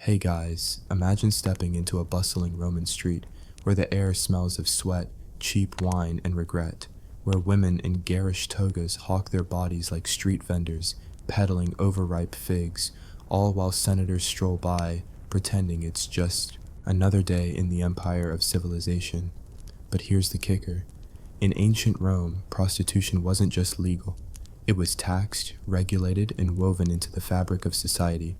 Hey guys, imagine stepping into a bustling Roman street where the air smells of sweat, cheap wine, and regret, where women in garish togas hawk their bodies like street vendors, peddling overripe figs, all while senators stroll by, pretending it's just another day in the empire of civilization. But here's the kicker. In ancient Rome, prostitution wasn't just legal. It was taxed, regulated, and woven into the fabric of society,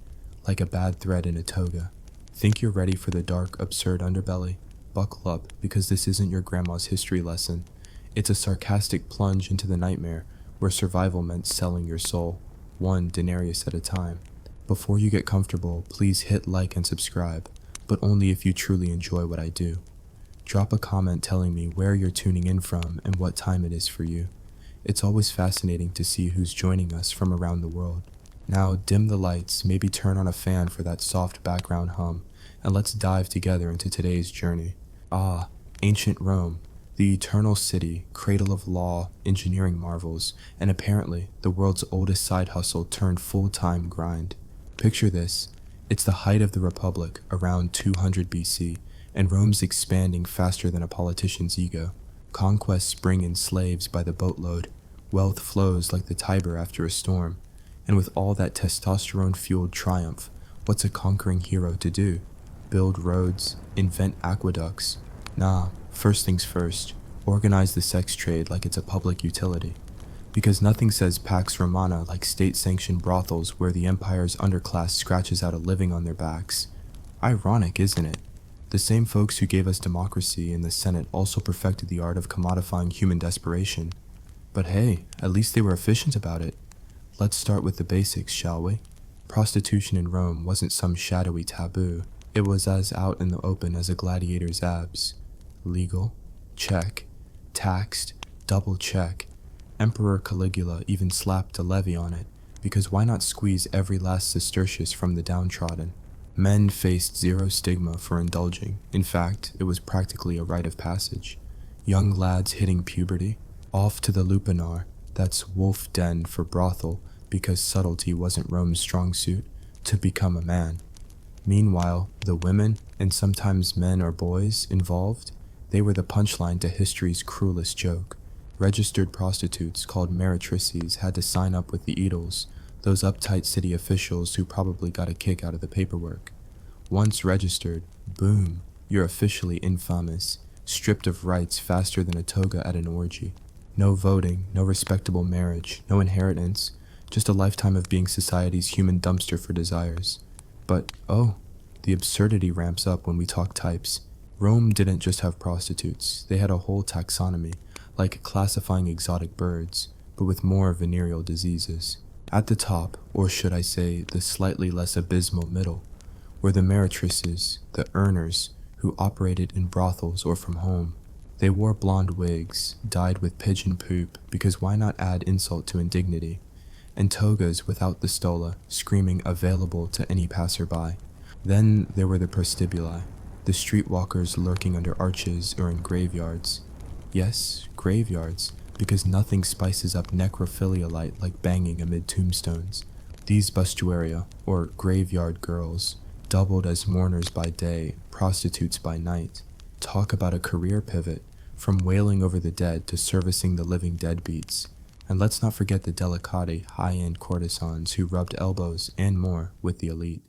like a bad thread in a toga. Think you're ready for the dark, absurd underbelly? Buckle up, because this isn't your grandma's history lesson. It's a sarcastic plunge into the nightmare where survival meant selling your soul, one denarius at a time. Before you get comfortable, please hit like and subscribe, but only if you truly enjoy what I do. Drop a comment telling me where you're tuning in from and what time it is for you. It's always fascinating to see who's joining us from around the world. Now dim the lights, maybe turn on a fan for that soft background hum, and let's dive together into today's journey. Ancient Rome, the eternal city, cradle of law, engineering marvels, and apparently the world's oldest side hustle turned full-time grind. Picture this, it's the height of the Republic, around 200 BC, and Rome's expanding faster than a politician's ego. Conquests bring in slaves by the boatload, wealth flows like the Tiber after a storm, and with all that testosterone-fueled triumph, what's a conquering hero to do? Build roads? Invent aqueducts? Nah, first things first, organize the sex trade like it's a public utility. Because nothing says Pax Romana like state-sanctioned brothels where the empire's underclass scratches out a living on their backs. Ironic, isn't it? The same folks who gave us democracy in the Senate also perfected the art of commodifying human desperation. But hey, at least they were efficient about it. Let's start with the basics, shall we? Prostitution in Rome wasn't some shadowy taboo. It was as out in the open as a gladiator's abs. Legal? Check. Taxed? Double check. Emperor Caligula even slapped a levy on it, because why not squeeze every last sestertius from the downtrodden? Men faced zero stigma for indulging. In fact, it was practically a rite of passage. Young lads hitting puberty, off to the lupanar, that's wolf den for brothel, because subtlety wasn't Rome's strong suit, to become a man. Meanwhile, the women, and sometimes men or boys, involved, they were the punchline to history's cruelest joke. Registered prostitutes called meretrices had to sign up with the Edels, those uptight city officials who probably got a kick out of the paperwork. Once registered, boom, you're officially infamous, stripped of rights faster than a toga at an orgy. No voting, no respectable marriage, no inheritance, just a lifetime of being society's human dumpster for desires. But, the absurdity ramps up when we talk types. Rome didn't just have prostitutes, they had a whole taxonomy, like classifying exotic birds, but with more venereal diseases. At the top, or should I say, the slightly less abysmal middle, were the meretrices, the earners, who operated in brothels or from home. They wore blonde wigs, dyed with pigeon poop, because why not add insult to indignity, and togas without the stola, screaming available to any passerby. Then there were the prostibuli, the streetwalkers lurking under arches or in graveyards. Yes, graveyards, because nothing spices up necrophilia light like banging amid tombstones. These bustuaria, or graveyard girls, doubled as mourners by day, prostitutes by night. Talk about a career pivot, from wailing over the dead to servicing the living deadbeats. And let's not forget the delicati, high-end courtesans who rubbed elbows and more with the elite.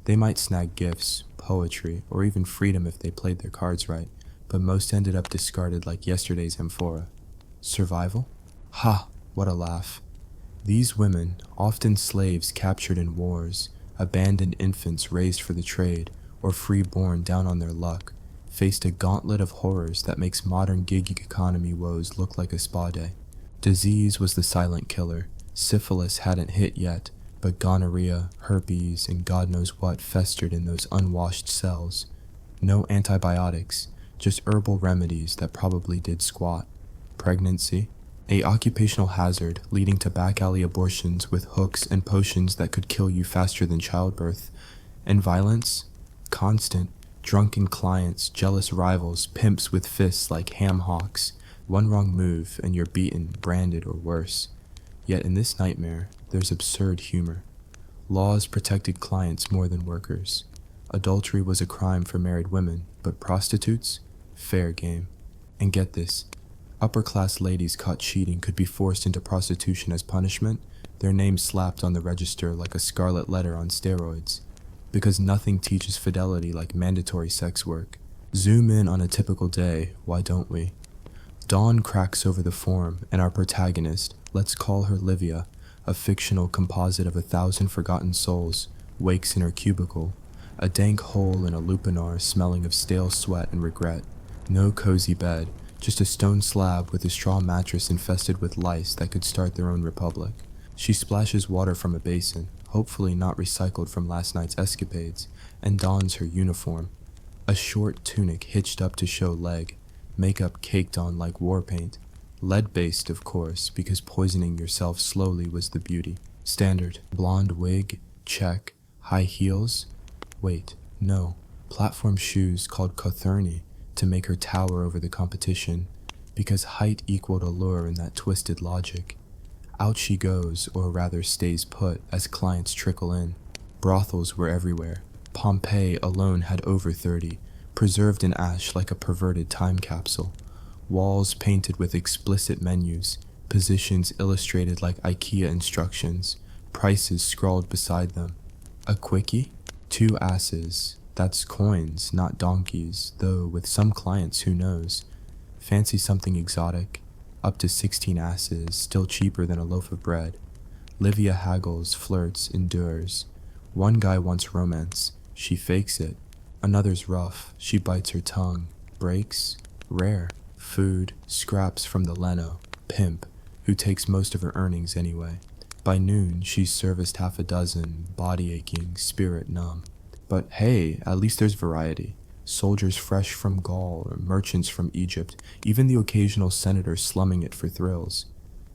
They might snag gifts, poetry, or even freedom if they played their cards right, but most ended up discarded like yesterday's amphora. Survival? Ha! What a laugh. These women, often slaves captured in wars, abandoned infants raised for the trade, or free-born down on their luck, faced a gauntlet of horrors that makes modern gig economy woes look like a spa day. Disease was the silent killer. Syphilis hadn't hit yet, but gonorrhea, herpes, and God knows what festered in those unwashed cells. No antibiotics, just herbal remedies that probably did squat. Pregnancy? A occupational hazard leading to back alley abortions with hooks and potions that could kill you faster than childbirth. And violence? Constant. Drunken clients, jealous rivals, pimps with fists like ham hocks. One wrong move and you're beaten, branded, or worse. Yet in this nightmare, there's absurd humor. Laws protected clients more than workers. Adultery was a crime for married women, but prostitutes? Fair game. And get this, upper-class ladies caught cheating could be forced into prostitution as punishment, their names slapped on the register like a scarlet letter on steroids. Because nothing teaches fidelity like mandatory sex work. Zoom in on a typical day, why don't we? Dawn cracks over the form, and our protagonist, let's call her Livia, a fictional composite of 1,000 forgotten souls, wakes in her cubicle, a dank hole in a lupanar smelling of stale sweat and regret. No cozy bed, just a stone slab with a straw mattress infested with lice that could start their own republic. She splashes water from a basin, hopefully not recycled from last night's escapades, and dons her uniform. A short tunic hitched up to show leg, makeup caked on like war paint. Lead-based, of course, because poisoning yourself slowly was the beauty. Standard. Blonde wig, check. High heels? Wait, no. Platform shoes called cothurni to make her tower over the competition, because height equaled allure in that twisted logic. Out she goes, or rather stays put, as clients trickle in. Brothels were everywhere. Pompeii alone had over 30, preserved in ash like a perverted time capsule. Walls painted with explicit menus, positions illustrated like IKEA instructions, prices scrawled beside them. A quickie? 2 asses. That's coins, not donkeys, though with some clients, who knows. Fancy something exotic? Up to 16 asses, still cheaper than a loaf of bread. Livia haggles, flirts, endures. One guy wants romance. She fakes it. Another's rough. She bites her tongue. Breaks? Rare. Food, scraps from the Leno, pimp, who takes most of her earnings anyway. By noon, she's serviced half a dozen, body aching, spirit numb. But hey, at least there's variety. Soldiers fresh from Gaul, or merchants from Egypt, even the occasional senator slumming it for thrills.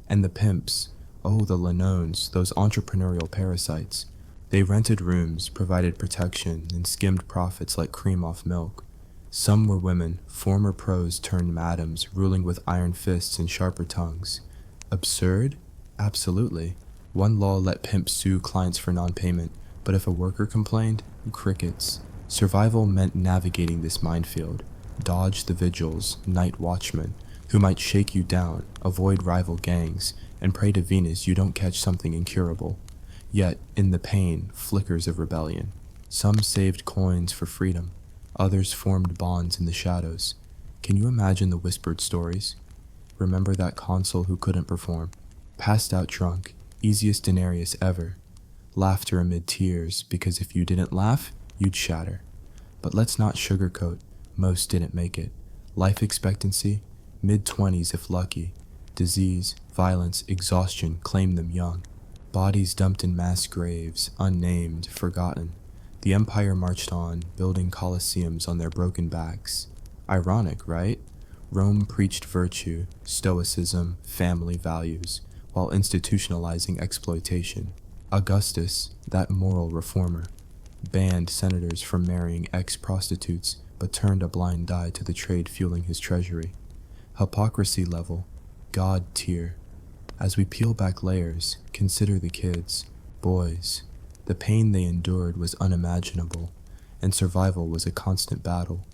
And the pimps, oh, the Lenones, those entrepreneurial parasites. They rented rooms, provided protection, and skimmed profits like cream off milk. Some were women, former pros turned madams, ruling with iron fists and sharper tongues. Absurd? Absolutely. One law let pimps sue clients for non-payment, but if a worker complained, crickets. Survival meant navigating this minefield. Dodge the vigils, night watchmen, who might shake you down, avoid rival gangs, and pray to Venus you don't catch something incurable. Yet, in the pain, flickers of rebellion. Some saved coins for freedom. Others formed bonds in the shadows. Can you imagine the whispered stories? Remember that consul who couldn't perform? Passed out drunk, easiest denarius ever. Laughter amid tears, because if you didn't laugh, you'd shatter. But let's not sugarcoat, most didn't make it. Life expectancy, mid-20s if lucky. Disease, violence, exhaustion claim them young. Bodies dumped in mass graves, unnamed, forgotten. The empire marched on, building Colosseums on their broken backs. Ironic, right? Rome preached virtue, stoicism, family values, while institutionalizing exploitation. Augustus, that moral reformer, banned senators from marrying ex-prostitutes, but turned a blind eye to the trade fueling his treasury. Hypocrisy level, God tier. As we peel back layers, consider the kids, boys. The pain they endured was unimaginable, and survival was a constant battle.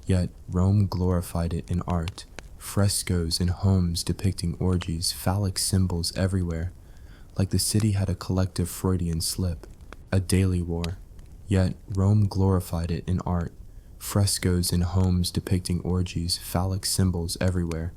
Yet Rome glorified it in art, frescoes in homes depicting orgies, phallic symbols everywhere, like the city had a collective Freudian slip, a daily war. Yet Rome glorified it in art, frescoes in homes depicting orgies, phallic symbols everywhere,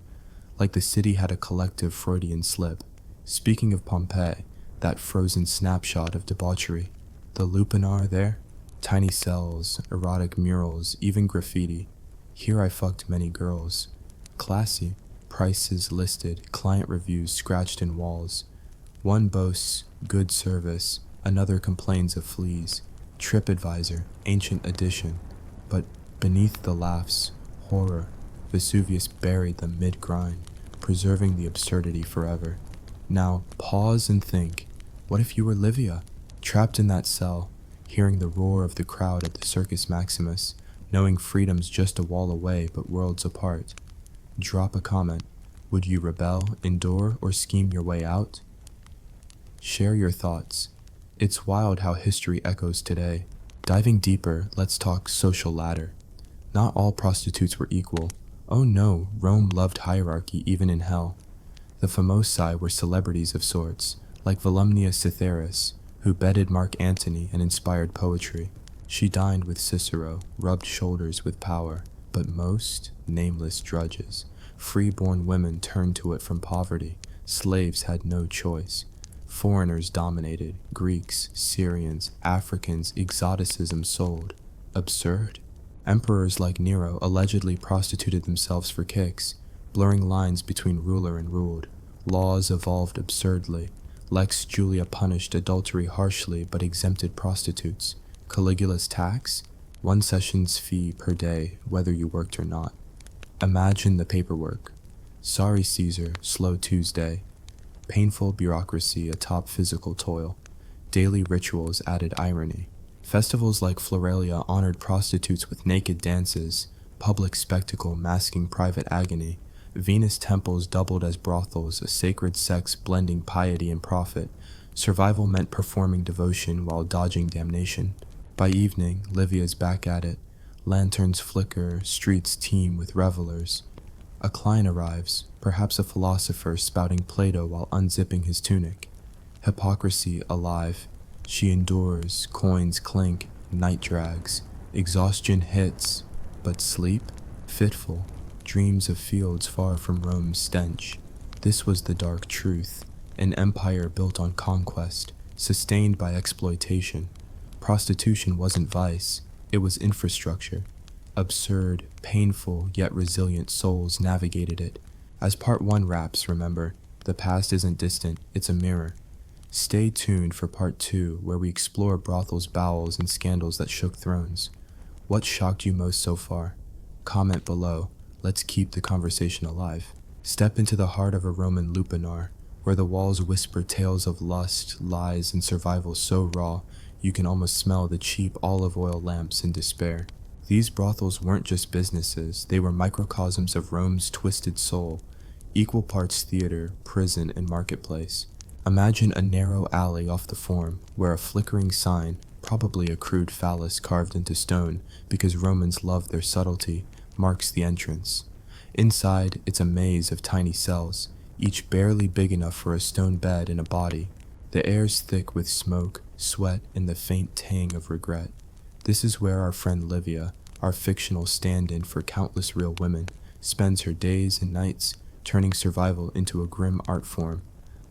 like the city had a collective Freudian slip. Speaking of Pompeii, that frozen snapshot of debauchery, the lupanar there, tiny cells, erotic murals, even graffiti. Here I fucked many girls. Classy, prices listed, client reviews scratched in walls. One boasts good service, another complains of fleas. TripAdvisor, ancient edition. But beneath the laughs, horror. Vesuvius buried them mid-grind, preserving the absurdity forever. Now, pause and think. What if you were Livia, trapped in that cell, hearing the roar of the crowd at the Circus Maximus, knowing freedom's just a wall away but worlds apart? Drop a comment. Would you rebel, endure, or scheme your way out? Share your thoughts. It's wild how history echoes today. Diving deeper, let's talk social ladder. Not all prostitutes were equal. Oh no, Rome loved hierarchy even in hell. The Famosi were celebrities of sorts, like Volumnia Cytheris, who bedded Mark Antony and inspired poetry. She dined with Cicero, rubbed shoulders with power, but most, nameless drudges. Free-born women turned to it from poverty. Slaves had no choice. Foreigners dominated. Greeks, Syrians, Africans, exoticism sold. Absurd? Emperors like Nero allegedly prostituted themselves for kicks, blurring lines between ruler and ruled. Laws evolved absurdly. Lex Julia punished adultery harshly but exempted prostitutes. Caligula's tax? 1 session's fee per day, whether you worked or not. Imagine the paperwork. Sorry Caesar, slow Tuesday. Painful bureaucracy atop physical toil. Daily rituals added irony. Festivals like Floralia honored prostitutes with naked dances, public spectacle masking private agony. Venus temples doubled as brothels, a sacred sex blending piety and profit. Survival meant performing devotion while dodging damnation. By evening, Livia's back at it. Lanterns flicker, streets teem with revelers. A client arrives, perhaps a philosopher spouting Plato while unzipping his tunic. Hypocrisy alive. She endures, coins clink, night drags. Exhaustion hits, but sleep? Fitful. Dreams of fields far from Rome's stench. This was the dark truth. An empire built on conquest, sustained by exploitation. Prostitution wasn't vice, it was infrastructure. Absurd, painful, yet resilient souls navigated it. As part 1 wraps, remember, the past isn't distant, it's a mirror. Stay tuned for part 2, where we explore brothels' bowels and scandals that shook thrones. What shocked you most so far? Comment below. Let's keep the conversation alive. Step into the heart of a Roman lupanar, where the walls whisper tales of lust, lies, and survival so raw, you can almost smell the cheap olive oil lamps in despair. These brothels weren't just businesses, they were microcosms of Rome's twisted soul, equal parts theater, prison, and marketplace. Imagine a narrow alley off the Forum, where a flickering sign, probably a crude phallus carved into stone because Romans loved their subtlety, marks the entrance. Inside, it's a maze of tiny cells, each barely big enough for a stone bed and a body. The air's thick with smoke, sweat, and the faint tang of regret. This is where our friend Livia, our fictional stand-in for countless real women, spends her days and nights, turning survival into a grim art form.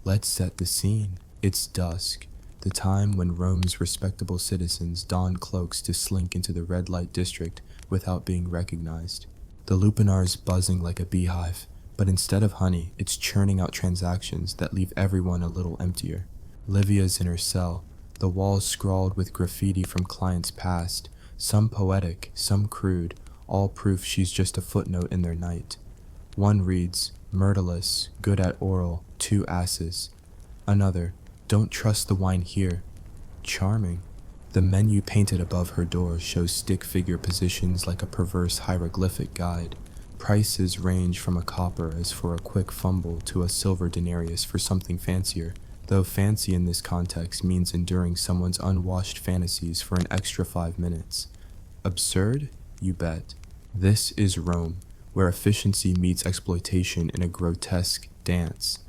Let's set the scene. It's dusk, the time when Rome's respectable citizens don cloaks to slink into the red light district without being recognized. The lupanar's buzzing like a beehive, but instead of honey, it's churning out transactions that leave everyone a little emptier. Livia's in her cell, the walls scrawled with graffiti from clients past, some poetic, some crude, all proof she's just a footnote in their night. One reads, "Myrtilus, good at oral, 2 asses." Another, "Don't trust the wine here." Charming. The menu painted above her door shows stick figure positions like a perverse hieroglyphic guide. Prices range from a copper as for a quick fumble to a silver denarius for something fancier, though fancy in this context means enduring someone's unwashed fantasies for an extra 5 minutes. Absurd? You bet. This is Rome, where efficiency meets exploitation in a grotesque dance.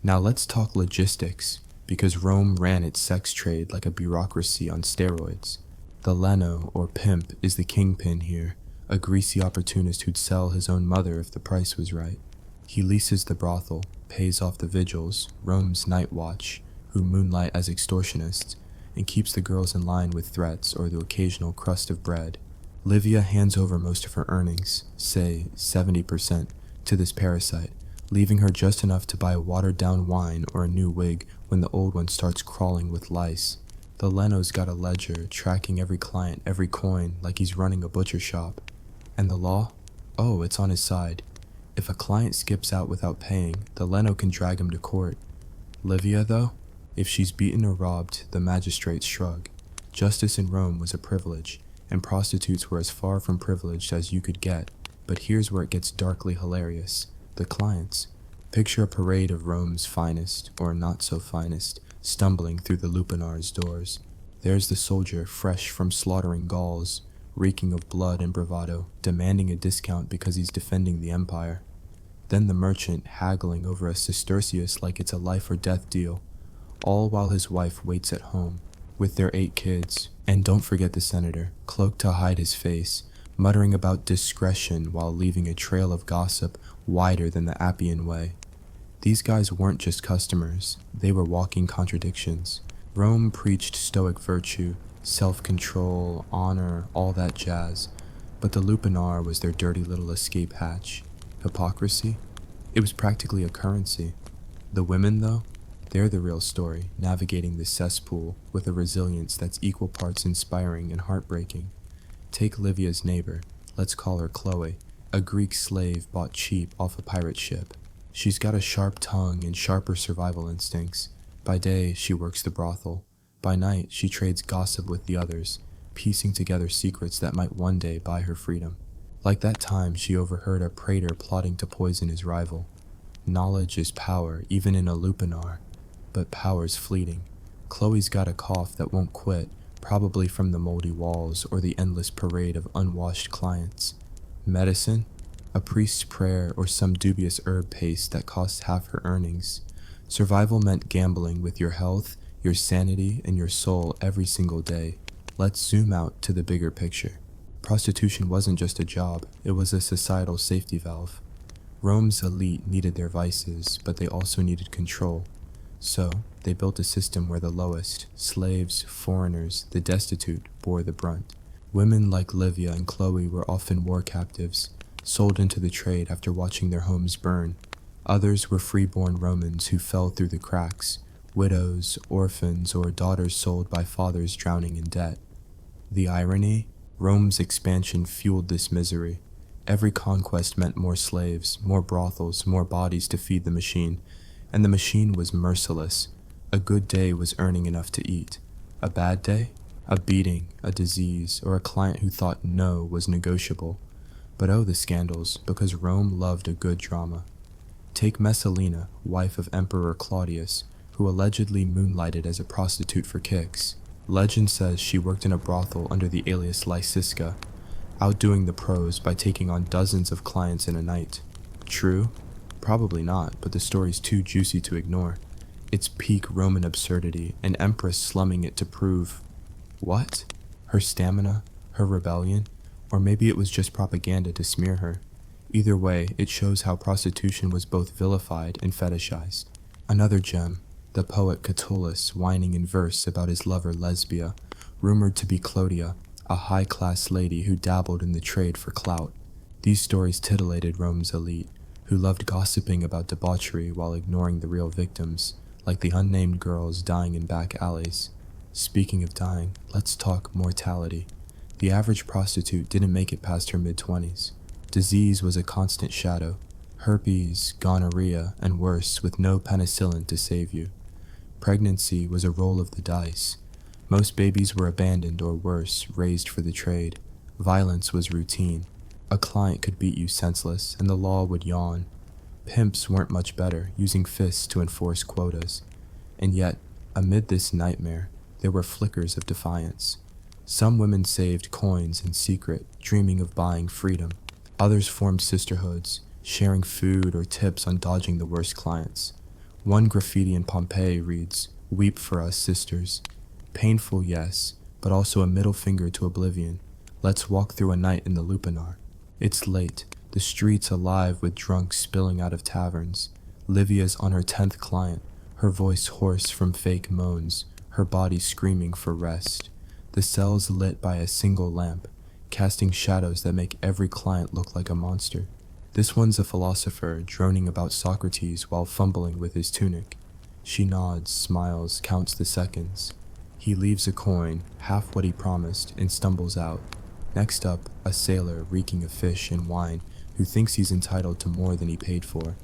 Now let's talk logistics, because Rome ran its sex trade like a bureaucracy on steroids. The Leno, or pimp, is the kingpin here, a greasy opportunist who'd sell his own mother if the price was right. He leases the brothel, pays off the vigils, Rome's night watch, who moonlight as extortionists, and keeps the girls in line with threats or the occasional crust of bread. Livia hands over most of her earnings, say 70%, to this parasite, leaving her just enough to buy a watered-down wine or a new wig when the old one starts crawling with lice. The Leno's got a ledger, tracking every client, every coin, like he's running a butcher shop. And the law? Oh, it's on his side. If a client skips out without paying, the Leno can drag him to court. Livia, though? If she's beaten or robbed, the magistrates shrug. Justice in Rome was a privilege, and prostitutes were as far from privileged as you could get. But here's where it gets darkly hilarious. The clients. Picture a parade of Rome's finest, or not so finest, stumbling through the lupanar's doors. There's the soldier, fresh from slaughtering Gauls, reeking of blood and bravado, demanding a discount because he's defending the empire. Then the merchant, haggling over a sestertius like it's a life or death deal, all while his wife waits at home, with their 8 kids. And don't forget the senator, cloaked to hide his face, muttering about discretion while leaving a trail of gossip wider than the Appian Way. These guys weren't just customers, they were walking contradictions. Rome preached stoic virtue, self-control, honor, all that jazz, but the lupanar was their dirty little escape hatch. Hypocrisy? It was practically a currency. The women, though? They're the real story, navigating the cesspool with a resilience that's equal parts inspiring and heartbreaking. Take Livia's neighbor, let's call her Chloe, a Greek slave bought cheap off a pirate ship. She's got a sharp tongue and sharper survival instincts. By day, she works the brothel. By night, she trades gossip with the others, piecing together secrets that might one day buy her freedom. Like that time she overheard a praetor plotting to poison his rival. Knowledge is power, even in a lupanar, but power's fleeting. Chloe's got a cough that won't quit, probably from the moldy walls or the endless parade of unwashed clients. Medicine? A priest's prayer or some dubious herb paste that costs half her earnings. Survival meant gambling with your health, your sanity, and your soul every single day. Let's zoom out to the bigger picture. Prostitution wasn't just a job, it was a societal safety valve. Rome's elite needed their vices, but they also needed control. So, they built a system where the lowest, slaves, foreigners, the destitute, bore the brunt. Women like Livia and Chloe were often war captives, sold into the trade after watching their homes burn. Others were freeborn Romans who fell through the cracks, widows, orphans, or daughters sold by fathers drowning in debt. The irony? Rome's expansion fueled this misery. Every conquest meant more slaves, more brothels, more bodies to feed the machine, and the machine was merciless. A good day was earning enough to eat. A bad day? A beating, a disease, or a client who thought no was negotiable. But oh, the scandals, because Rome loved a good drama. Take Messalina, wife of Emperor Claudius, who allegedly moonlighted as a prostitute for kicks. Legend says she worked in a brothel under the alias Lysiska, outdoing the pros by taking on dozens of clients in a night. True? Probably not, but the story's too juicy to ignore. It's peak Roman absurdity, an empress slumming it to prove... what? Her stamina? Her rebellion? Or maybe it was just propaganda to smear her. Either way, it shows how prostitution was both vilified and fetishized. Another gem, the poet Catullus whining in verse about his lover Lesbia, rumored to be Clodia, a high-class lady who dabbled in the trade for clout. These stories titillated Rome's elite, who loved gossiping about debauchery while ignoring the real victims, like the unnamed girls dying in back alleys. Speaking of dying, let's talk mortality. The average prostitute didn't make it past her mid-20s. Disease was a constant shadow. Herpes, gonorrhea, and worse, with no penicillin to save you. Pregnancy was a roll of the dice. Most babies were abandoned or worse, raised for the trade. Violence was routine. A client could beat you senseless, and the law would yawn. Pimps weren't much better, using fists to enforce quotas. And yet, amid this nightmare, there were flickers of defiance. Some women saved coins in secret, dreaming of buying freedom. Others formed sisterhoods, sharing food or tips on dodging the worst clients. One graffiti in Pompeii reads, "Weep for us, sisters." Painful, yes, but also a middle finger to oblivion. Let's walk through a night in the lupanar. It's late, the streets alive with drunks spilling out of taverns. Livia's on her 10th client, her voice hoarse from fake moans, her body screaming for rest. The cell's lit by a single lamp, casting shadows that make every client look like a monster. This one's a philosopher, droning about Socrates while fumbling with his tunic. She nods, smiles, counts the seconds. He leaves a coin, half what he promised, and stumbles out. Next up, a sailor reeking of fish and wine who thinks he's entitled to more than he paid for.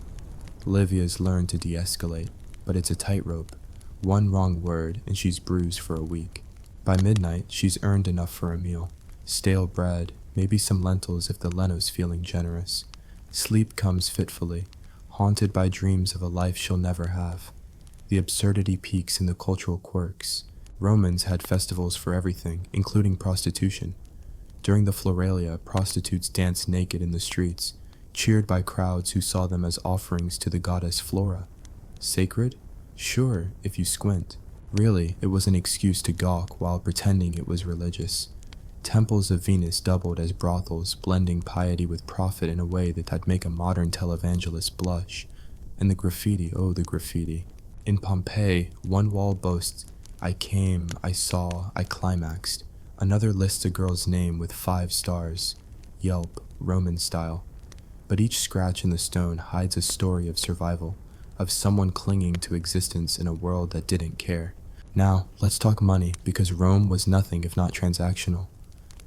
Livia's learned to de-escalate, but it's a tightrope. One wrong word, and she's bruised for a week. By midnight, she's earned enough for a meal. Stale bread, maybe some lentils if the Leno's feeling generous. Sleep comes fitfully, haunted by dreams of a life she'll never have. The absurdity peaks in the cultural quirks. Romans had festivals for everything, including prostitution. During the Floralia, prostitutes danced naked in the streets, cheered by crowds who saw them as offerings to the goddess Flora. Sacred? Sure, if you squint. Really, it was an excuse to gawk while pretending it was religious. Temples of Venus doubled as brothels, blending piety with profit in a way that'd make a modern televangelist blush. And the graffiti, oh the graffiti. In Pompeii, one wall boasts, "I came, I saw, I climaxed." Another lists a girl's name with 5 stars. Yelp, Roman style. But each scratch in the stone hides a story of survival, of someone clinging to existence in a world that didn't care. Now, let's talk money, because Rome was nothing if not transactional.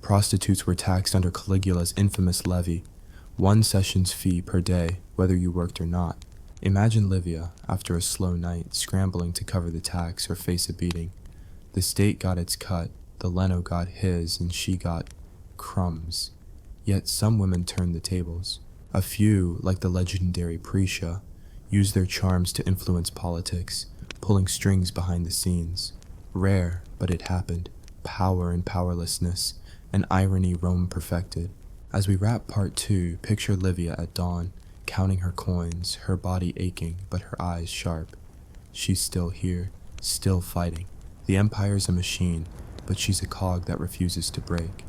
Prostitutes were taxed under Caligula's infamous levy, 1 sessions fee per day, whether you worked or not. Imagine Livia, after a slow night, scrambling to cover the tax or face a beating. The state got its cut, the Leno got his, and she got crumbs. Yet some women turned the tables. A few, like the legendary Priscia, used their charms to influence politics, pulling strings behind the scenes. Rare, but it happened. Power and powerlessness, an irony Rome perfected. As we wrap part 2, picture Livia at dawn, counting her coins, her body aching, but her eyes sharp. She's still here, still fighting. The empire's a machine, but she's a cog that refuses to break.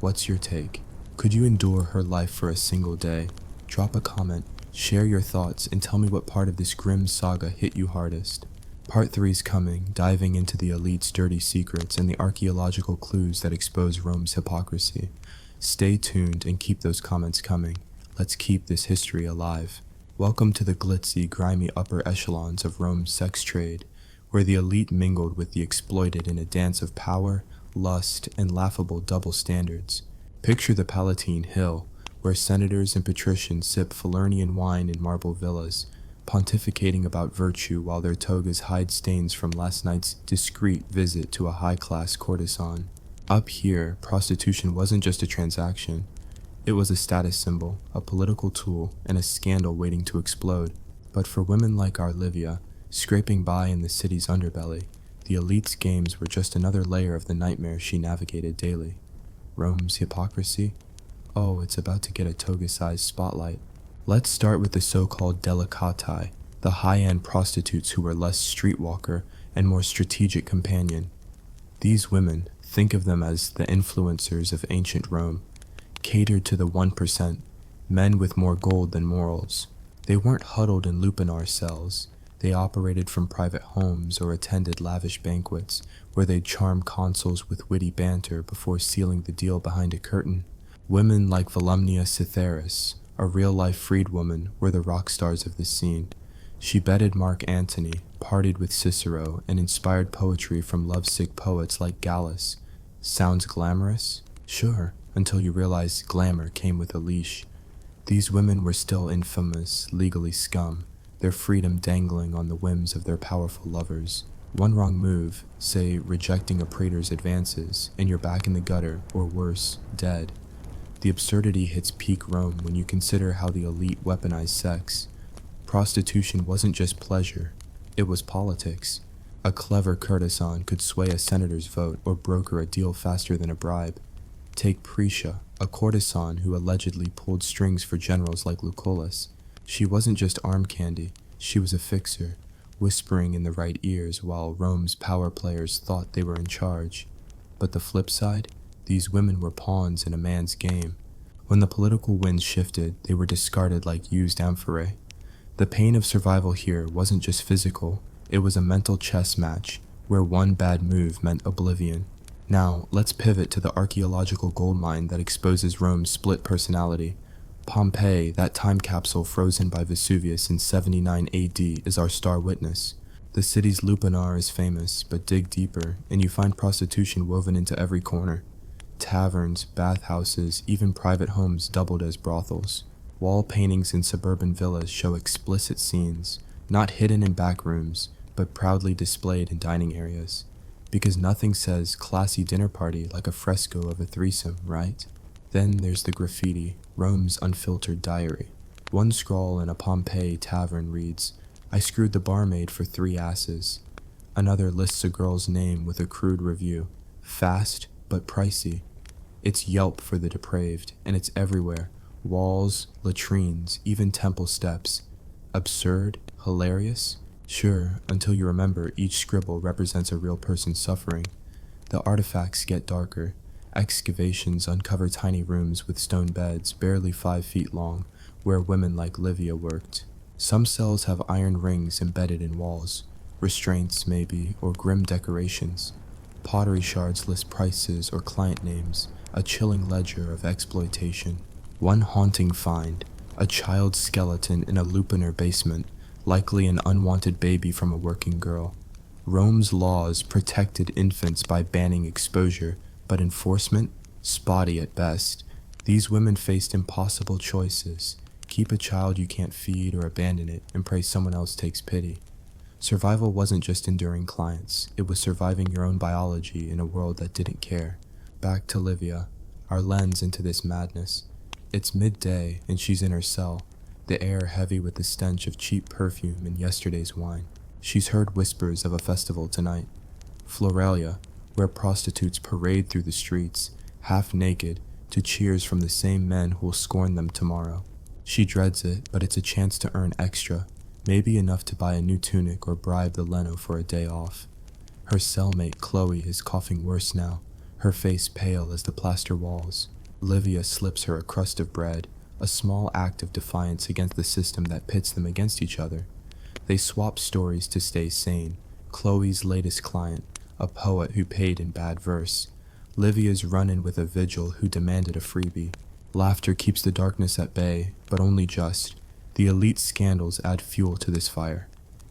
What's your take? Could you endure her life for a single day? Drop a comment, share your thoughts, and tell me what part of this grim saga hit you hardest. Part 3's coming, diving into the elite's dirty secrets and the archaeological clues that expose Rome's hypocrisy. Stay tuned and keep those comments coming. Let's keep this history alive. Welcome to the glitzy, grimy upper echelons of Rome's sex trade, where the elite mingled with the exploited in a dance of power, lust, and laughable double standards. Picture the Palatine Hill, where senators and patricians sip Falernian wine in marble villas, pontificating about virtue while their togas hide stains from last night's discreet visit to a high-class courtesan. Up here, prostitution wasn't just a transaction. It was a status symbol, a political tool, and a scandal waiting to explode. But for women like our Livia, scraping by in the city's underbelly, the elite's games were just another layer of the nightmare she navigated daily. Rome's hypocrisy? Oh, it's about to get a toga-sized spotlight. Let's start with the so-called delicati, the high-end prostitutes who were less streetwalker and more strategic companion. These women, think of them as the influencers of ancient Rome, catered to the 1%, men with more gold than morals. They weren't huddled in lupanar cells. They operated from private homes or attended lavish banquets, where they'd charm consuls with witty banter before sealing the deal behind a curtain. Women like Volumnia Cytheris, a real-life freedwoman, were the rock stars of the scene. She bedded Mark Antony, partied with Cicero, and inspired poetry from lovesick poets like Gallus. Sounds glamorous? Sure, until you realize glamour came with a leash. These women were still infamous, legally scum, their freedom dangling on the whims of their powerful lovers. One wrong move, say rejecting a praetor's advances, and you're back in the gutter, or worse, dead. The absurdity hits peak Rome when you consider how the elite weaponized sex. Prostitution wasn't just pleasure, it was politics. A clever courtesan could sway a senator's vote or broker a deal faster than a bribe. Take Priscia, a courtesan who allegedly pulled strings for generals like Lucullus. She wasn't just arm candy, she was a fixer, whispering in the right ears while Rome's power players thought they were in charge. But the flip side? These women were pawns in a man's game. When the political winds shifted, they were discarded like used amphorae. The pain of survival here wasn't just physical, it was a mental chess match, where one bad move meant oblivion. Now, let's pivot to the archaeological goldmine that exposes Rome's split personality. Pompeii, that time capsule frozen by Vesuvius in 79 AD, is our star witness. The city's lupanar is famous, but dig deeper, and you find prostitution woven into every corner. Taverns, bathhouses, even private homes doubled as brothels. Wall paintings in suburban villas show explicit scenes, not hidden in back rooms, but proudly displayed in dining areas. Because nothing says classy dinner party like a fresco of a threesome, right? Then there's the graffiti, Rome's unfiltered diary. One scrawl in a Pompeii tavern reads, "I screwed the barmaid for 3 asses." Another lists a girl's name with a crude review. Fast, but pricey. It's Yelp for the depraved, and it's everywhere. Walls, latrines, even temple steps. Absurd? Hilarious? Sure, until you remember each scribble represents a real person suffering. The artifacts get darker. Excavations uncover tiny rooms with stone beds barely 5 feet long, where women like Livia worked. Some cells have iron rings embedded in walls. Restraints, maybe, or grim decorations. Pottery shards list prices or client names, a chilling ledger of exploitation. One haunting find, a child's skeleton in a Lupiner basement, likely an unwanted baby from a working girl. Rome's laws protected infants by banning exposure, but enforcement? Spotty at best. These women faced impossible choices. Keep a child you can't feed or abandon it and pray someone else takes pity. Survival wasn't just enduring clients, it was surviving your own biology in a world that didn't care. Back to Livia, our lens into this madness. It's midday and she's in her cell, the air heavy with the stench of cheap perfume and yesterday's wine. She's heard whispers of a festival tonight. Floralia, where prostitutes parade through the streets, half naked, to cheers from the same men who'll scorn them tomorrow. She dreads it, but it's a chance to earn extra, maybe enough to buy a new tunic or bribe the Leno for a day off. Her cellmate Chloe is coughing worse now, her face pale as the plaster walls. Livia slips her a crust of bread, a small act of defiance against the system that pits them against each other. They swap stories to stay sane. Chloe's latest client, a poet who paid in bad verse. Livia's run-in with a vigil who demanded a freebie. Laughter keeps the darkness at bay, but only just. The elite scandals add fuel to this fire.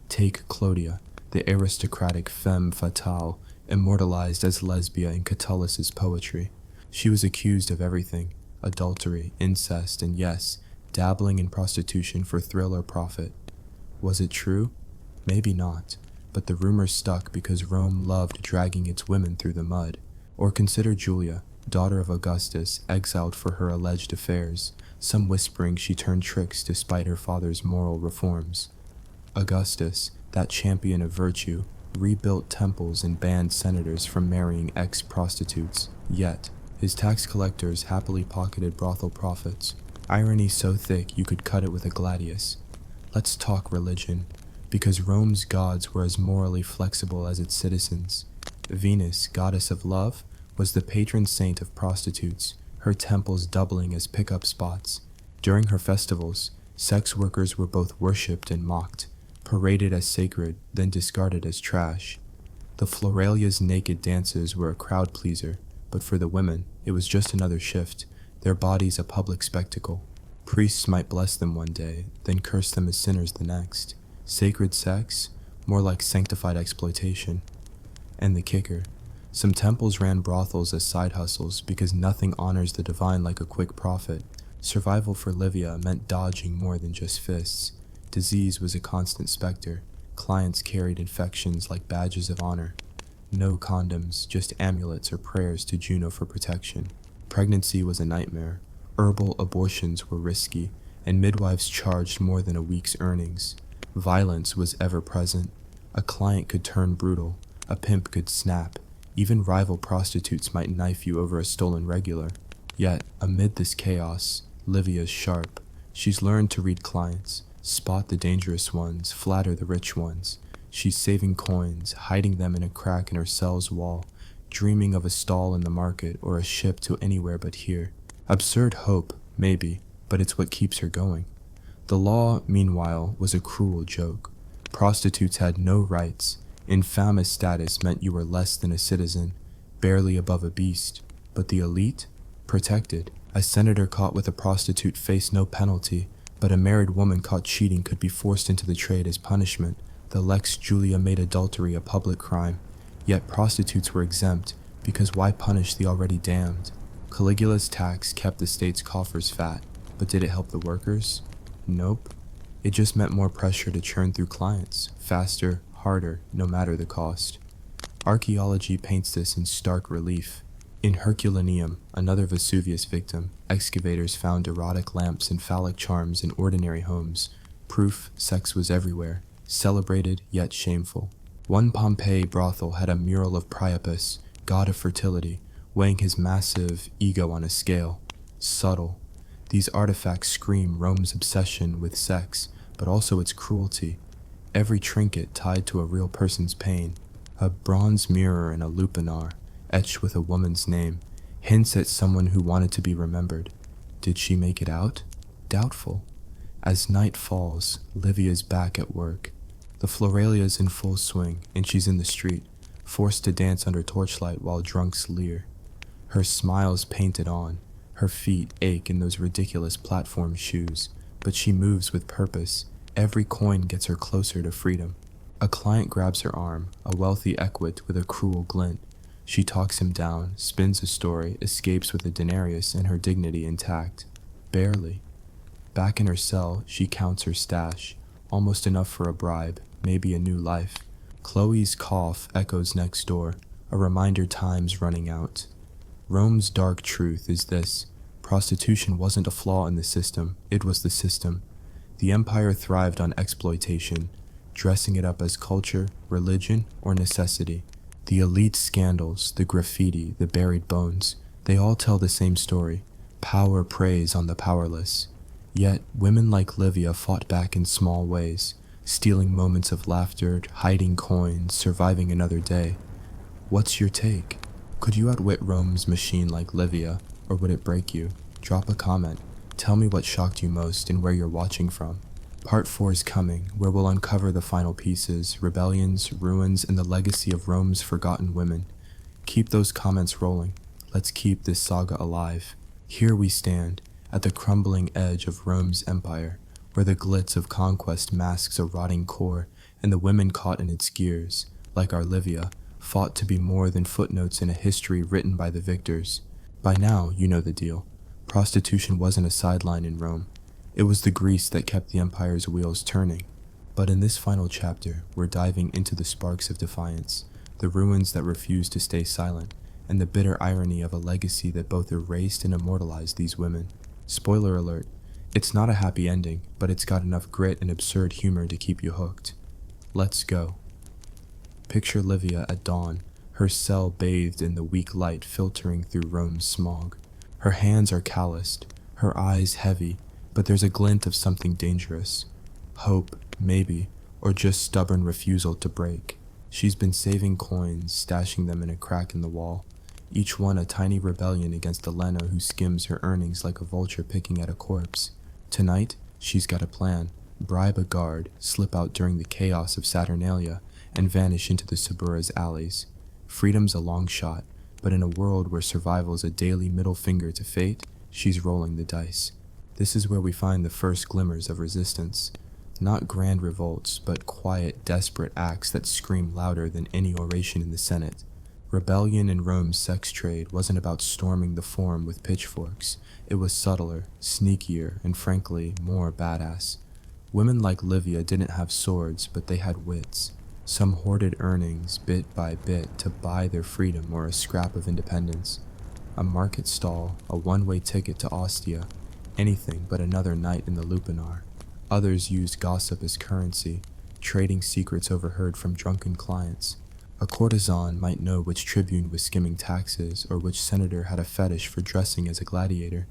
Take Clodia, the aristocratic femme fatale, immortalized as Lesbia in Catullus's poetry. She was accused of everything, adultery, incest, and yes, dabbling in prostitution for thrill or profit. Was it true? Maybe not, but the rumor stuck because Rome loved dragging its women through the mud. Or consider Julia, daughter of Augustus, exiled for her alleged affairs, some whispering she turned tricks despite her father's moral reforms. Augustus, that champion of virtue, rebuilt temples and banned senators from marrying ex-prostitutes, yet his tax collectors happily pocketed brothel profits. Irony so thick you could cut it with a gladius. Let's talk religion, because Rome's gods were as morally flexible as its citizens. Venus, goddess of love, was the patron saint of prostitutes, her temples doubling as pickup spots. During her festivals, sex workers were both worshipped and mocked, paraded as sacred, then discarded as trash. The Floralia's naked dances were a crowd pleaser, but for the women, it was just another shift, their bodies a public spectacle. Priests might bless them one day, then curse them as sinners the next. Sacred sex? More like sanctified exploitation. And the kicker, some temples ran brothels as side hustles because nothing honors the divine like a quick profit. Survival for Livia meant dodging more than just fists. Disease was a constant specter. Clients carried infections like badges of honor. No condoms, just amulets or prayers to Juno for protection. Pregnancy was a nightmare. Herbal abortions were risky, and midwives charged more than a week's earnings. Violence was ever present. A client could turn brutal. A pimp could snap. Even rival prostitutes might knife you over a stolen regular. Yet, amid this chaos, Livia's sharp. She's learned to read clients, spot the dangerous ones, flatter the rich ones. She's saving coins, hiding them in a crack in her cell's wall, dreaming of a stall in the market or a ship to anywhere but here. Absurd hope, maybe, but it's what keeps her going. The law, meanwhile, was a cruel joke. Prostitutes had no rights. Infamous status meant you were less than a citizen, barely above a beast. But the elite? Protected. A senator caught with a prostitute faced no penalty, but a married woman caught cheating could be forced into the trade as punishment. The Lex Julia made adultery a public crime. Yet prostitutes were exempt, because why punish the already damned? Caligula's tax kept the state's coffers fat, but did it help the workers? Nope. It just meant more pressure to churn through clients, faster, harder, no matter the cost. Archaeology paints this in stark relief. In Herculaneum, another Vesuvius victim, excavators found erotic lamps and phallic charms in ordinary homes. Proof sex was everywhere, celebrated yet shameful. One Pompeii brothel had a mural of Priapus, god of fertility, weighing his massive ego on a scale. Subtle. These artifacts scream Rome's obsession with sex, but also its cruelty. Every trinket tied to a real person's pain. A bronze mirror and a lupanar, etched with a woman's name, hints at someone who wanted to be remembered. Did she make it out? Doubtful. As night falls, Livia's back at work. The Floralia's in full swing, and she's in the street, forced to dance under torchlight while drunks leer. Her smile's painted on. Her feet ache in those ridiculous platform shoes, but she moves with purpose. Every coin gets her closer to freedom. A client grabs her arm, a wealthy equit with a cruel glint. She talks him down, spins a story, escapes with a denarius and her dignity intact. Barely. Back in her cell, she counts her stash. Almost enough for a bribe, maybe a new life. Chloe's cough echoes next door, a reminder time's running out. Rome's dark truth is this: prostitution wasn't a flaw in the system, it was the system. The empire thrived on exploitation, dressing it up as culture, religion, or necessity. The elite scandals, the graffiti, the buried bones, they all tell the same story. Power preys on the powerless. Yet, women like Livia fought back in small ways, stealing moments of laughter, hiding coins, surviving another day. What's your take? Could you outwit Rome's machine like Livia, or would it break you? Drop a comment. Tell me what shocked you most and where you're watching from. Part 4 is coming, where we'll uncover the final pieces, rebellions, ruins, and the legacy of Rome's forgotten women. Keep those comments rolling. Let's keep this saga alive. Here we stand, at the crumbling edge of Rome's empire, where the glitz of conquest masks a rotting core, and the women caught in its gears, like our Livia, fought to be more than footnotes in a history written by the victors. By now, you know the deal. Prostitution wasn't a sideline in Rome. It was the grease that kept the empire's wheels turning. But in this final chapter, we're diving into the sparks of defiance, the ruins that refused to stay silent, and the bitter irony of a legacy that both erased and immortalized these women. Spoiler alert, it's not a happy ending, but it's got enough grit and absurd humor to keep you hooked. Let's go. Picture Livia at dawn, her cell bathed in the weak light filtering through Rome's smog. Her hands are calloused, her eyes heavy, but there's a glint of something dangerous. Hope, maybe, or just stubborn refusal to break. She's been saving coins, stashing them in a crack in the wall, each one a tiny rebellion against the Leno who skims her earnings like a vulture picking at a corpse. Tonight, she's got a plan. Bribe a guard, slip out during the chaos of Saturnalia, and vanish into the Subura's alleys. Freedom's a long shot, but in a world where survival's a daily middle finger to fate, she's rolling the dice. This is where we find the first glimmers of resistance. Not grand revolts, but quiet, desperate acts that scream louder than any oration in the Senate. Rebellion in Rome's sex trade wasn't about storming the Forum with pitchforks. It was subtler, sneakier, and frankly, more badass. Women like Livia didn't have swords, but they had wits. Some hoarded earnings, bit by bit, to buy their freedom or a scrap of independence. A market stall, a one-way ticket to Ostia, anything but another night in the lupanar. Others used gossip as currency, trading secrets overheard from drunken clients. A courtesan might know which tribune was skimming taxes or which senator had a fetish for dressing as a gladiator.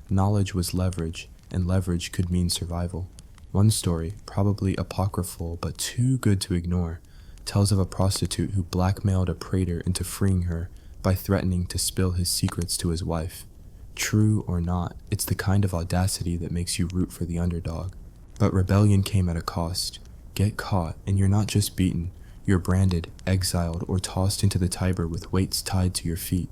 Knowledge was leverage, and leverage could mean survival. One story, probably apocryphal but too good to ignore, tells of a prostitute who blackmailed a praetor into freeing her by threatening to spill his secrets to his wife. True or not, it's the kind of audacity that makes you root for the underdog. But rebellion came at a cost. Get caught, and you're not just beaten. You're branded, exiled, or tossed into the Tiber with weights tied to your feet.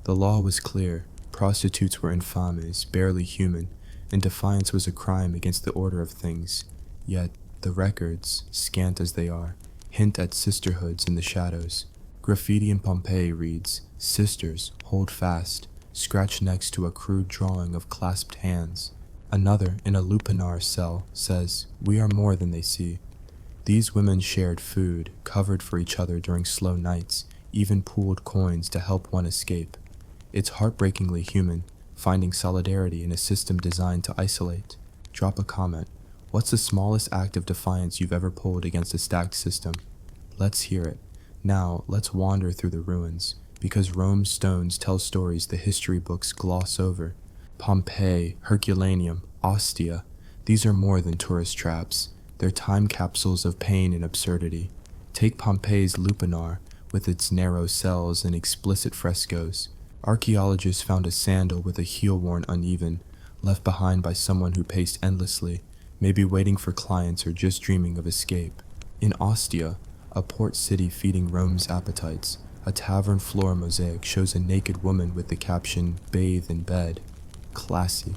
The law was clear. Prostitutes were infames, barely human, and defiance was a crime against the order of things. Yet, the records, scant as they are, hint at sisterhoods in the shadows. Graffiti in Pompeii reads, "Sisters, hold fast," scratched next to a crude drawing of clasped hands. Another, in a lupanar cell, says, "We are more than they see." These women shared food, covered for each other during slow nights, even pooled coins to help one escape. It's heartbreakingly human, finding solidarity in a system designed to isolate. Drop a comment. What's the smallest act of defiance you've ever pulled against a stacked system? Let's hear it. Now, let's wander through the ruins, because Rome's stones tell stories the history books gloss over. Pompeii, Herculaneum, Ostia, these are more than tourist traps. They're time capsules of pain and absurdity. Take Pompeii's lupanar, with its narrow cells and explicit frescoes. Archaeologists found a sandal with a heel worn uneven, left behind by someone who paced endlessly, maybe waiting for clients or just dreaming of escape. In Ostia, a port city feeding Rome's appetites, a tavern floor mosaic shows a naked woman with the caption, "Bathe in bed." Classy.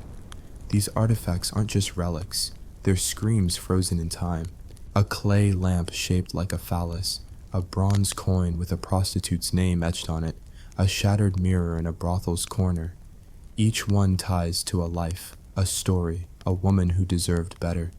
These artifacts aren't just relics, they're screams frozen in time. A clay lamp shaped like a phallus, a bronze coin with a prostitute's name etched on it, a shattered mirror in a brothel's corner. Each one ties to a life, a story, a woman who deserved better.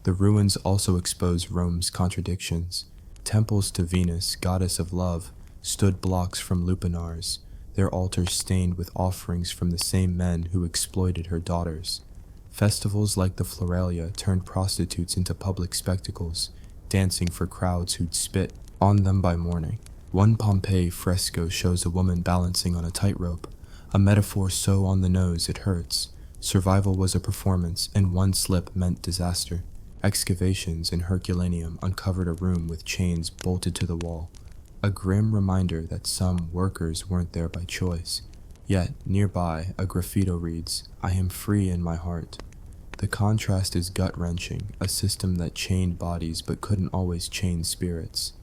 The ruins also expose Rome's contradictions. Temples to Venus, goddess of love, stood blocks from lupanars, their altars stained with offerings from the same men who exploited her daughters. Festivals like the Floralia turned prostitutes into public spectacles, dancing for crowds who'd spit on them by morning. One Pompeii fresco shows a woman balancing on a tightrope, a metaphor so on the nose it hurts. Survival was a performance, and one slip meant disaster. Excavations in Herculaneum uncovered a room with chains bolted to the wall, a grim reminder that some workers weren't there by choice. Yet, nearby, a graffito reads, "I am free in my heart." The contrast is gut-wrenching, a system that chained bodies but couldn't always chain spirits.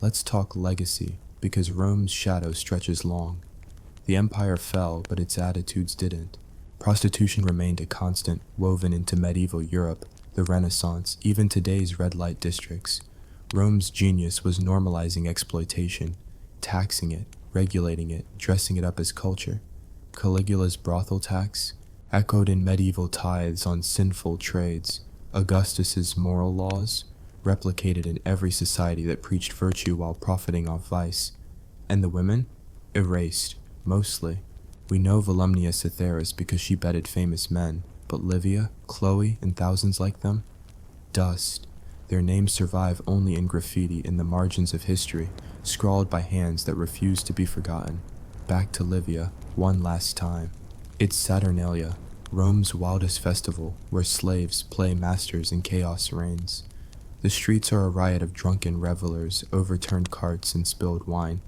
Let's talk legacy, because Rome's shadow stretches long. The empire fell, but its attitudes didn't. Prostitution remained a constant, woven into medieval Europe, the Renaissance, even today's red light districts. Rome's genius was normalizing exploitation, taxing it, regulating it, dressing it up as culture. Caligula's brothel tax echoed in medieval tithes on sinful trades. Augustus's moral laws replicated in every society that preached virtue while profiting off vice. And the women? Erased, mostly. We know Volumnia Cytheris because she bedded famous men, but Livia, Chloe, and thousands like them? Dust. Their names survive only in graffiti in the margins of history, scrawled by hands that refuse to be forgotten. Back to Livia, one last time. It's Saturnalia, Rome's wildest festival, where slaves play masters and chaos reigns. The streets are a riot of drunken revelers, overturned carts, and spilled wine.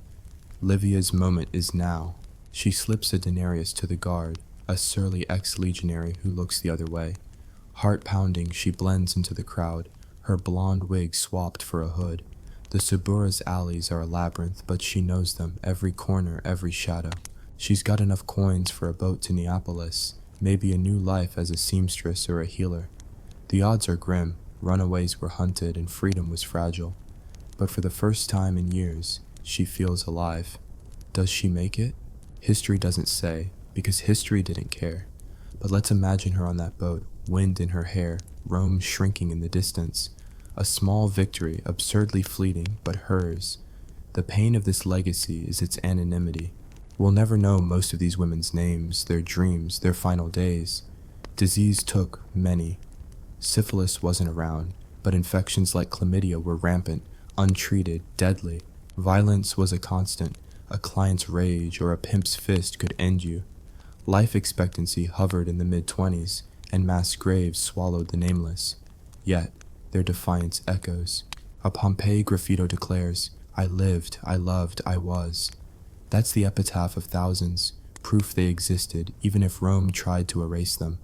Livia's moment is now. She slips a denarius to the guard, a surly ex-legionary who looks the other way. Heart-pounding, she blends into the crowd, her blonde wig swapped for a hood. The Subura's alleys are a labyrinth, but she knows them, every corner, every shadow. She's got enough coins for a boat to Neapolis, maybe a new life as a seamstress or a healer. The odds are grim, runaways were hunted and freedom was fragile. But for the first time in years, she feels alive. Does she make it? History doesn't say, because history didn't care. But let's imagine her on that boat, wind in her hair, Rome shrinking in the distance. A small victory, absurdly fleeting, but hers. The pain of this legacy is its anonymity. We'll never know most of these women's names, their dreams, their final days. Disease took many. Syphilis wasn't around, but infections like chlamydia were rampant, untreated, deadly. Violence was a constant. A client's rage or a pimp's fist could end you. Life expectancy hovered in the mid-20s, and mass graves swallowed the nameless. Yet, their defiance echoes. A Pompeii graffito declares, "I lived, I loved, I was." That's the epitaph of thousands, proof they existed, even if Rome tried to erase them.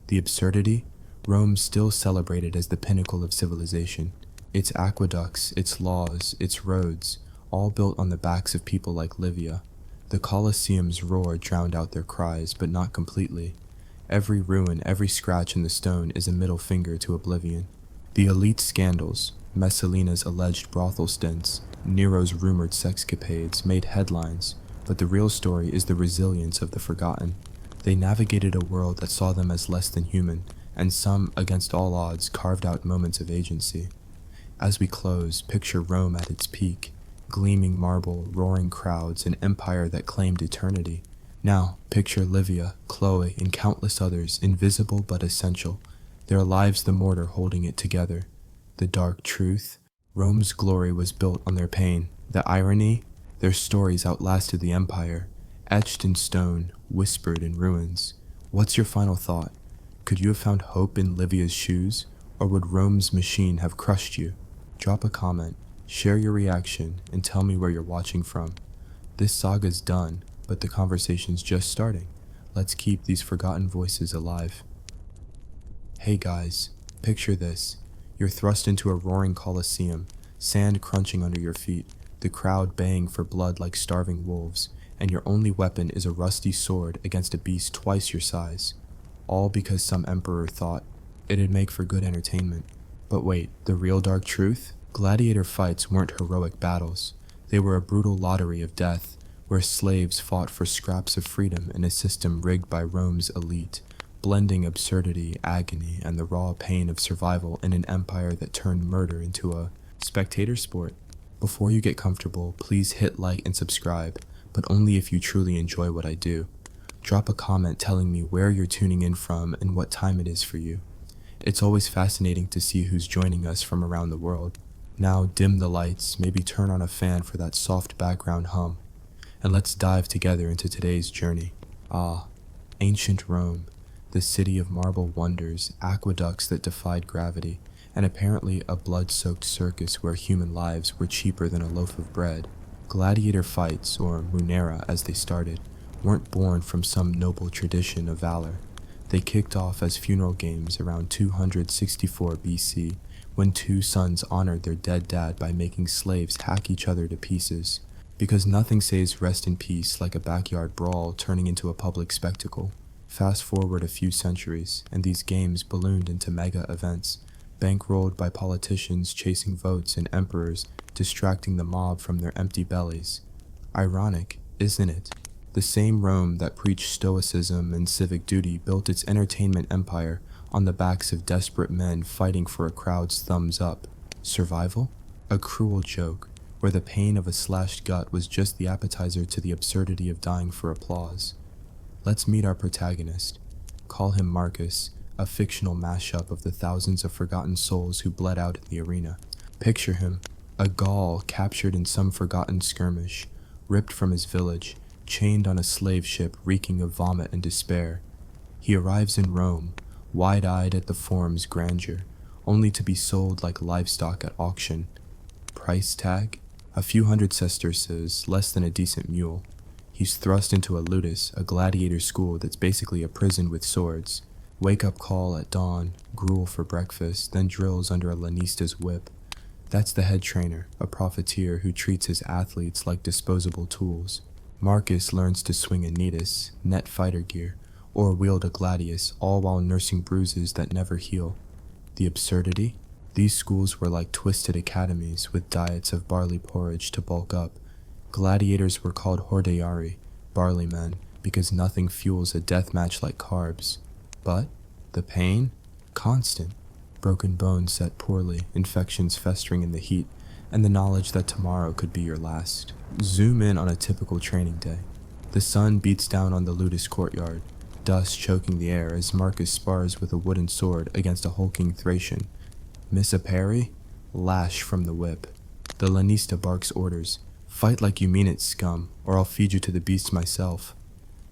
The absurdity? Rome still celebrated as the pinnacle of civilization. Its aqueducts, its laws, its roads, all built on the backs of people like Livia. The Colosseum's roar drowned out their cries, but not completely. Every ruin, every scratch in the stone is a middle finger to oblivion. The elite scandals, Messalina's alleged brothel stints, Nero's rumored sexcapades, made headlines, but the real story is the resilience of the forgotten. They navigated a world that saw them as less than human, and some, against all odds, carved out moments of agency. As we close, picture Rome at its peak. Gleaming marble, roaring crowds, an empire that claimed eternity. Now, picture Livia, Chloe, and countless others, invisible but essential, their lives the mortar holding it together. The dark truth? Rome's glory was built on their pain. The irony? Their stories outlasted the empire, etched in stone, whispered in ruins. What's your final thought? Could you have found hope in Livia's shoes, or would Rome's machine have crushed you? Drop a comment, share your reaction, and tell me where you're watching from. This saga's done, but the conversation's just starting. Let's keep these forgotten voices alive. Hey guys, picture this. You're thrust into a roaring Colosseum, sand crunching under your feet, the crowd baying for blood like starving wolves, and your only weapon is a rusty sword against a beast twice your size. All because some emperor thought it'd make for good entertainment. But wait, the real dark truth? Gladiator fights weren't heroic battles. They were a brutal lottery of death, where slaves fought for scraps of freedom in a system rigged by Rome's elite, blending absurdity, agony, and the raw pain of survival in an empire that turned murder into a spectator sport. Before you get comfortable, please hit like and subscribe, but only if you truly enjoy what I do. Drop a comment telling me where you're tuning in from and what time it is for you. It's always fascinating to see who's joining us from around the world. Now dim the lights, maybe turn on a fan for that soft background hum, and let's dive together into today's journey. Ancient Rome, the city of marble wonders, aqueducts that defied gravity, and apparently a blood-soaked circus where human lives were cheaper than a loaf of bread. Gladiator fights, or munera as they started, weren't born from some noble tradition of valor. They kicked off as funeral games around 264 BC, when two sons honored their dead dad by making slaves hack each other to pieces. Because nothing says rest in peace like a backyard brawl turning into a public spectacle. Fast forward a few centuries, and these games ballooned into mega events, bankrolled by politicians chasing votes and emperors distracting the mob from their empty bellies. Ironic, isn't it? The same Rome that preached stoicism and civic duty built its entertainment empire on the backs of desperate men fighting for a crowd's thumbs up. Survival? A cruel joke, where the pain of a slashed gut was just the appetizer to the absurdity of dying for applause. Let's meet our protagonist. Call him Marcus, a fictional mashup of the thousands of forgotten souls who bled out in the arena. Picture him, a Gaul captured in some forgotten skirmish, ripped from his village, chained on a slave ship reeking of vomit and despair. He arrives in Rome, wide-eyed at the forum's grandeur, only to be sold like livestock at auction. Price tag? A few hundred sesterces, less than a decent mule. He's thrust into a ludus, a gladiator school that's basically a prison with swords. Wake-up call at dawn, gruel for breakfast, then drills under a lanista's whip. That's the head trainer, a profiteer who treats his athletes like disposable tools. Marcus learns to swing a nidus, net fighter gear, or wield a gladius, all while nursing bruises that never heal. The absurdity? These schools were like twisted academies with diets of barley porridge to bulk up. Gladiators were called hordeari, barley men, because nothing fuels a deathmatch like carbs. But the pain? Constant. Broken bones set poorly, infections festering in the heat, and the knowledge that tomorrow could be your last. Zoom in on a typical training day. The sun beats down on the ludus courtyard, dust choking the air as Marcus spars with a wooden sword against a hulking Thracian. Miss a parry? Lash from the whip. The lanista barks orders. Fight like you mean it, scum, or I'll feed you to the beasts myself.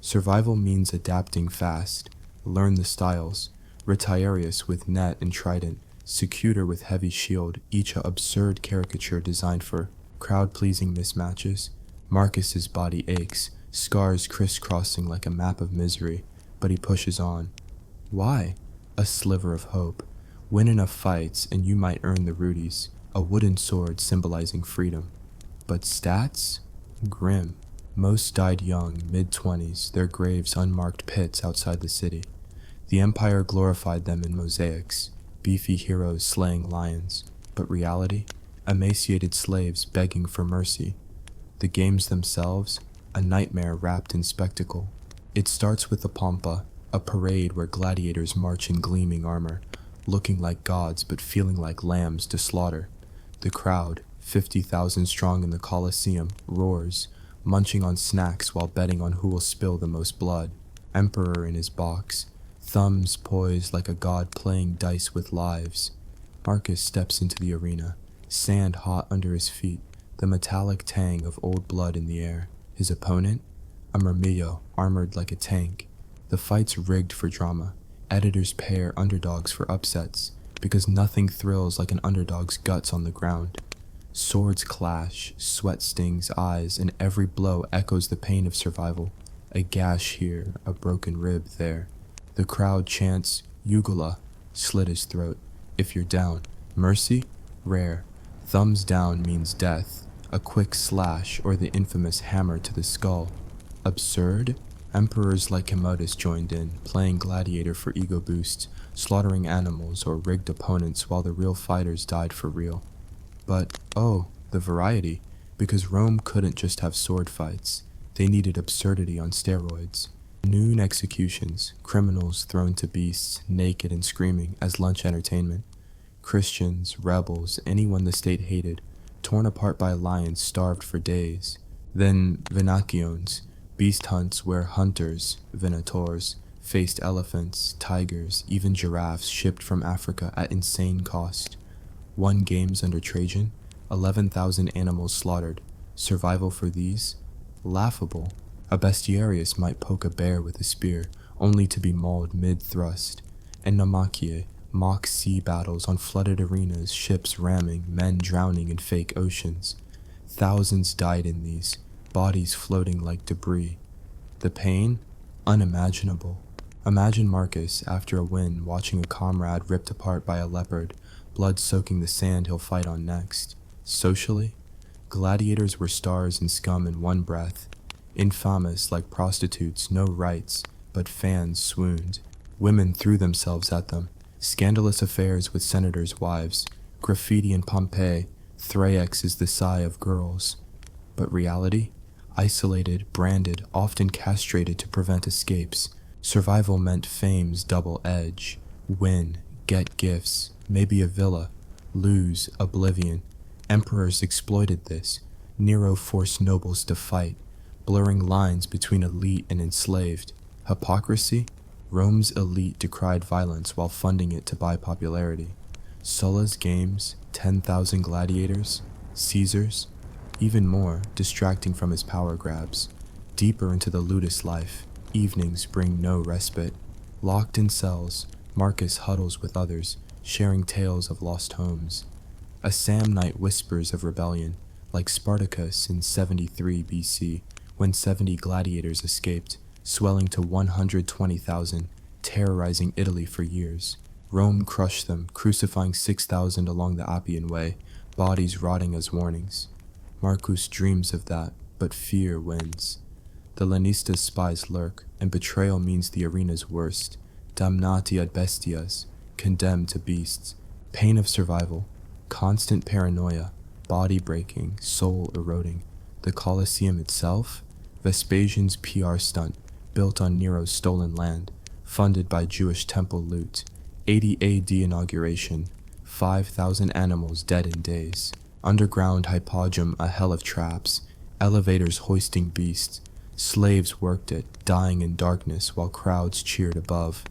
Survival means adapting fast. Learn the styles. Retiarius with net and trident, Secutor with heavy shield, each a absurd caricature designed for crowd-pleasing mismatches. Marcus's body aches, scars crisscrossing like a map of misery, but he pushes on. Why? A sliver of hope. Win enough fights and you might earn the rudies, a wooden sword symbolizing freedom. But stats? Grim. Most died young, mid-20s, their graves unmarked pits outside the city. The Empire glorified them in mosaics, beefy heroes slaying lions, but reality? Emaciated slaves begging for mercy. The games themselves? A nightmare wrapped in spectacle. It starts with the Pampa, a parade where gladiators march in gleaming armor, looking like gods but feeling like lambs to slaughter. The crowd, 50,000 strong in the Colosseum, roars, munching on snacks while betting on who will spill the most blood. Emperor in his box, thumbs poised like a god playing dice with lives. Marcus steps into the arena, sand hot under his feet, the metallic tang of old blood in the air. His opponent? A murmillo, armored like a tank. The fight's rigged for drama. Editors pair underdogs for upsets, because nothing thrills like an underdog's guts on the ground. Swords clash, sweat stings eyes, and every blow echoes the pain of survival. A gash here, a broken rib there. The crowd chants, "Ugula," slit his throat. If you're down. Mercy? Rare. Thumbs down means death, a quick slash or the infamous hammer to the skull. Absurd? Emperors like Commodus joined in, playing Gladiator for ego boosts, slaughtering animals or rigged opponents while the real fighters died for real. But, oh, the variety, because Rome couldn't just have sword fights. They needed absurdity on steroids. Noon executions, criminals thrown to beasts, naked and screaming, as lunch entertainment. Christians, rebels, anyone the state hated, torn apart by lions starved for days. Then venations, beast hunts where hunters, venators, faced elephants, tigers, even giraffes shipped from Africa at insane cost. Won games under Trajan, 11,000 animals slaughtered. Survival for these? Laughable. A bestiarius might poke a bear with a spear, only to be mauled mid-thrust. And Naumachie, mock sea battles on flooded arenas, ships ramming, men drowning in fake oceans. Thousands died in these, bodies floating like debris. The pain? Unimaginable. Imagine Marcus, after a win, watching a comrade ripped apart by a leopard, blood soaking the sand he'll fight on next. Socially? Gladiators were stars and scum in one breath. Infamous like prostitutes, no rights, but fans swooned. Women threw themselves at them. Scandalous affairs with senators' wives. Graffiti in Pompeii. Thraex is the sigh of girls. But reality? Isolated, branded, often castrated to prevent escapes. Survival meant fame's double edge. Win, get gifts, maybe a villa. Lose, oblivion. Emperors exploited this. Nero forced nobles to fight, blurring lines between elite and enslaved. Hypocrisy? Rome's elite decried violence while funding it to buy popularity. Sulla's games, 10,000 gladiators, Caesar's, even more, distracting from his power grabs. Deeper into the ludus life, evenings bring no respite. Locked in cells, Marcus huddles with others, sharing tales of lost homes. A Samnite whispers of rebellion, like Spartacus in 73 BC, when 70 gladiators escaped, swelling to 120,000, terrorizing Italy for years. Rome crushed them, crucifying 6,000 along the Appian Way, bodies rotting as warnings. Marcus dreams of that, but fear wins. The Lanista's spies lurk, and betrayal means the arena's worst. Damnati ad bestias, condemned to beasts. Pain of survival, constant paranoia, body breaking, soul eroding. The Colosseum itself? Vespasian's PR stunt, built on Nero's stolen land, funded by Jewish temple loot. 80 AD inauguration, 5,000 animals dead in days. Underground hypogum, a hell of traps, elevators hoisting beasts. Slaves worked it, dying in darkness while crowds cheered above.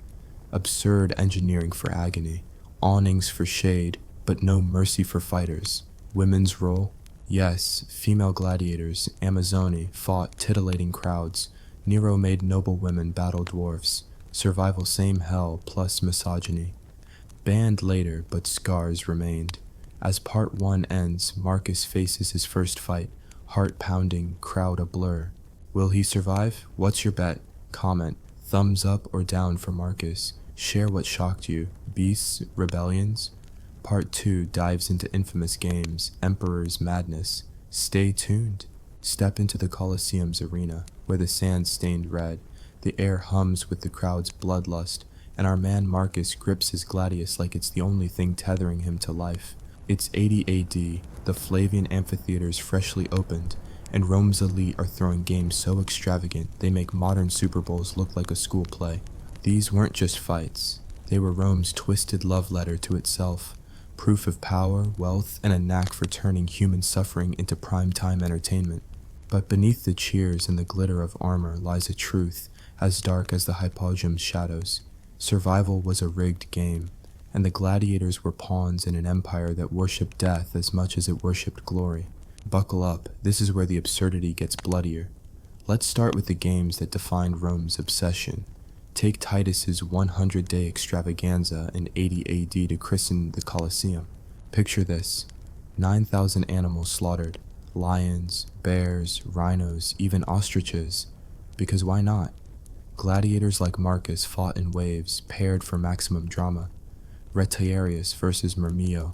Absurd engineering for agony, awnings for shade, but no mercy for fighters. Women's role? Yes, female gladiators, Amazzoni, fought titillating crowds. Nero made noble women battle dwarfs. Survival same hell plus misogyny. Banned later, but scars remained. As part 1 ends, Marcus faces his first fight, heart pounding, crowd a blur. Will he survive? What's your bet? Comment. Thumbs up or down for Marcus. Share what shocked you. Beasts? Rebellions? Part 2 dives into infamous games, Emperor's madness. Stay tuned. Step into the Colosseum's arena, where the sand stained red. The air hums with the crowd's bloodlust, and our man Marcus grips his gladius like it's the only thing tethering him to life. It's 80 AD, the Flavian amphitheaters freshly opened, and Rome's elite are throwing games so extravagant they make modern Super Bowls look like a school play. These weren't just fights. They were Rome's twisted love letter to itself, proof of power, wealth, and a knack for turning human suffering into prime-time entertainment. But beneath the cheers and the glitter of armor lies a truth as dark as the hypogum's shadows. Survival was a rigged game, and the gladiators were pawns in an empire that worshipped death as much as it worshipped glory. Buckle up, this is where the absurdity gets bloodier. Let's start with the games that defined Rome's obsession. Take Titus's 100-day extravaganza in 80 AD to christen the Colosseum. Picture this: 9,000 animals slaughtered, lions, bears, rhinos, even ostriches. Because why not? Gladiators like Marcus fought in waves, paired for maximum drama. Retiarius versus Murmio,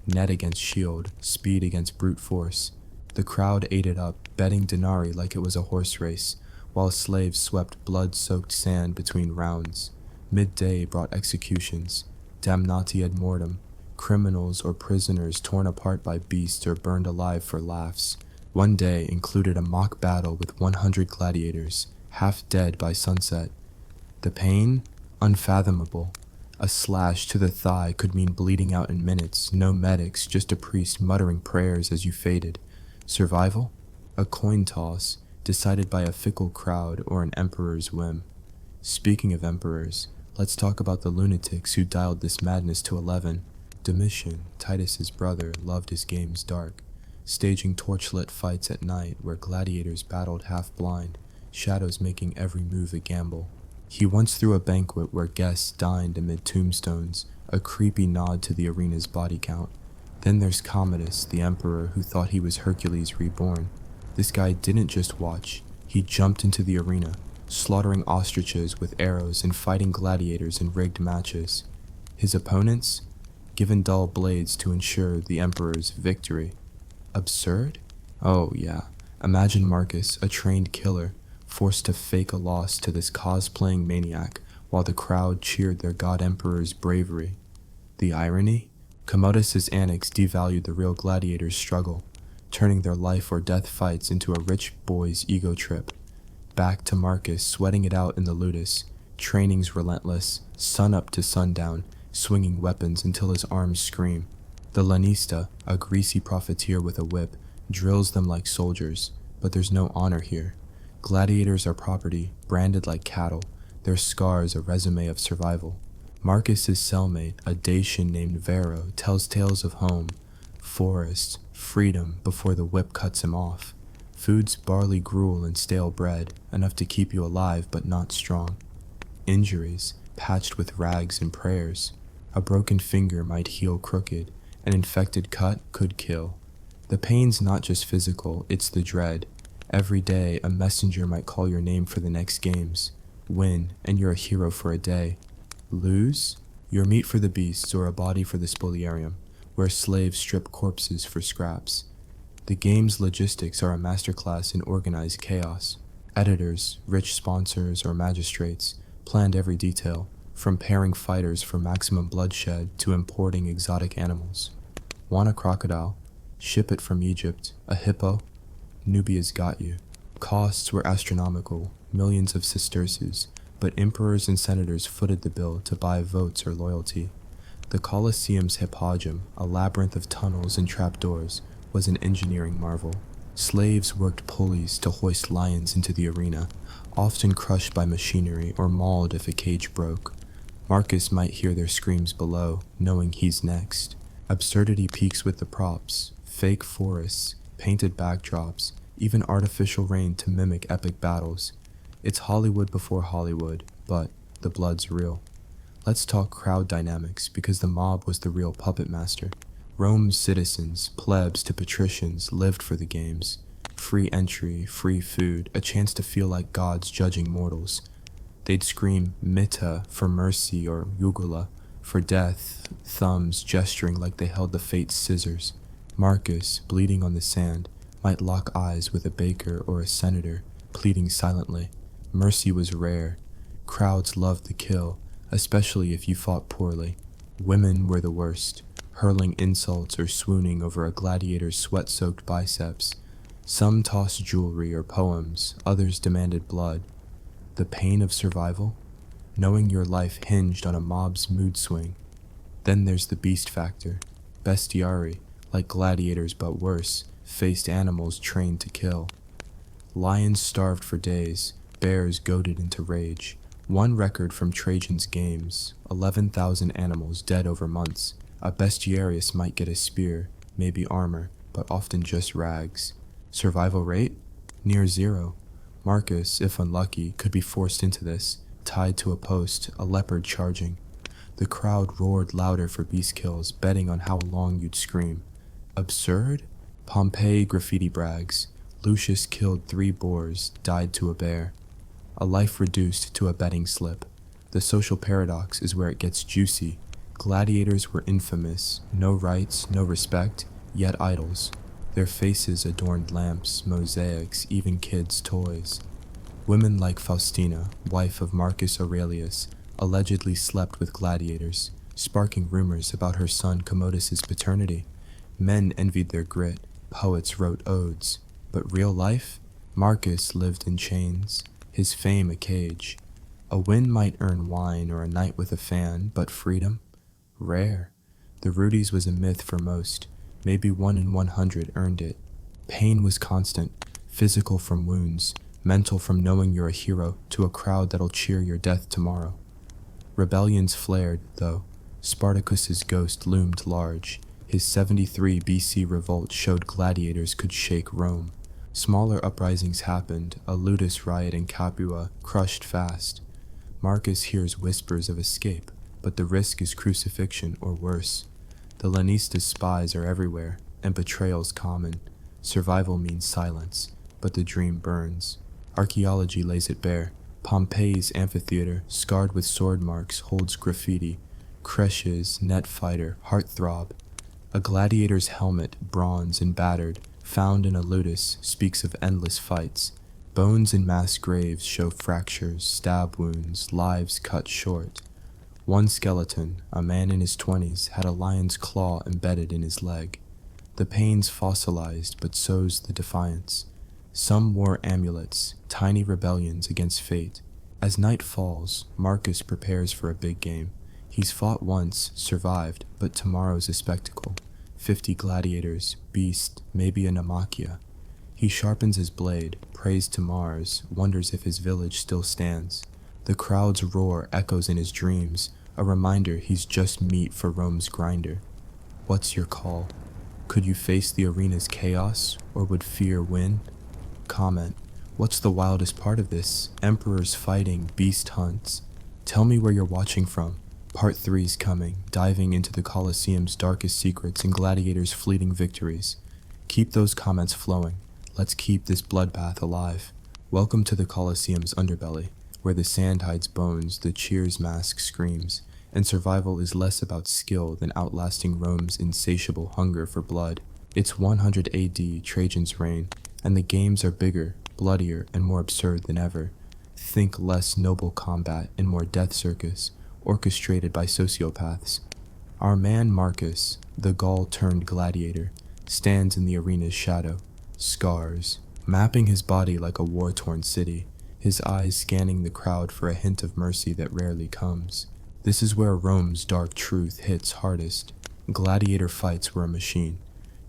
net against shield, speed against brute force. The crowd ate it up, betting denarii like it was a horse race, while slaves swept blood-soaked sand between rounds. Midday brought executions, damnati ad mortem, criminals or prisoners torn apart by beasts or burned alive for laughs. One day included a mock battle with 100 gladiators, half dead by sunset. The pain? Unfathomable. A slash to the thigh could mean bleeding out in minutes, no medics, just a priest muttering prayers as you faded. Survival? A coin toss, decided by a fickle crowd or an emperor's whim. Speaking of emperors, let's talk about the lunatics who dialed this madness to 11. Domitian, Titus's brother, loved his games dark, staging torchlit fights at night where gladiators battled half-blind, shadows making every move a gamble. He once threw a banquet where guests dined amid tombstones, a creepy nod to the arena's body count. Then there's Commodus, the emperor who thought he was Hercules reborn. This guy didn't just watch, he jumped into the arena, slaughtering ostriches with arrows and fighting gladiators in rigged matches. His opponents? Given dull blades to ensure the emperor's victory. Absurd? Oh yeah, imagine Marcus, a trained killer, forced to fake a loss to this cosplaying maniac while the crowd cheered their god emperor's bravery. The irony? Commodus's annex devalued the real gladiators' struggle, turning their life or death fights into a rich boy's ego trip. Back to Marcus sweating it out in the ludus, training's relentless, sun up to sundown, swinging weapons until his arms scream. The lanista, a greasy profiteer with a whip, drills them like soldiers, but there's no honor here. Gladiators are property, branded like cattle, their scars a resume of survival. Marcus's cellmate, a Dacian named Vero, tells tales of home, forest, freedom before the whip cuts him off. Food's barley gruel and stale bread, enough to keep you alive but not strong. Injuries, patched with rags and prayers. A broken finger might heal crooked, an infected cut could kill. The pain's not just physical, it's the dread. Every day, a messenger might call your name for the next games. Win, and you're a hero for a day. Lose? You're meat for the beasts or a body for the spoliarium, where slaves strip corpses for scraps. The game's logistics are a masterclass in organized chaos. Editors, rich sponsors, or magistrates planned every detail, from pairing fighters for maximum bloodshed to importing exotic animals. Want a crocodile? Ship it from Egypt. A hippo? Nubia's got you. Costs were astronomical, millions of sesterces, but emperors and senators footed the bill to buy votes or loyalty. The Colosseum's hippodrome, a labyrinth of tunnels and trapdoors, was an engineering marvel. Slaves worked pulleys to hoist lions into the arena, often crushed by machinery or mauled if a cage broke. Marcus might hear their screams below, knowing he's next. Absurdity peaks with the props, fake forests, painted backdrops, even artificial rain to mimic epic battles. It's Hollywood before Hollywood, but the blood's real. Let's talk crowd dynamics, because the mob was the real puppet master. Rome's citizens, plebs to patricians, lived for the games. Free entry, free food, a chance to feel like gods judging mortals. They'd scream mita for mercy or jugula for death, thumbs gesturing like they held the fate's scissors. Marcus, bleeding on the sand, might lock eyes with a baker or a senator, pleading silently. Mercy was rare. Crowds loved the kill, especially if you fought poorly. Women were the worst, hurling insults or swooning over a gladiator's sweat-soaked biceps. Some tossed jewelry or poems, others demanded blood. The pain of survival? Knowing your life hinged on a mob's mood swing. Then there's the beast factor. Bestiari, like gladiators but worse, faced animals trained to kill. Lions starved for days, bears goaded into rage, One record from Trajan's games, 11,000 animals dead over months. A bestiarius might get a spear, maybe armor, but often just rags. Survival rate? Near zero. Marcus, if unlucky, could be forced into this, tied to a post, a leopard charging. The crowd roared louder for beast kills, betting on how long you'd scream. Absurd? Pompeii graffiti brags. Lucius killed 3 boars, died to a bear. A life reduced to a betting slip. The social paradox is where it gets juicy. Gladiators were infamous, no rights, no respect, yet idols. Their faces adorned lamps, mosaics, even kids' toys. Women like Faustina, wife of Marcus Aurelius, allegedly slept with gladiators, sparking rumors about her son Commodus's paternity. Men envied their grit, poets wrote odes. But real life? Marcus lived in chains, his fame a cage. A win might earn wine or a night with a fan, but freedom? Rare. The Rudies was a myth for most. Maybe 1 in 100 earned it. Pain was constant, physical from wounds, mental from knowing you're a hero to a crowd that'll cheer your death tomorrow. Rebellions flared, though. Spartacus's ghost loomed large. His 73 BC revolt showed gladiators could shake Rome. Smaller uprisings happened, a ludus riot in Capua, crushed fast. Marcus hears whispers of escape, but the risk is crucifixion or worse. The Lannistas' spies are everywhere, and betrayal's common. Survival means silence, but the dream burns. Archaeology lays it bare. Pompeii's amphitheater, scarred with sword marks, holds graffiti. Creches, net fighter, heartthrob. A gladiator's helmet, bronze and battered, found in a ludus, speaks of endless fights. Bones in mass graves show fractures, stab wounds, lives cut short. One skeleton, a man in his 20s, had a lion's claw embedded in his leg. The pain's fossilized, but so's the defiance. Some wore amulets, tiny rebellions against fate. As night falls, Marcus prepares for a big game. He's fought once, survived, but tomorrow's a spectacle. 50 gladiators, beast, maybe a Naumachia. He sharpens his blade, prays to Mars, wonders if his village still stands. The crowd's roar echoes in his dreams, a reminder he's just meat for Rome's grinder. What's your call? Could you face the arena's chaos, or would fear win? Comment. What's the wildest part of this? Emperors fighting, beast hunts. Tell me where you're watching from. Part 3's coming, diving into the Colosseum's darkest secrets and gladiators' fleeting victories. Keep those comments flowing. Let's keep this bloodbath alive. Welcome to the Colosseum's underbelly, where the sand hides bones, the cheers mask screams, and survival is less about skill than outlasting Rome's insatiable hunger for blood. It's 100 AD, Trajan's reign, and the games are bigger, bloodier, and more absurd than ever. Think less noble combat and more death circus, orchestrated by sociopaths. Our man Marcus, the Gaul-turned-gladiator, stands in the arena's shadow, scars, mapping his body like a war-torn city, his eyes scanning the crowd for a hint of mercy that rarely comes. This is where Rome's dark truth hits hardest. Gladiator fights were a machine,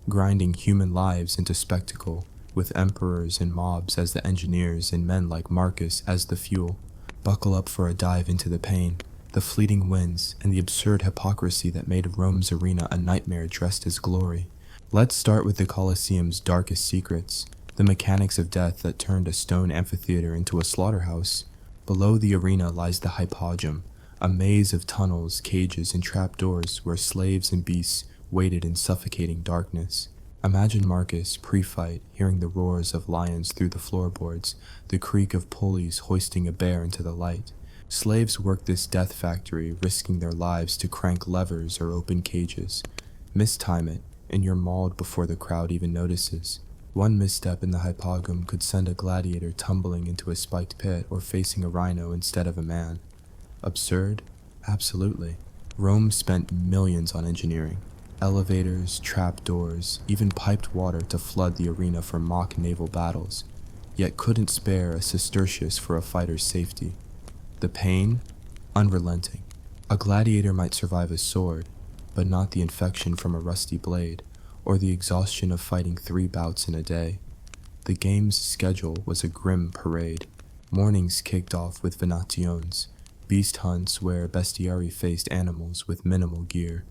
grinding human lives into spectacle, with emperors and mobs as the engineers and men like Marcus as the fuel. Buckle up for a dive into the pain, the fleeting winds, and the absurd hypocrisy that made Rome's arena a nightmare dressed as glory. Let's start with the Colosseum's darkest secrets, the mechanics of death that turned a stone amphitheater into a slaughterhouse. Below the arena lies the hypogeum, a maze of tunnels, cages, and trapdoors where slaves and beasts waited in suffocating darkness. Imagine Marcus, pre-fight, hearing the roars of lions through the floorboards, the creak of pulleys hoisting a bear into the light. Slaves worked this death factory, risking their lives to crank levers or open cages. Mistime it, and you're mauled before the crowd even notices. One misstep in the hypogeum could send a gladiator tumbling into a spiked pit or facing a rhino instead of a man. Absurd? Absolutely. Rome spent millions on engineering. Elevators, trapdoors, even piped water to flood the arena for mock naval battles, yet couldn't spare a sestertius for a fighter's safety. The pain? Unrelenting. A gladiator might survive a sword, but not the infection from a rusty blade, or the exhaustion of fighting 3 bouts in a day. The game's schedule was a grim parade. Mornings kicked off with venations, beast hunts where bestiari faced animals with minimal gear.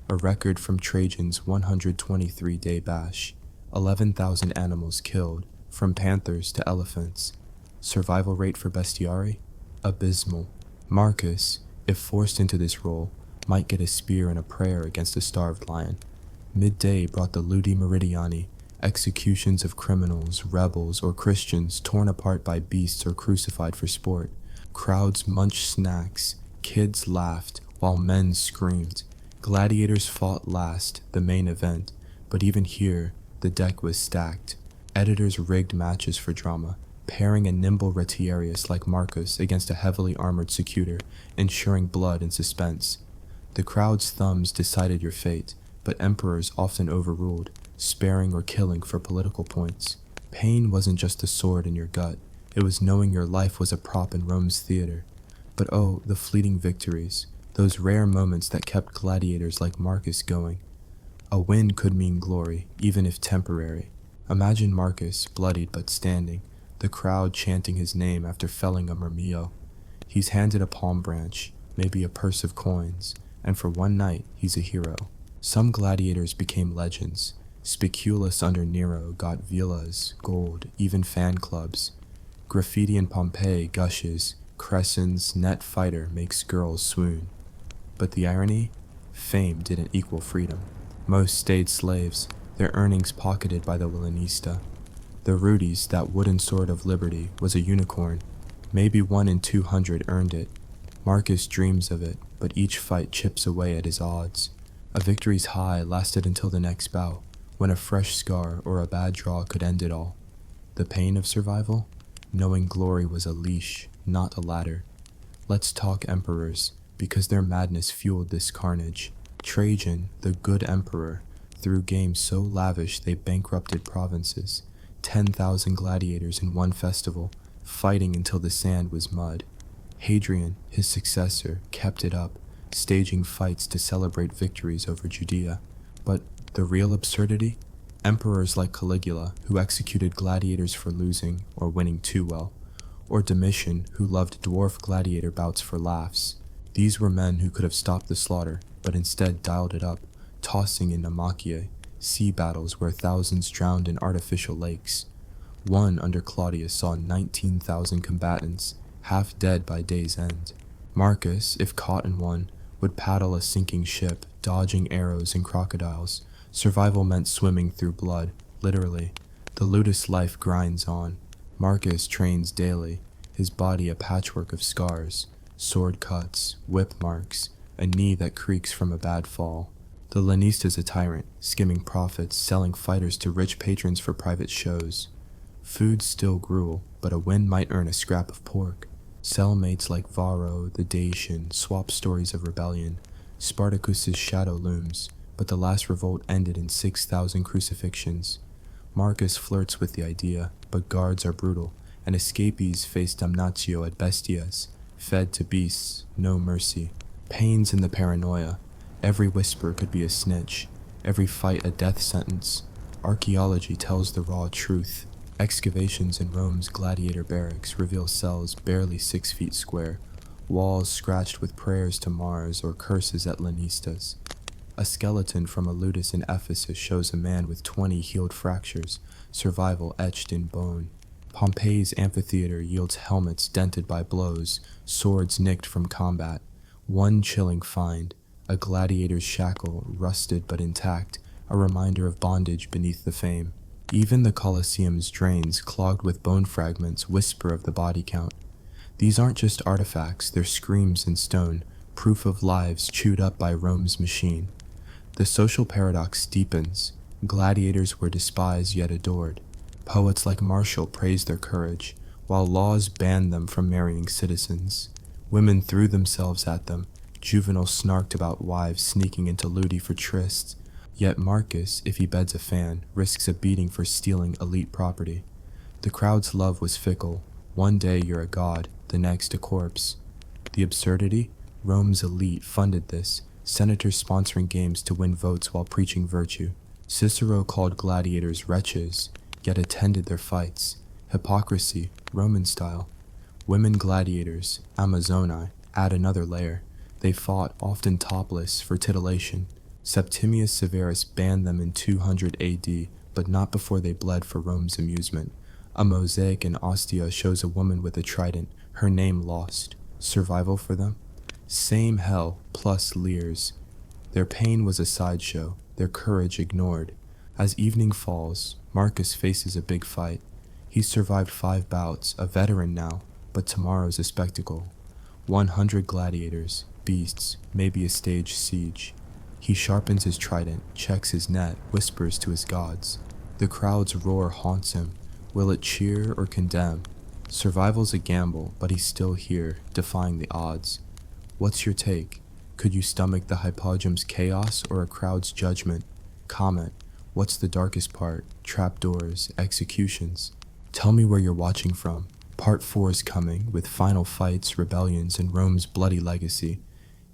A record from Trajan's 123-day bash, 11,000 animals killed, from panthers to elephants. Survival rate for bestiari? Abysmal. Marcus, if forced into this role, might get a spear and a prayer against a starved lion. Midday brought the ludi meridiani, executions of criminals, rebels, or Christians torn apart by beasts or crucified for sport. Crowds munched snacks, kids laughed, while men screamed. Gladiators fought last, the main event, but even here, the deck was stacked. Editors rigged matches for drama, pairing a nimble retiarius like Marcus against a heavily armored secutor, ensuring blood and suspense. The crowd's thumbs decided your fate, but emperors often overruled, sparing or killing for political points. Pain wasn't just the sword in your gut, it was knowing your life was a prop in Rome's theater. But oh, the fleeting victories, those rare moments that kept gladiators like Marcus going. A win could mean glory, even if temporary. Imagine Marcus, bloodied but standing, the crowd chanting his name after felling a Murmillo. He's handed a palm branch, maybe a purse of coins, and for one night, he's a hero. Some gladiators became legends. Spiculus under Nero got villas, gold, even fan clubs. Graffiti in Pompeii gushes, Crescent's net fighter makes girls swoon. But the irony? Fame didn't equal freedom. Most stayed slaves, their earnings pocketed by the villanista. The Rudi's, that wooden sword of liberty, was a unicorn. Maybe 1 in 200 earned it. Marcus dreams of it, but each fight chips away at his odds. A victory's high lasted until the next bout, when a fresh scar or a bad draw could end it all. The pain of survival? Knowing glory was a leash, not a ladder. Let's talk emperors, because their madness fueled this carnage. Trajan, the good emperor, threw games so lavish they bankrupted provinces. 10,000 gladiators in one festival, fighting until the sand was mud. Hadrian, his successor, kept it up, staging fights to celebrate victories over Judea. But the real absurdity? Emperors like Caligula, who executed gladiators for losing or winning too well, or Domitian, who loved dwarf gladiator bouts for laughs. These were men who could have stopped the slaughter, but instead dialed it up, tossing in Namachiae, sea battles where thousands drowned in artificial lakes. One under Claudius saw 19,000 combatants, half dead by day's end. Marcus, if caught in one, would paddle a sinking ship, dodging arrows and crocodiles. Survival meant swimming through blood, literally. The ludus life grinds on. Marcus trains daily, his body a patchwork of scars, sword cuts, whip marks, a knee that creaks from a bad fall. The Lanista's a tyrant, skimming profits, selling fighters to rich patrons for private shows. Food's still gruel, but a win might earn a scrap of pork. Cellmates like Varro, the Dacian, swap stories of rebellion. Spartacus's shadow looms, but the last revolt ended in 6,000 crucifixions. Marcus flirts with the idea, but guards are brutal, and escapees face damnatio ad bestias, fed to beasts, no mercy. Pains in the paranoia. Every whisper could be a snitch, every fight a death sentence. Archaeology tells the raw truth. Excavations in Rome's gladiator barracks reveal cells barely 6 feet square, walls scratched with prayers to Mars or curses at Lanistas. A skeleton from a ludus in Ephesus shows a man with 20 healed fractures, survival etched in bone. Pompeii's amphitheater yields helmets dented by blows, swords nicked from combat. One chilling find, a gladiator's shackle, rusted but intact, a reminder of bondage beneath the fame. Even the Colosseum's drains, clogged with bone fragments, whisper of the body count. These aren't just artifacts, they're screams in stone, proof of lives chewed up by Rome's machine. The social paradox deepens. Gladiators were despised yet adored. Poets like Martial praised their courage, while laws banned them from marrying citizens. Women threw themselves at them. Juvenal snarked about wives sneaking into ludi for trysts. Yet Marcus, if he beds a fan, risks a beating for stealing elite property. The crowd's love was fickle. One day you're a god, the next a corpse. The absurdity? Rome's elite funded this, senators sponsoring games to win votes while preaching virtue. Cicero called gladiators wretches, yet attended their fights. Hypocrisy, Roman style. Women gladiators, Amazonae, add another layer. They fought, often topless, for titillation. Septimius Severus banned them in 200 AD, but not before they bled for Rome's amusement. A mosaic in Ostia shows a woman with a trident, her name lost. Survival for them? Same hell, plus leers. Their pain was a sideshow, their courage ignored. As evening falls, Marcus faces a big fight. He's survived 5 bouts, a veteran now, but tomorrow's a spectacle. 100 gladiators, beasts, maybe a staged siege. He sharpens his trident, checks his net, whispers to his gods. The crowd's roar haunts him. Will it cheer or condemn? Survival's a gamble, but he's still here, defying the odds. What's your take? Could you stomach the hypogeum's chaos or a crowd's judgment? Comment. What's the darkest part? Trapdoors, executions. Tell me where you're watching from. Part 4 is coming, with final fights, rebellions, and Rome's bloody legacy.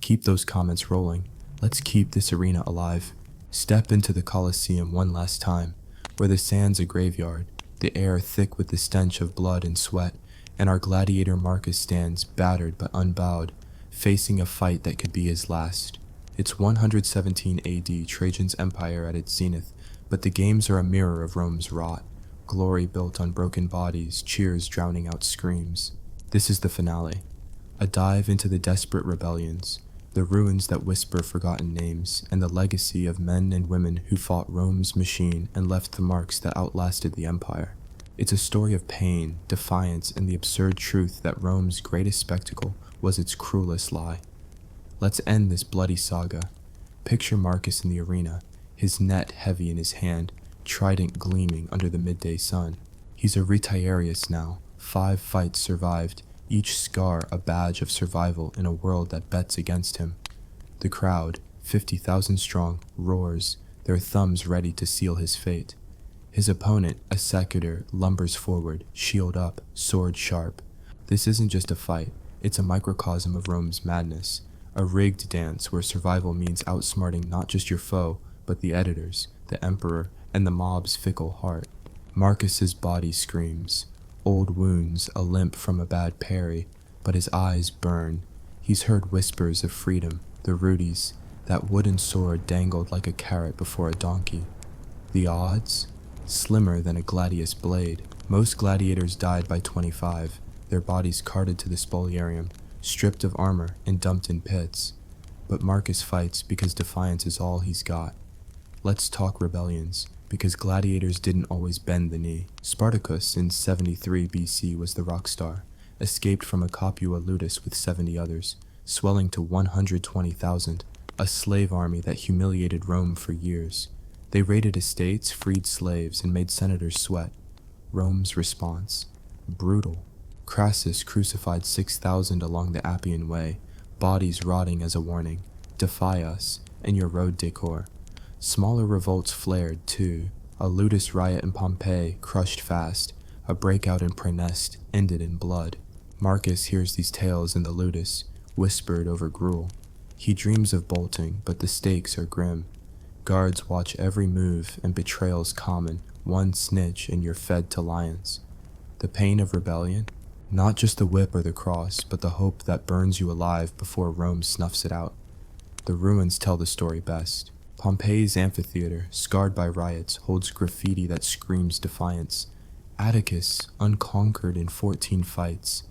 Keep those comments rolling. Let's keep this arena alive. Step into the Colosseum one last time, where the sand's a graveyard, the air thick with the stench of blood and sweat, and our gladiator Marcus stands battered but unbowed, facing a fight that could be his last. It's 117 AD, Trajan's empire at its zenith, but the games are a mirror of Rome's rot. Glory built on broken bodies, cheers drowning out screams. This is the finale. A dive into the desperate rebellions, the ruins that whisper forgotten names, and the legacy of men and women who fought Rome's machine and left the marks that outlasted the empire. It's a story of pain, defiance, and the absurd truth that Rome's greatest spectacle was its cruelest lie. Let's end this bloody saga. Picture Marcus in the arena, his net heavy in his hand, trident gleaming under the midday sun. He's a retiarius now, 5 fights survived, each scar a badge of survival in a world that bets against him. The crowd, 50,000 strong, roars, their thumbs ready to seal his fate. His opponent, a secutor, lumbers forward, shield up, sword sharp. This isn't just a fight, it's a microcosm of Rome's madness, a rigged dance where survival means outsmarting not just your foe, but the editors, the emperor, and the mob's fickle heart. Marcus's body screams, old wounds, a limp from a bad parry, but his eyes burn. He's heard whispers of freedom, the Rudies, that wooden sword dangled like a carrot before a donkey. The odds? Slimmer than a gladius blade. Most gladiators died by 25, their bodies carted to the spoliarium, stripped of armor and dumped in pits. But Marcus fights because defiance is all he's got. Let's talk rebellions, because gladiators didn't always bend the knee. Spartacus in 73 BC was the rock star, escaped from a Capua ludus with 70 others, swelling to 120,000, a slave army that humiliated Rome for years. They raided estates, freed slaves, and made senators sweat. Rome's response? Brutal. Crassus crucified 6,000 along the Appian Way, bodies rotting as a warning. Defy us, and your road decor. Smaller revolts flared, too. A ludus riot in Pompeii crushed fast. A breakout in Praeneste ended in blood. Marcus hears these tales in the ludus, whispered over gruel. He dreams of bolting, but the stakes are grim. Guards watch every move, and betrayal's common. One snitch and you're fed to lions. The pain of rebellion? Not just the whip or the cross, but the hope that burns you alive before Rome snuffs it out. The ruins tell the story best. Pompeii's amphitheater, scarred by riots, holds graffiti that screams defiance. Atticus, unconquered in 14 fights.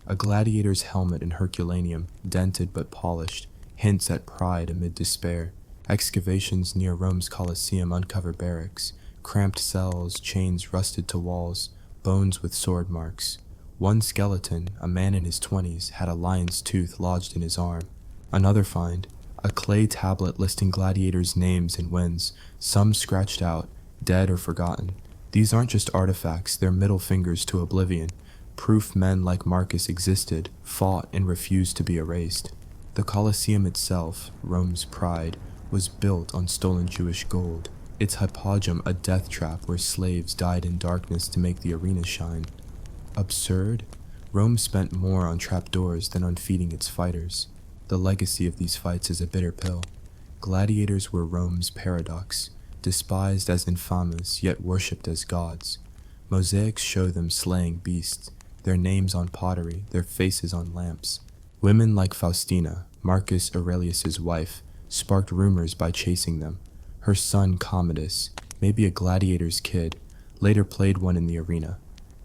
A gladiator's helmet in Herculaneum, dented but polished, hints at pride amid despair. Excavations near Rome's Colosseum uncover barracks, cramped cells, chains rusted to walls, bones with sword marks. One skeleton, a man in his 20s, had a lion's tooth lodged in his arm. Another find, a clay tablet listing gladiators' names and wins, some scratched out, dead or forgotten. These aren't just artifacts, they're middle fingers to oblivion. Proof men like Marcus existed, fought, and refused to be erased. The Colosseum itself, Rome's pride, was built on stolen Jewish gold. Its hypogeum a death trap where slaves died in darkness to make the arena shine. Absurd? Rome spent more on trapdoors than on feeding its fighters. The legacy of these fights is a bitter pill. Gladiators were Rome's paradox, despised as infamous yet worshipped as gods. Mosaics show them slaying beasts, their names on pottery, their faces on lamps. Women like Faustina, Marcus Aurelius's wife, sparked rumors by chasing them. Her son Commodus, maybe a gladiator's kid, later played one in the arena.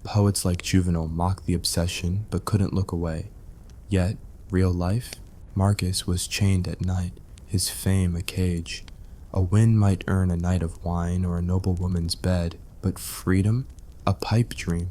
Poets like Juvenal mocked the obsession but couldn't look away. Yet, real life? Marcus was chained at night, his fame a cage. A win might earn a night of wine or a noble woman's bed, but freedom? A pipe dream.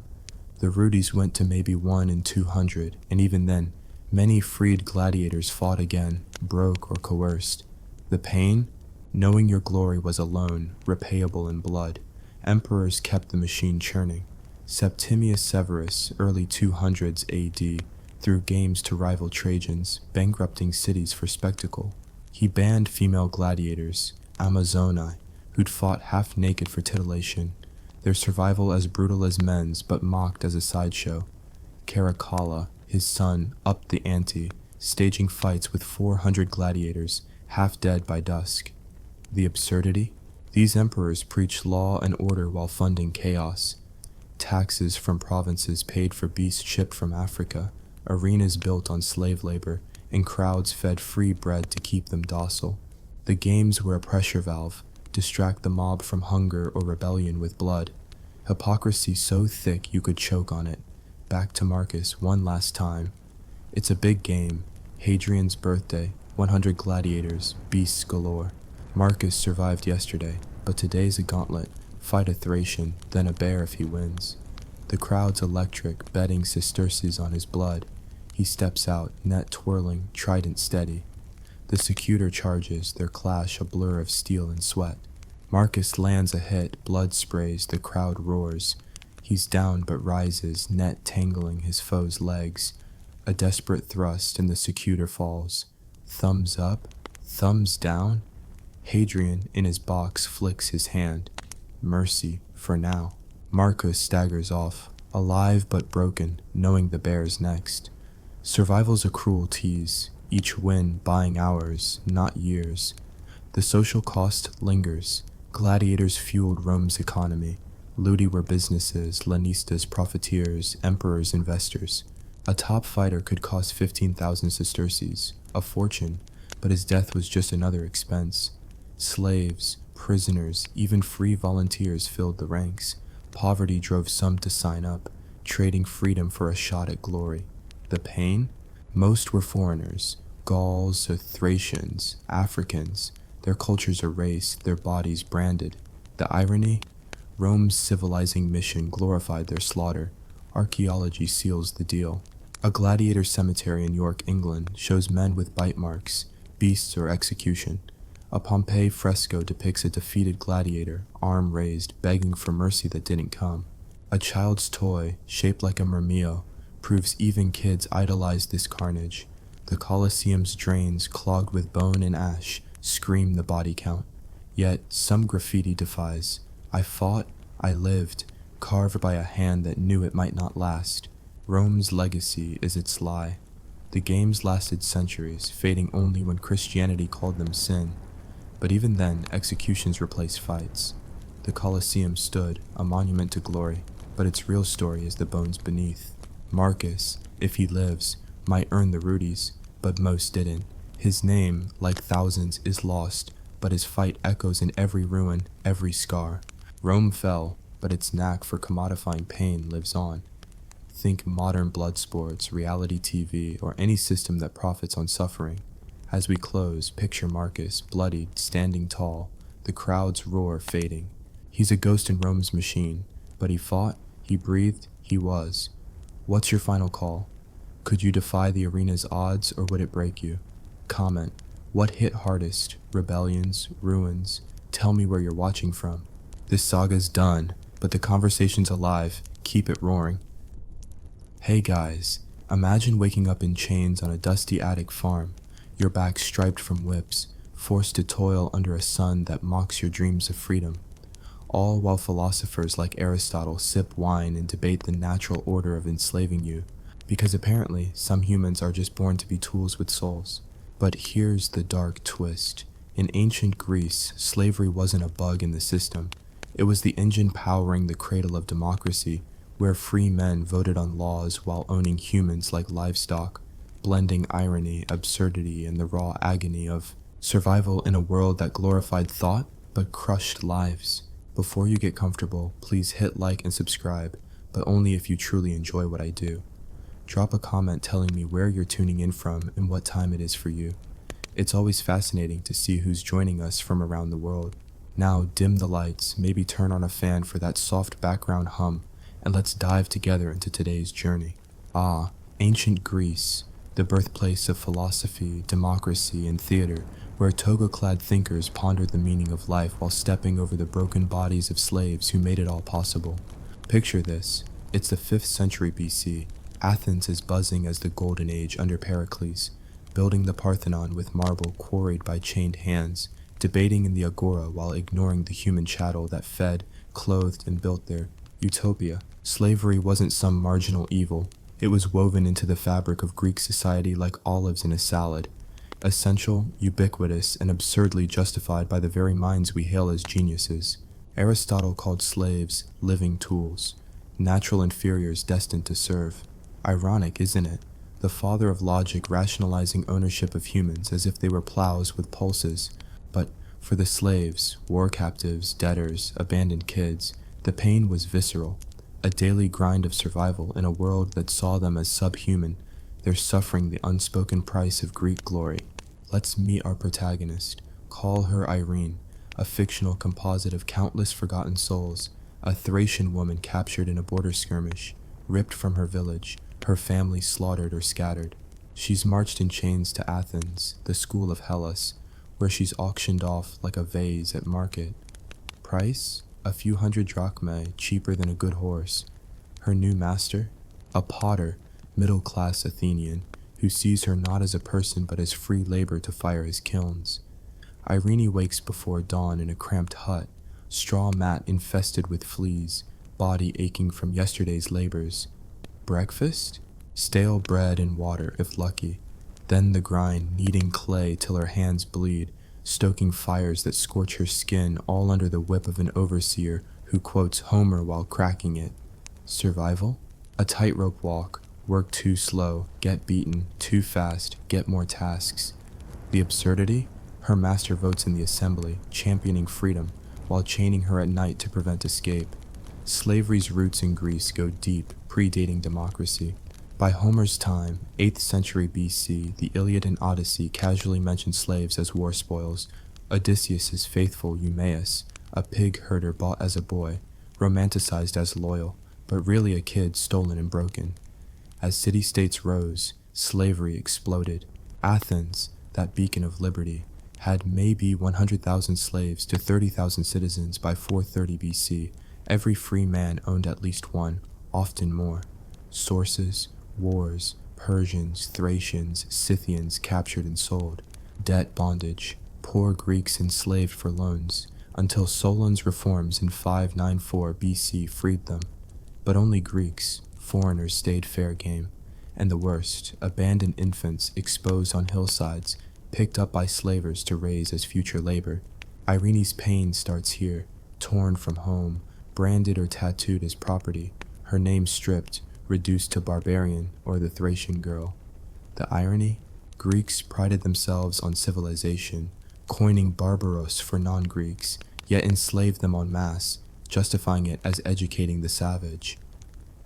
The Rudies went to maybe 1 in 200, and even then, many freed gladiators fought again, broke or coerced. The pain? Knowing your glory was alone, repayable in blood. Emperors kept the machine churning. Septimius Severus, early 200s AD, threw games to rival Trajans, bankrupting cities for spectacle. He banned female gladiators, Amazonae, who'd fought half-naked for titillation, their survival as brutal as men's but mocked as a sideshow. Caracalla, his son, upped the ante, staging fights with 400 gladiators, half dead by dusk. The absurdity? These emperors preached law and order while funding chaos. Taxes from provinces paid for beasts shipped from Africa, arenas built on slave labor, and crowds fed free bread to keep them docile. The games were a pressure valve, distract the mob from hunger or rebellion with blood. Hypocrisy so thick you could choke on it. Back to Marcus one last time. It's a big game. Hadrian's birthday, 100 gladiators, beasts galore. Marcus survived yesterday, but today's a gauntlet. Fight a Thracian, then a bear if he wins. The crowd's electric, betting sesterces on his blood. He steps out, net twirling, trident steady. The secutor charges, their clash a blur of steel and sweat. Marcus lands a hit, blood sprays, the crowd roars. He's down but rises, net tangling his foe's legs. A desperate thrust and the secutor falls. Thumbs up? Thumbs down? Hadrian, in his box, flicks his hand. Mercy, for now. Marcus staggers off, alive but broken, knowing the bear's next. Survival's a cruel tease, each win buying hours, not years. The social cost lingers. Gladiators fueled Rome's economy. Ludi were businesses, Lanistas profiteers, emperors investors. A top fighter could cost 15,000 sesterces, a fortune, but his death was just another expense. Slaves, prisoners, even free volunteers filled the ranks. Poverty drove some to sign up, trading freedom for a shot at glory. The pain? Most were foreigners, Gauls or Thracians, Africans, their cultures erased, their bodies branded. The irony? Rome's civilizing mission glorified their slaughter. Archaeology seals the deal. A gladiator cemetery in York, England, shows men with bite marks, beasts or execution. A Pompeii fresco depicts a defeated gladiator, arm raised, begging for mercy that didn't come. A child's toy, shaped like a murmillo, proves even kids idolized this carnage. The Colosseum's drains, clogged with bone and ash, scream the body count. Yet some graffiti defies. I fought, I lived, carved by a hand that knew it might not last. Rome's legacy is its lie. The games lasted centuries, fading only when Christianity called them sin. But even then, executions replaced fights. The Colosseum stood, a monument to glory, but its real story is the bones beneath. Marcus, if he lives, might earn the Rudies, but most didn't. His name, like thousands, is lost, but his fight echoes in every ruin, every scar. Rome fell, but its knack for commodifying pain lives on. Think modern blood sports, reality TV, or any system that profits on suffering. As we close, picture Marcus, bloodied, standing tall, the crowd's roar fading. He's a ghost in Rome's machine, but he fought, he breathed, he was. What's your final call? Could you defy the arena's odds, or would it break you? Comment. What hit hardest? Rebellions, ruins? Tell me where you're watching from. This saga's done, but the conversation's alive. Keep it roaring. Hey guys, imagine waking up in chains on a dusty attic farm, your back striped from whips, forced to toil under a sun that mocks your dreams of freedom. All while philosophers like Aristotle sip wine and debate the natural order of enslaving you, because apparently some humans are just born to be tools with souls. But here's the dark twist. In ancient Greece, slavery wasn't a bug in the system. It was the engine powering the cradle of democracy, where free men voted on laws while owning humans like livestock, blending irony, absurdity, and the raw agony of survival in a world that glorified thought but crushed lives. Before you get comfortable, please hit like and subscribe, but only if you truly enjoy what I do. Drop a comment telling me where you're tuning in from and what time it is for you. It's always fascinating to see who's joining us from around the world. Now dim the lights, maybe turn on a fan for that soft background hum, and let's dive together into today's journey. Ancient Greece, the birthplace of philosophy, democracy, and theater, where toga-clad thinkers pondered the meaning of life while stepping over the broken bodies of slaves who made it all possible. Picture this. It's the 5th century BC. Athens is buzzing as the Golden Age under Pericles, building the Parthenon with marble quarried by chained hands, debating in the agora while ignoring the human chattel that fed, clothed, and built their utopia. Slavery wasn't some marginal evil. It was woven into the fabric of Greek society like olives in a salad. Essential, ubiquitous, and absurdly justified by the very minds we hail as geniuses. Aristotle called slaves living tools, natural inferiors destined to serve. Ironic, isn't it? The father of logic rationalizing ownership of humans as if they were plows with pulses. But for the slaves, war captives, debtors, abandoned kids, the pain was visceral. A daily grind of survival in a world that saw them as subhuman, their suffering the unspoken price of Greek glory. Let's meet our protagonist. Call her Irene, a fictional composite of countless forgotten souls, a Thracian woman captured in a border skirmish, ripped from her village, her family slaughtered or scattered. She's marched in chains to Athens, the school of Hellas, where she's auctioned off like a vase at market. Price? A few hundred drachmae, cheaper than a good horse. Her new master? A potter, middle-class Athenian, who sees her not as a person but as free labor to fire his kilns. Irene wakes before dawn in a cramped hut, straw mat infested with fleas, body aching from yesterday's labors. Breakfast? Stale bread and water, if lucky. Then the grind, kneading clay till her hands bleed, stoking fires that scorch her skin, all under the whip of an overseer who quotes Homer while cracking it. Survival? A tightrope walk, work too slow, get beaten, too fast, get more tasks. The absurdity? Her master votes in the assembly, championing freedom, while chaining her at night to prevent escape. Slavery's roots in Greece go deep, predating democracy. By Homer's time, 8th century BC, the Iliad and Odyssey casually mention slaves as war spoils. Odysseus' faithful Eumaeus, a pig herder bought as a boy, romanticized as loyal, but really a kid stolen and broken. As city-states rose, slavery exploded. Athens, that beacon of liberty, had maybe 100,000 slaves to 30,000 citizens by 430 BC. Every free man owned at least one, often more. Sources, wars, Persians, Thracians, Scythians captured and sold. Debt bondage, poor Greeks enslaved for loans, until Solon's reforms in 594 BC freed them. But only Greeks, foreigners stayed fair game. And the worst, abandoned infants exposed on hillsides, picked up by slavers to raise as future labor. Irene's pain starts here, torn from home, branded or tattooed as property, her name stripped, reduced to barbarian or the Thracian girl. The irony? Greeks prided themselves on civilization, coining barbaros for non-Greeks, yet enslaved them en masse, justifying it as educating the savage.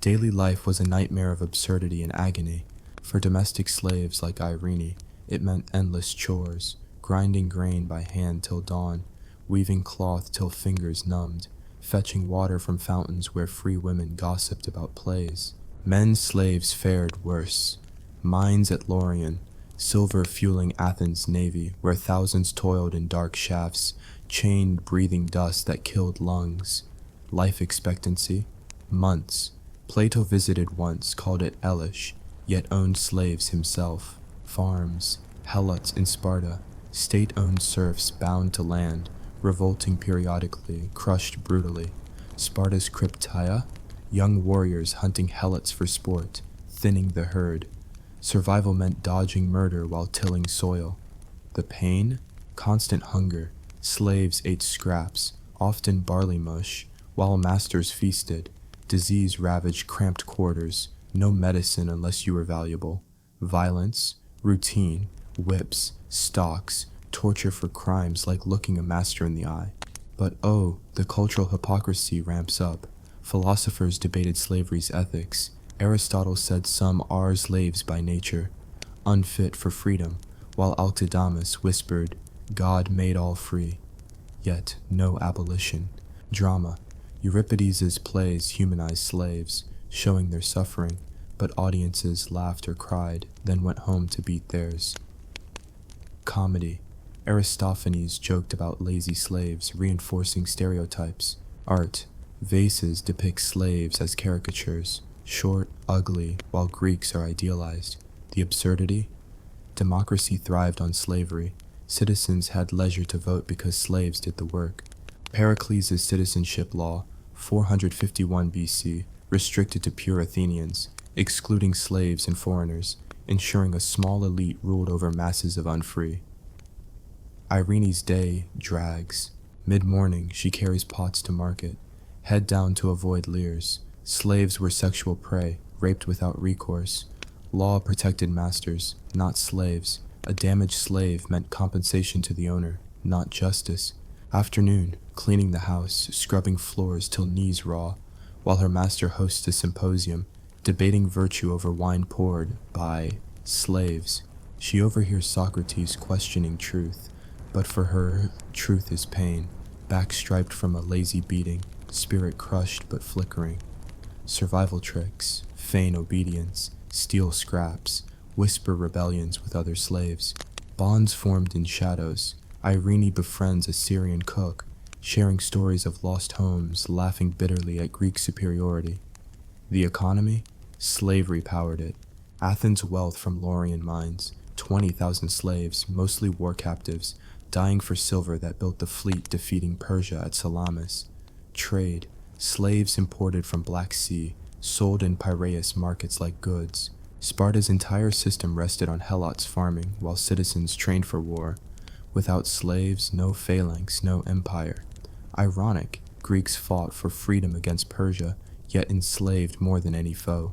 Daily life was a nightmare of absurdity and agony. For domestic slaves like Irene, it meant endless chores, grinding grain by hand till dawn, weaving cloth till fingers numbed, fetching water from fountains where free women gossiped about plays. Men slaves fared worse. Mines at Lorien, silver fueling Athens' navy, where thousands toiled in dark shafts, chained breathing dust that killed lungs. Life expectancy? Months. Plato visited once, called it Elish, yet owned slaves himself. Farms, helots in Sparta, state-owned serfs bound to land, revolting periodically, crushed brutally. Sparta's Crypteia? Young warriors hunting helots for sport, thinning the herd. Survival meant dodging murder while tilling soil. The pain? Constant hunger. Slaves ate scraps, often barley mush, while masters feasted. Disease-ravaged cramped quarters, no medicine unless you were valuable. Violence, routine, whips, stocks, torture for crimes like looking a master in the eye. But oh, the cultural hypocrisy ramps up. Philosophers debated slavery's ethics. Aristotle said some are slaves by nature, unfit for freedom, while Alcidamas whispered, God made all free. Yet no abolition. Drama. Euripides' plays humanized slaves, showing their suffering, but audiences laughed or cried, then went home to beat theirs. Comedy. Aristophanes joked about lazy slaves, reinforcing stereotypes. Art. Vases depict slaves as caricatures, short, ugly, while Greeks are idealized. The absurdity? Democracy thrived on slavery. Citizens had leisure to vote because slaves did the work. Pericles' citizenship law, 451 BC, restricted to pure Athenians, excluding slaves and foreigners, ensuring a small elite ruled over masses of unfree. Irene's day drags. Mid-morning, she carries pots to market, head down to avoid leers. Slaves were sexual prey, raped without recourse. Law protected masters, not slaves. A damaged slave meant compensation to the owner, not justice. Afternoon, cleaning the house, scrubbing floors till knees raw, while her master hosts a symposium, debating virtue over wine poured by slaves. She overhears Socrates questioning truth, but for her, truth is pain, back striped from a lazy beating, spirit crushed but flickering. Survival tricks, feign obedience, steal scraps, whisper rebellions with other slaves. Bonds formed in shadows. Irene befriends a Syrian cook, sharing stories of lost homes, laughing bitterly at Greek superiority. The economy? Slavery powered it. Athens' wealth from Laurian mines, 20,000 slaves, mostly war captives, dying for silver that built the fleet defeating Persia at Salamis. Trade, slaves imported from Black Sea, sold in Piraeus markets like goods. Sparta's entire system rested on helots farming while citizens trained for war. Without slaves, no phalanx, no empire. Ironic, Greeks fought for freedom against Persia, yet enslaved more than any foe.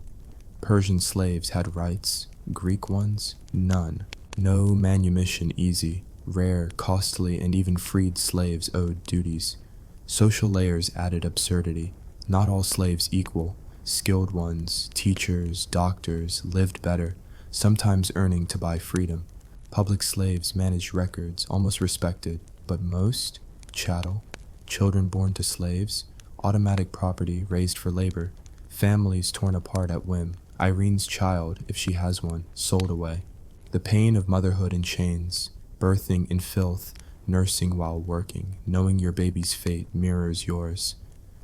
Persian slaves had rights, Greek ones, none. No manumission easy. Rare, costly, and even freed slaves owed duties. Social layers added absurdity. Not all slaves equal. Skilled ones, teachers, doctors, lived better, sometimes earning to buy freedom. Public slaves managed records, almost respected, but most, chattel. Children born to slaves, automatic property raised for labor. Families torn apart at whim. Irene's child, if she has one, sold away. The pain of motherhood in chains. Birthing in filth, nursing while working, knowing your baby's fate mirrors yours.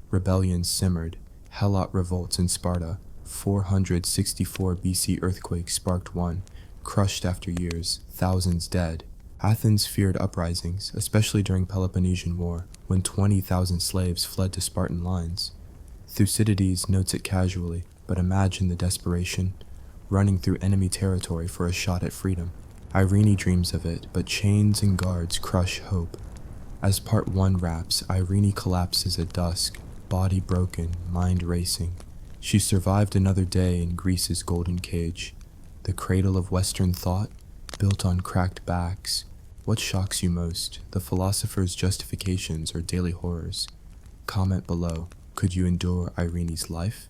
Rebellion simmered, Helot revolts in Sparta, 464 BC earthquake sparked one, crushed after years, thousands dead. Athens feared uprisings, especially during Peloponnesian War, when 20,000 slaves fled to Spartan lines. Thucydides notes it casually, but imagine the desperation, running through enemy territory for a shot at freedom. Irene dreams of it, but chains and guards crush hope. As part 1 wraps, Irene collapses at dusk, body broken, mind racing. She survived another day in Greece's golden cage, the cradle of Western thought, built on cracked backs. What shocks you most, the philosopher's justifications or daily horrors? Comment below, could you endure Irene's life?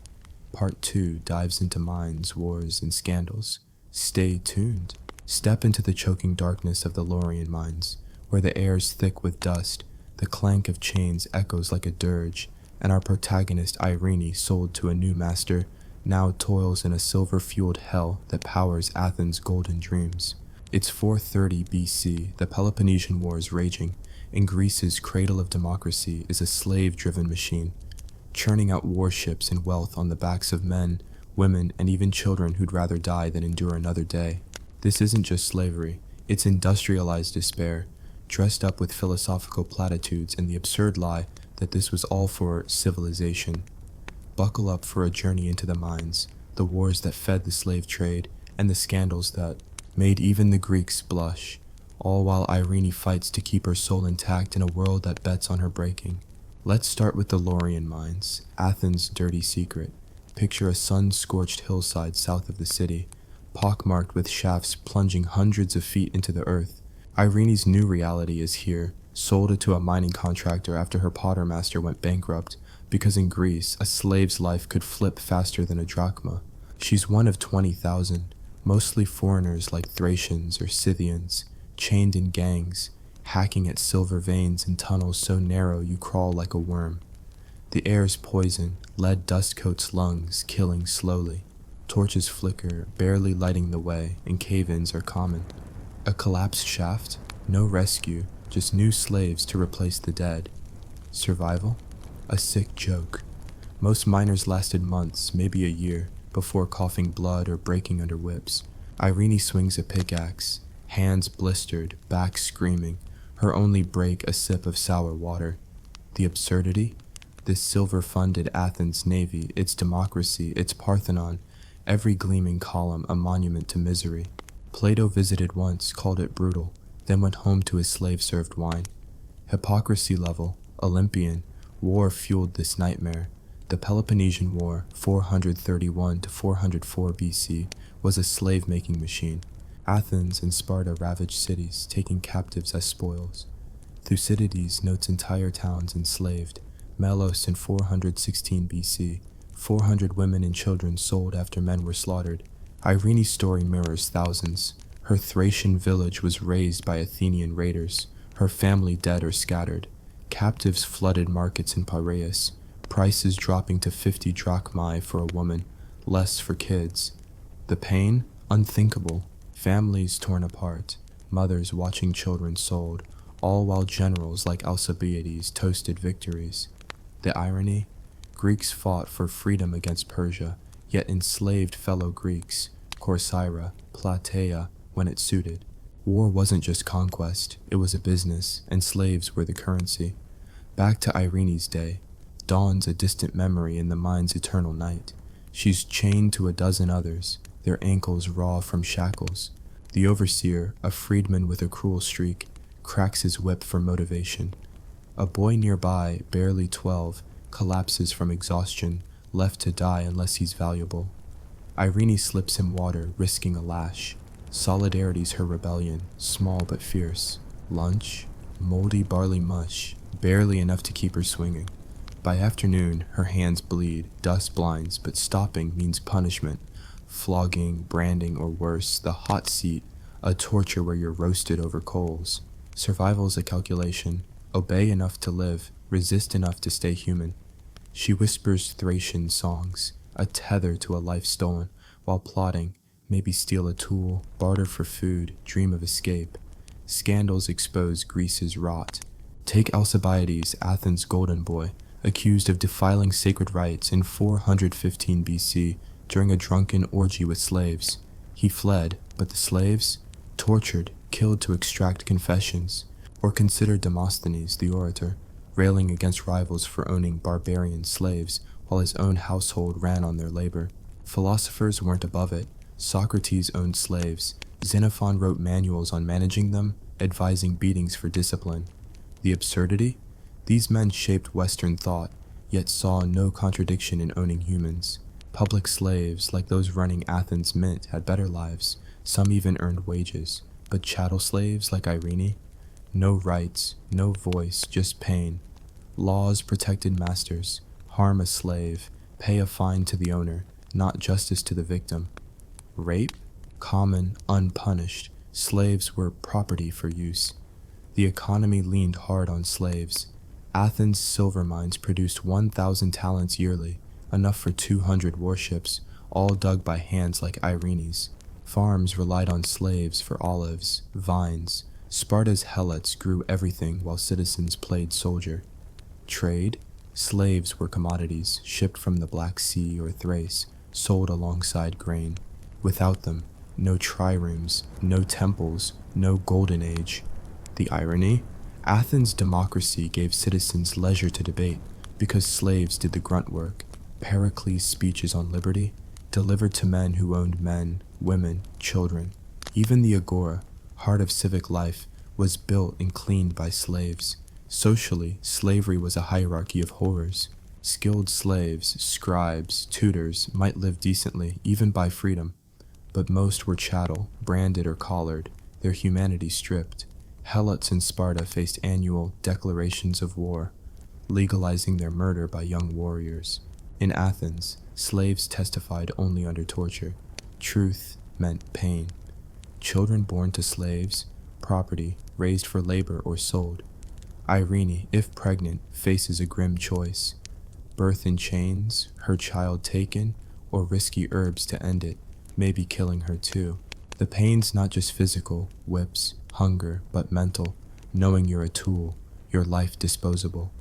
Part 2 dives into minds, wars, and scandals. Stay tuned. Step into the choking darkness of the Laurian mines, where the air's thick with dust, the clank of chains echoes like a dirge, and our protagonist Irene, sold to a new master, now toils in a silver-fueled hell that powers Athens' golden dreams. It's 430 BC, the Peloponnesian War is raging, and Greece's cradle of democracy is a slave-driven machine, churning out warships and wealth on the backs of men, women, and even children who'd rather die than endure another day. This isn't just slavery, it's industrialized despair, dressed up with philosophical platitudes and the absurd lie that this was all for civilization. Buckle up for a journey into the mines, the wars that fed the slave trade, and the scandals that made even the Greeks blush, all while Irene fights to keep her soul intact in a world that bets on her breaking. Let's start with the Laurian mines, Athens' dirty secret. Picture a sun-scorched hillside south of the city, pockmarked with shafts plunging hundreds of feet into the earth. Irene's new reality is here, sold it to a mining contractor after her potter master went bankrupt, because in Greece, a slave's life could flip faster than a drachma. She's one of 20,000, mostly foreigners like Thracians or Scythians, chained in gangs, hacking at silver veins in tunnels so narrow you crawl like a worm. The air's poison, lead dust coats lungs, killing slowly. Torches flicker, barely lighting the way, and cave-ins are common. A collapsed shaft? No rescue, just new slaves to replace the dead. Survival? A sick joke. Most miners lasted months, maybe a year, before coughing blood or breaking under whips. Irene swings a pickaxe, hands blistered, back screaming, her only break a sip of sour water. The absurdity? This silver-funded Athens navy, its democracy, its Parthenon, every gleaming column a monument to misery. Plato visited once, called it brutal, then went home to his slave-served wine. Hypocrisy level, Olympian, war fueled this nightmare. The Peloponnesian War, 431 to 404 BC, was a slave-making machine. Athens and Sparta ravaged cities, taking captives as spoils. Thucydides notes entire towns enslaved. Melos in 416 BC, 400 women and children sold after men were slaughtered. Irene's story mirrors thousands. Her Thracian village was razed by Athenian raiders, her family dead or scattered. Captives flooded markets in Piraeus, prices dropping to 50 drachmae for a woman, less for kids. The pain? Unthinkable. Families torn apart, mothers watching children sold, all while generals like Alcibiades toasted victories. The irony? Greeks fought for freedom against Persia, yet enslaved fellow Greeks, Corcyra, Plataea, when it suited. War wasn't just conquest, it was a business, and slaves were the currency. Back to Irene's day. Dawns a distant memory in the mind's eternal night. She's chained to a dozen others, their ankles raw from shackles. The overseer, a freedman with a cruel streak, cracks his whip for motivation. A boy nearby, barely 12, collapses from exhaustion, left to die unless he's valuable. Irene slips him water, risking a lash. Solidarity's her rebellion, small but fierce. Lunch? Moldy barley mush, barely enough to keep her swinging. By afternoon, her hands bleed, dust blinds, but stopping means punishment. Flogging, branding, or worse, the hot seat, a torture where you're roasted over coals. Survival's a calculation. Obey enough to live, resist enough to stay human. She whispers Thracian songs, a tether to a life stolen, while plotting, maybe steal a tool, barter for food, dream of escape. Scandals expose Greece's rot. Take Alcibiades, Athens' golden boy, accused of defiling sacred rites in 415 BC during a drunken orgy with slaves. He fled, but the slaves? Tortured, killed to extract confessions. Or consider Demosthenes, the orator, railing against rivals for owning barbarian slaves while his own household ran on their labor. Philosophers weren't above it. Socrates owned slaves. Xenophon wrote manuals on managing them, advising beatings for discipline. The absurdity? These men shaped Western thought, yet saw no contradiction in owning humans. Public slaves, like those running Athens' mint, had better lives. Some even earned wages. But chattel slaves like Irene? No rights, no voice, just pain. Laws protected masters. Harm a slave, pay a fine to the owner, not justice to the victim. Rape? Common, unpunished. Slaves were property for use. The economy leaned hard on slaves. Athens' silver mines produced 1,000 talents yearly, enough for 200 warships, all dug by hands like Irene's. Farms relied on slaves for olives, vines. Sparta's helots grew everything while citizens played soldier. Trade? Slaves were commodities, shipped from the Black Sea or Thrace, sold alongside grain. Without them, no triremes, no temples, no golden age. The irony? Athens' democracy gave citizens leisure to debate, because slaves did the grunt work. Pericles' speeches on liberty, delivered to men who owned men, women, children. Even the agora, heart of civic life, was built and cleaned by slaves. Socially, slavery was a hierarchy of horrors. Skilled slaves, scribes, tutors might live decently, even buy freedom, but most were chattel, branded or collared, their humanity stripped. Helots in Sparta faced annual declarations of war, legalizing their murder by young warriors. In Athens, slaves testified only under torture. Truth meant pain. Children born to slaves, property, raised for labor or sold. Irene, if pregnant, faces a grim choice. Birth in chains, her child taken, or risky herbs to end it, maybe killing her too. The pain's not just physical, whips, hunger, but mental, knowing you're a tool, your life disposable.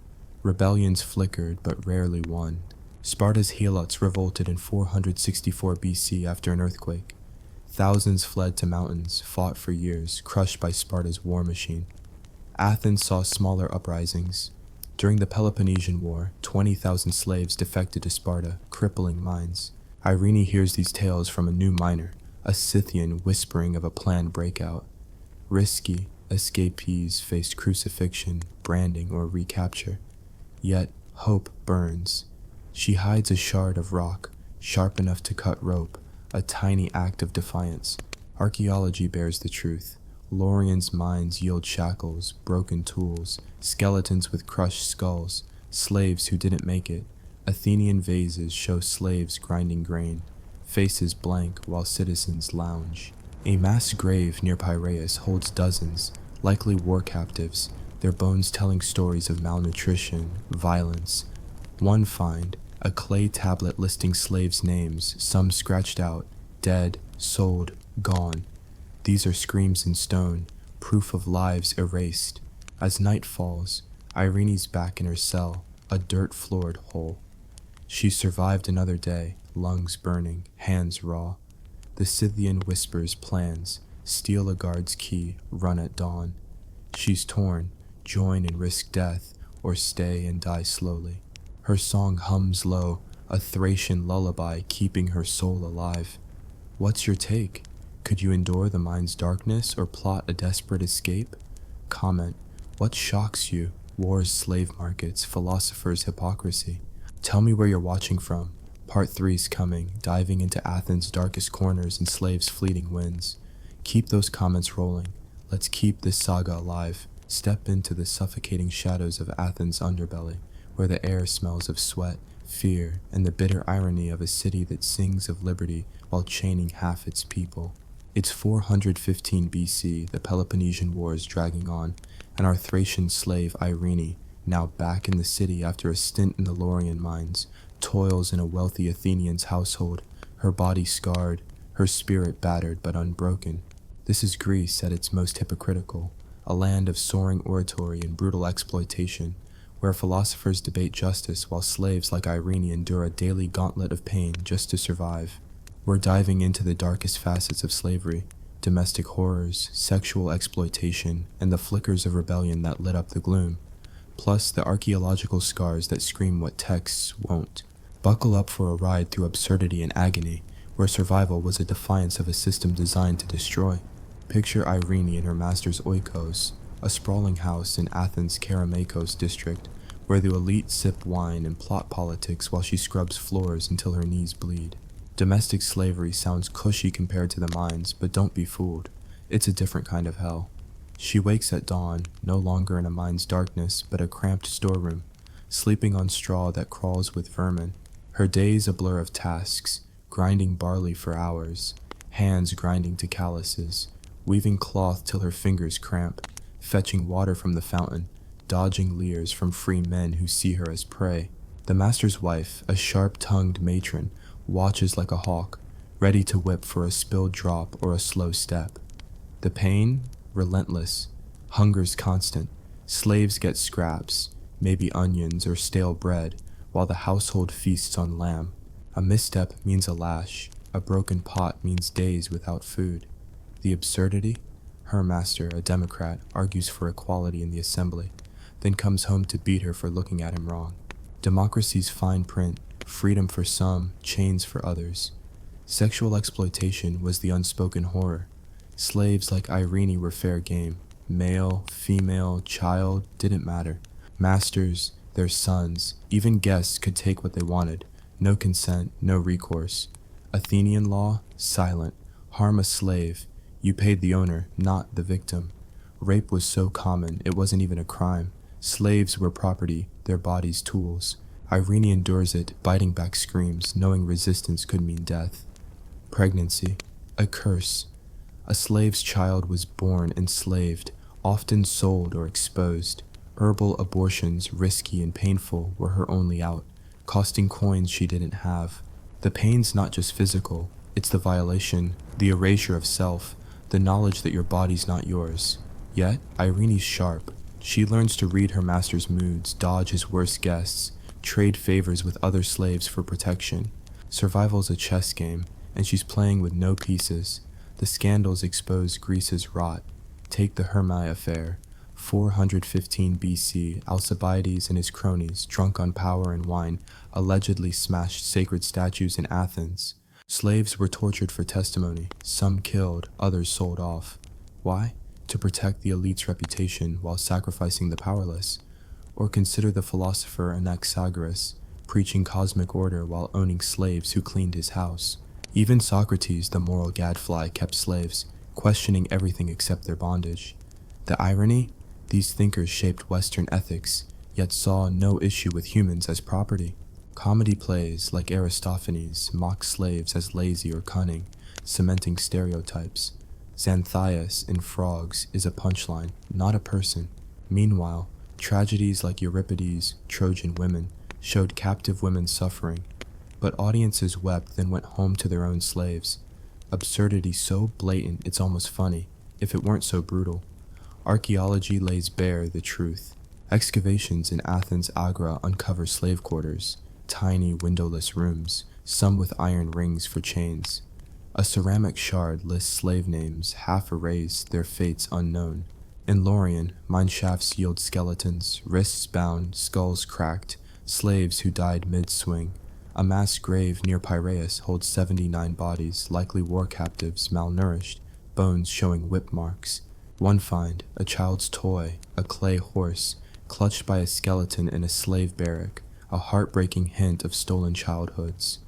Rebellions flickered but rarely won. Sparta's helots revolted in 464 BC after an earthquake. Thousands fled to mountains, fought for years, crushed by Sparta's war machine. Athens saw smaller uprisings. During the Peloponnesian War, 20,000 slaves defected to Sparta, crippling minds. Irene hears these tales from a new miner, a Scythian whispering of a planned breakout. Risky, escapees faced crucifixion, branding, or recapture. Yet, hope burns. She hides a shard of rock, sharp enough to cut rope, a tiny act of defiance. Archaeology bears the truth. Lorians' mines yield shackles, broken tools, skeletons with crushed skulls, slaves who didn't make it. Athenian vases show slaves grinding grain, faces blank while citizens lounge. A mass grave near Piraeus holds dozens, likely war captives, their bones telling stories of malnutrition, violence. One find, a clay tablet listing slaves' names, some scratched out, dead, sold, gone. These are screams in stone, proof of lives erased. As night falls, Irene's back in her cell, a dirt-floored hole. She survived another day, lungs burning, hands raw. The Scythian whispers plans, steal a guard's key, run at dawn. She's torn, join and risk death, or stay and die slowly. Her song hums low, a Thracian lullaby keeping her soul alive. What's your take? Could you endure the mind's darkness or plot a desperate escape? Comment, what shocks you? Wars, slave markets, philosophers' hypocrisy. Tell me where you're watching from. Part 3's coming, diving into Athens' darkest corners and slaves' fleeting winds. Keep those comments rolling. Let's keep this saga alive. Step into the suffocating shadows of Athens' underbelly, where the air smells of sweat, fear, and the bitter irony of a city that sings of liberty while chaining half its people. It's 415 BC, the Peloponnesian War is dragging on, and our Thracian slave Irene, now back in the city after a stint in the Lorian mines, toils in a wealthy Athenian's household, her body scarred, her spirit battered but unbroken. This is Greece at its most hypocritical, a land of soaring oratory and brutal exploitation, where philosophers debate justice while slaves like Irene endure a daily gauntlet of pain just to survive. We're diving into the darkest facets of slavery, domestic horrors, sexual exploitation, and the flickers of rebellion that lit up the gloom, plus the archaeological scars that scream what texts won't. Buckle up for a ride through absurdity and agony, where survival was a defiance of a system designed to destroy. Picture Irene and her master's oikos, a sprawling house in Athens' Kerameikos district, where the elite sip wine and plot politics while she scrubs floors until her knees bleed. Domestic slavery sounds cushy compared to the mines, but don't be fooled. It's a different kind of hell. She wakes at dawn, no longer in a mine's darkness, but a cramped storeroom, sleeping on straw that crawls with vermin. Her days a blur of tasks, grinding barley for hours, hands grinding to calluses, weaving cloth till her fingers cramp, fetching water from the fountain, dodging leers from free men who see her as prey. The master's wife, a sharp-tongued matron, watches like a hawk, ready to whip for a spilled drop or a slow step. The pain? Relentless. Hunger's constant. Slaves get scraps, maybe onions or stale bread, while the household feasts on lamb. A misstep means a lash. A broken pot means days without food. The absurdity? Her master, a Democrat, argues for equality in the assembly, then comes home to beat her for looking at him wrong. Democracy's fine print, freedom for some, chains for others. Sexual exploitation was the unspoken horror. Slaves like Irene were fair game, male, female, child, didn't matter. Masters, their sons, even guests could take what they wanted. No consent, no recourse. Athenian law, silent. Harm a slave, you paid the owner, not the victim. Rape was so common, it wasn't even a crime. Slaves were property, their bodies tools. Irene endures it, biting back screams, knowing resistance could mean death. Pregnancy, a curse. A slave's child was born enslaved, often sold or exposed. Herbal abortions, risky and painful, were her only out, costing coins she didn't have. The pain's not just physical, it's the violation, the erasure of self, the knowledge that your body's not yours. Yet, Irene's sharp. She learns to read her master's moods, dodge his worst guests, trade favors with other slaves for protection. Survival's a chess game, and she's playing with no pieces. The scandals expose Greece's rot. Take the Hermae affair. 415 BC, Alcibiades and his cronies, drunk on power and wine, allegedly smashed sacred statues in Athens. Slaves were tortured for testimony, some killed, others sold off. Why? To protect the elite's reputation while sacrificing the powerless. Or consider the philosopher Anaxagoras, preaching cosmic order while owning slaves who cleaned his house. Even Socrates, the moral gadfly, kept slaves, questioning everything except their bondage. The irony? These thinkers shaped Western ethics, yet saw no issue with humans as property. Comedy plays, like Aristophanes, mock slaves as lazy or cunning, cementing stereotypes. Xanthias in Frogs is a punchline, not a person. Meanwhile, tragedies like Euripides' Trojan Women showed captive women suffering, but audiences wept then went home to their own slaves. Absurdity so blatant it's almost funny, if it weren't so brutal. Archaeology lays bare the truth. Excavations in Athens' Agra uncover slave quarters, tiny windowless rooms, some with iron rings for chains. A ceramic shard lists slave names, half erased, their fates unknown. In Lorien, mine shafts yield skeletons, wrists bound, skulls cracked, slaves who died mid-swing. A mass grave near Piraeus holds 79 bodies, likely war captives, malnourished, bones showing whip marks. One find, a child's toy, a clay horse, clutched by a skeleton in a slave barrack, a heartbreaking hint of stolen childhoods.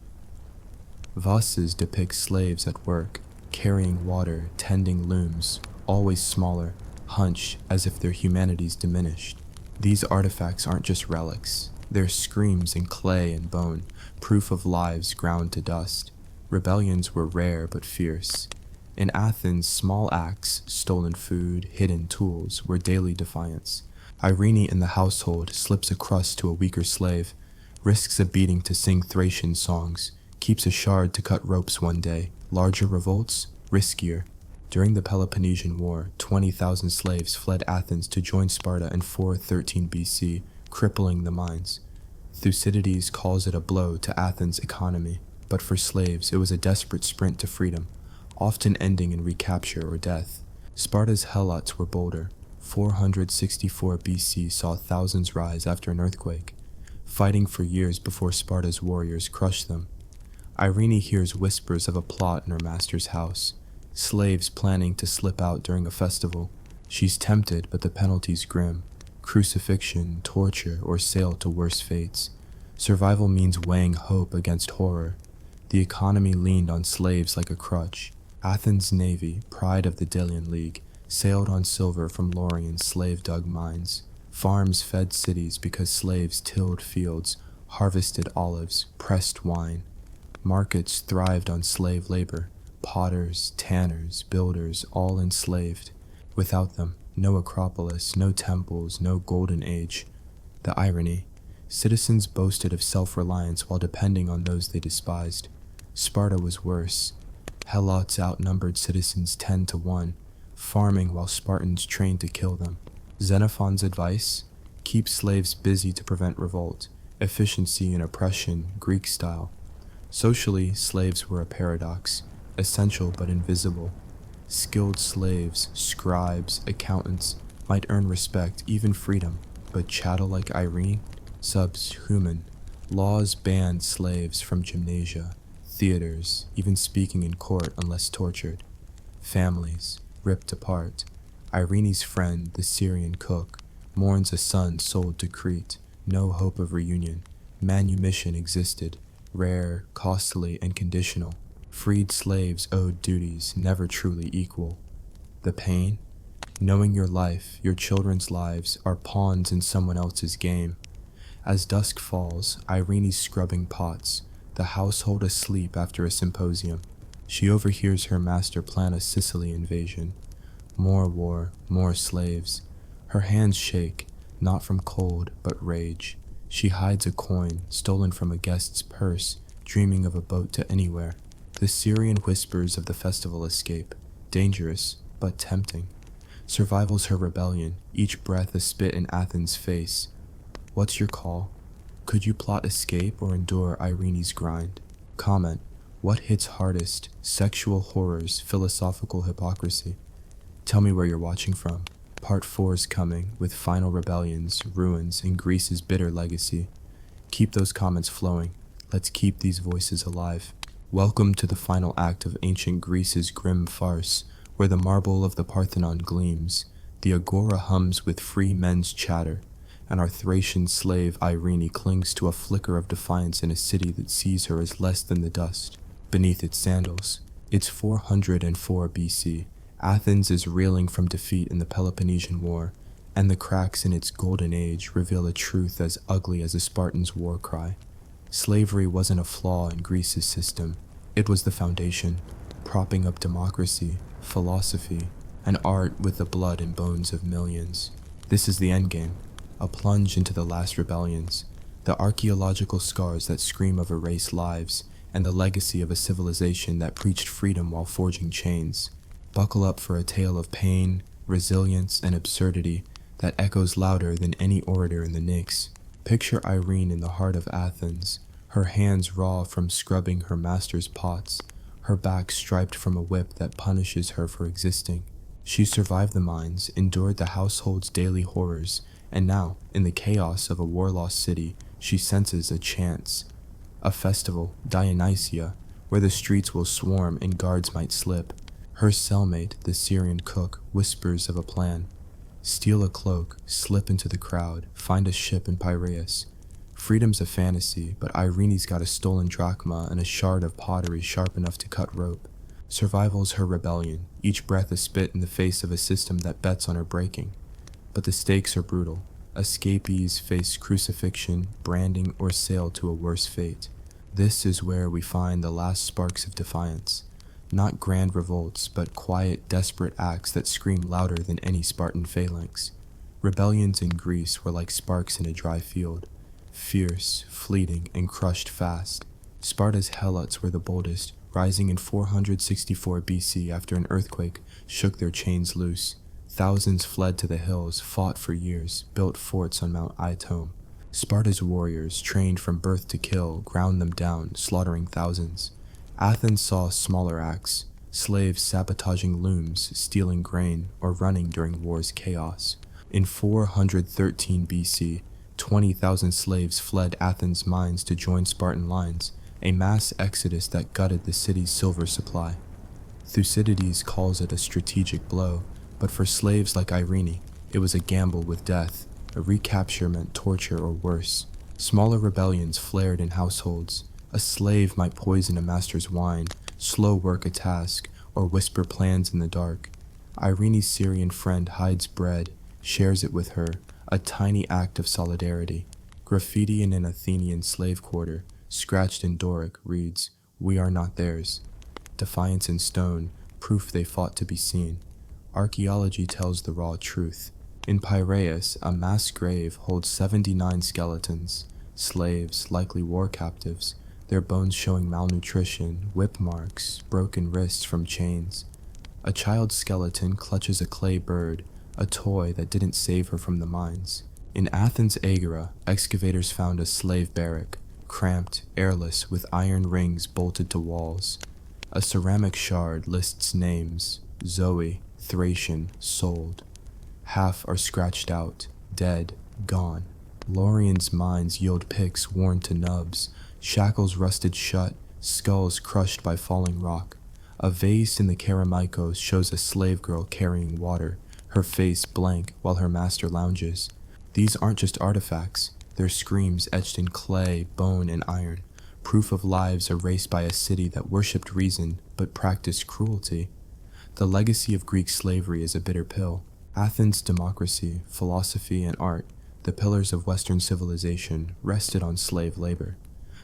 Vases depict slaves at work, carrying water, tending looms, always smaller, hunched as if their humanity's diminished. These artifacts aren't just relics, they're screams in clay and bone, proof of lives ground to dust. Rebellions were rare but fierce. In Athens, small acts, stolen food, hidden tools, were daily defiance. Irene in the household slips a crust to a weaker slave, risks a beating to sing Thracian songs, keeps a shard to cut ropes one day. Larger revolts? Riskier. During the Peloponnesian War, 20,000 slaves fled Athens to join Sparta in 413 BC, crippling the mines. Thucydides calls it a blow to Athens' economy, but for slaves it was a desperate sprint to freedom, often ending in recapture or death. Sparta's helots were bolder. 464 BC saw thousands rise after an earthquake, fighting for years before Sparta's warriors crushed them. Irene hears whispers of a plot in her master's house, slaves planning to slip out during a festival. She's tempted, but the penalty's grim. Crucifixion, torture, or sail to worse fates. Survival means weighing hope against horror. The economy leaned on slaves like a crutch. Athens' navy, pride of the Delian League, sailed on silver from Lorien's slave-dug mines. Farms fed cities because slaves tilled fields, harvested olives, pressed wine. Markets thrived on slave labor. Potters, tanners, builders, all enslaved. Without them, no Acropolis, no temples, no golden age. The irony. Citizens boasted of self-reliance while depending on those they despised. Sparta was worse. Helots outnumbered citizens 10 to 1, farming while Spartans trained to kill them. Xenophon's advice? Keep slaves busy to prevent revolt. Efficiency and oppression, Greek style. Socially, slaves were a paradox, essential but invisible. Skilled slaves, scribes, accountants, might earn respect, even freedom, but chattel like Irene? Subhuman. Laws banned slaves from gymnasia, theaters, even speaking in court unless tortured. Families, ripped apart. Irene's friend, the Syrian cook, mourns a son sold to Crete. No hope of reunion. Manumission existed, rare, costly, and conditional. Freed slaves owed duties never truly equal. The pain? Knowing your life, your children's lives, are pawns in someone else's game. As dusk falls, Irene's scrubbing pots, the household asleep after a symposium. She overhears her master plan a Sicily invasion. More war, more slaves. Her hands shake, not from cold, but rage. She hides a coin, stolen from a guest's purse, dreaming of a boat to anywhere. The Syrian whispers of the festival escape, dangerous, but tempting. Survival's her rebellion, each breath a spit in Athens' face. What's your call? Could you plot escape or endure Irene's grind? Comment, what hits hardest, sexual horrors, philosophical hypocrisy? Tell me where you're watching from. Part 4 is coming, with final rebellions, ruins, and Greece's bitter legacy. Keep those comments flowing. Let's keep these voices alive. Welcome to the final act of ancient Greece's grim farce, where the marble of the Parthenon gleams, the agora hums with free men's chatter, and our Thracian slave Irene clings to a flicker of defiance in a city that sees her as less than the dust beneath its sandals. It's 404 BC. Athens is reeling from defeat in the Peloponnesian War, and the cracks in its golden age reveal a truth as ugly as a Spartan's war cry. Slavery wasn't a flaw in Greece's system. It was the foundation, propping up democracy, philosophy, and art with the blood and bones of millions. This is the endgame, a plunge into the last rebellions, the archaeological scars that scream of erased lives, and the legacy of a civilization that preached freedom while forging chains. Buckle up for a tale of pain, resilience, and absurdity that echoes louder than any orator in the Knicks. Picture Irene in the heart of Athens, her hands raw from scrubbing her master's pots, her back striped from a whip that punishes her for existing. She survived the mines, endured the household's daily horrors, and now, in the chaos of a war-lost city, she senses a chance. A festival, Dionysia, where the streets will swarm and guards might slip. Her cellmate, the Syrian cook, whispers of a plan. Steal a cloak, slip into the crowd, find a ship in Piraeus. Freedom's a fantasy, but Irene's got a stolen drachma and a shard of pottery sharp enough to cut rope. Survival's her rebellion, each breath a spit in the face of a system that bets on her breaking. But the stakes are brutal. Escapees face crucifixion, branding, or sail to a worse fate. This is where we find the last sparks of defiance. Not grand revolts, but quiet, desperate acts that scream louder than any Spartan phalanx. Rebellions in Greece were like sparks in a dry field, fierce, fleeting, and crushed fast. Sparta's helots were the boldest, rising in 464 BC after an earthquake shook their chains loose. Thousands fled to the hills, fought for years, built forts on Mount Ithome. Sparta's warriors, trained from birth to kill, ground them down, slaughtering thousands. Athens saw smaller acts, slaves sabotaging looms, stealing grain, or running during war's chaos. In 413 BC, 20,000 slaves fled Athens' mines to join Spartan lines, a mass exodus that gutted the city's silver supply. Thucydides calls it a strategic blow, but for slaves like Irene, it was a gamble with death. A recapture meant torture or worse. Smaller rebellions flared in households. A slave might poison a master's wine, slow work a task, or whisper plans in the dark. Irene's Syrian friend hides bread, shares it with her, a tiny act of solidarity. Graffiti in an Athenian slave quarter, scratched in Doric, reads, "We are not theirs." Defiance in stone, proof they fought to be seen. Archaeology tells the raw truth. In Piraeus, a mass grave holds 79 skeletons, slaves, likely war captives, their bones showing malnutrition, whip marks, broken wrists from chains. A child's skeleton clutches a clay bird, a toy that didn't save her from the mines. In Athens' Agora, excavators found a slave barrack, cramped, airless, with iron rings bolted to walls. A ceramic shard lists names: Zoe, Thracian, sold. Half are scratched out, dead, gone. Laurian's mines yield picks worn to nubs, shackles rusted shut, skulls crushed by falling rock. A vase in the Kerameikos shows a slave girl carrying water, her face blank while her master lounges. These aren't just artifacts, they're screams etched in clay, bone, and iron, proof of lives erased by a city that worshipped reason but practiced cruelty. The legacy of Greek slavery is a bitter pill. Athens' democracy, philosophy, and art, the pillars of Western civilization, rested on slave labor.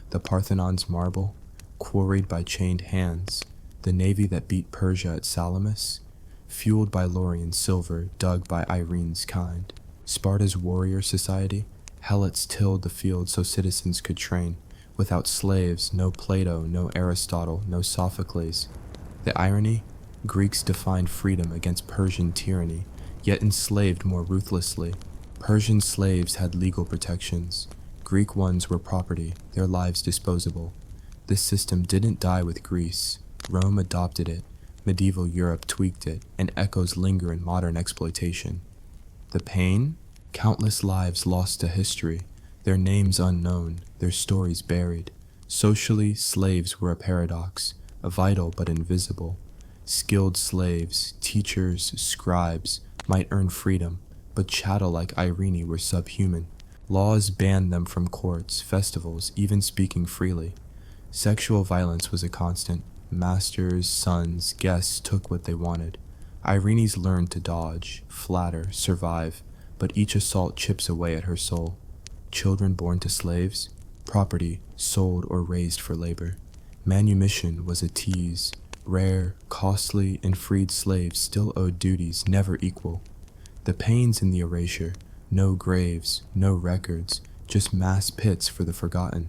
The Parthenon's marble, quarried by chained hands, the navy that beat Persia at Salamis, fueled by Laurian silver dug by Irene's kind. Sparta's warrior society, helots tilled the field so citizens could train. Without slaves, no Plato, no Aristotle, no Sophocles. The irony? Greeks defined freedom against Persian tyranny, yet enslaved more ruthlessly. Persian slaves had legal protections. Greek ones were property, their lives disposable. This system didn't die with Greece. Rome adopted it, medieval Europe tweaked it, and echoes linger in modern exploitation. The pain? Countless lives lost to history, their names unknown, their stories buried. Socially, slaves were a paradox, a vital but invisible. Skilled slaves, teachers, scribes, might earn freedom, but chattel like Irene were subhuman. Laws banned them from courts, festivals, even speaking freely. Sexual violence was a constant. Masters, sons, guests took what they wanted. Irene's learned to dodge, flatter, survive, but each assault chips away at her soul. Children born to slaves, property sold or raised for labor. Manumission was a tease. Rare, costly, and freed slaves still owed duties never equal. The pains in the erasure, no graves, no records, just mass pits for the forgotten.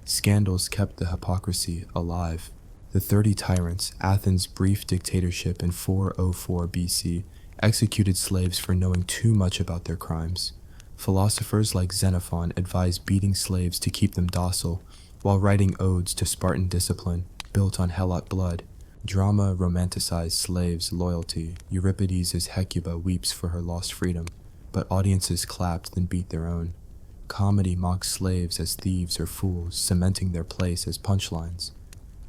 Scandals kept the hypocrisy alive. The 30 tyrants, Athens' brief dictatorship in 404 BC, executed slaves for knowing too much about their crimes. Philosophers like Xenophon advised beating slaves to keep them docile, while writing odes to Spartan discipline, built on Helot blood. Drama romanticized slaves' loyalty. Euripides' Hecuba weeps for her lost freedom, but audiences clapped then beat their own. Comedy mocked slaves as thieves or fools, cementing their place as punchlines.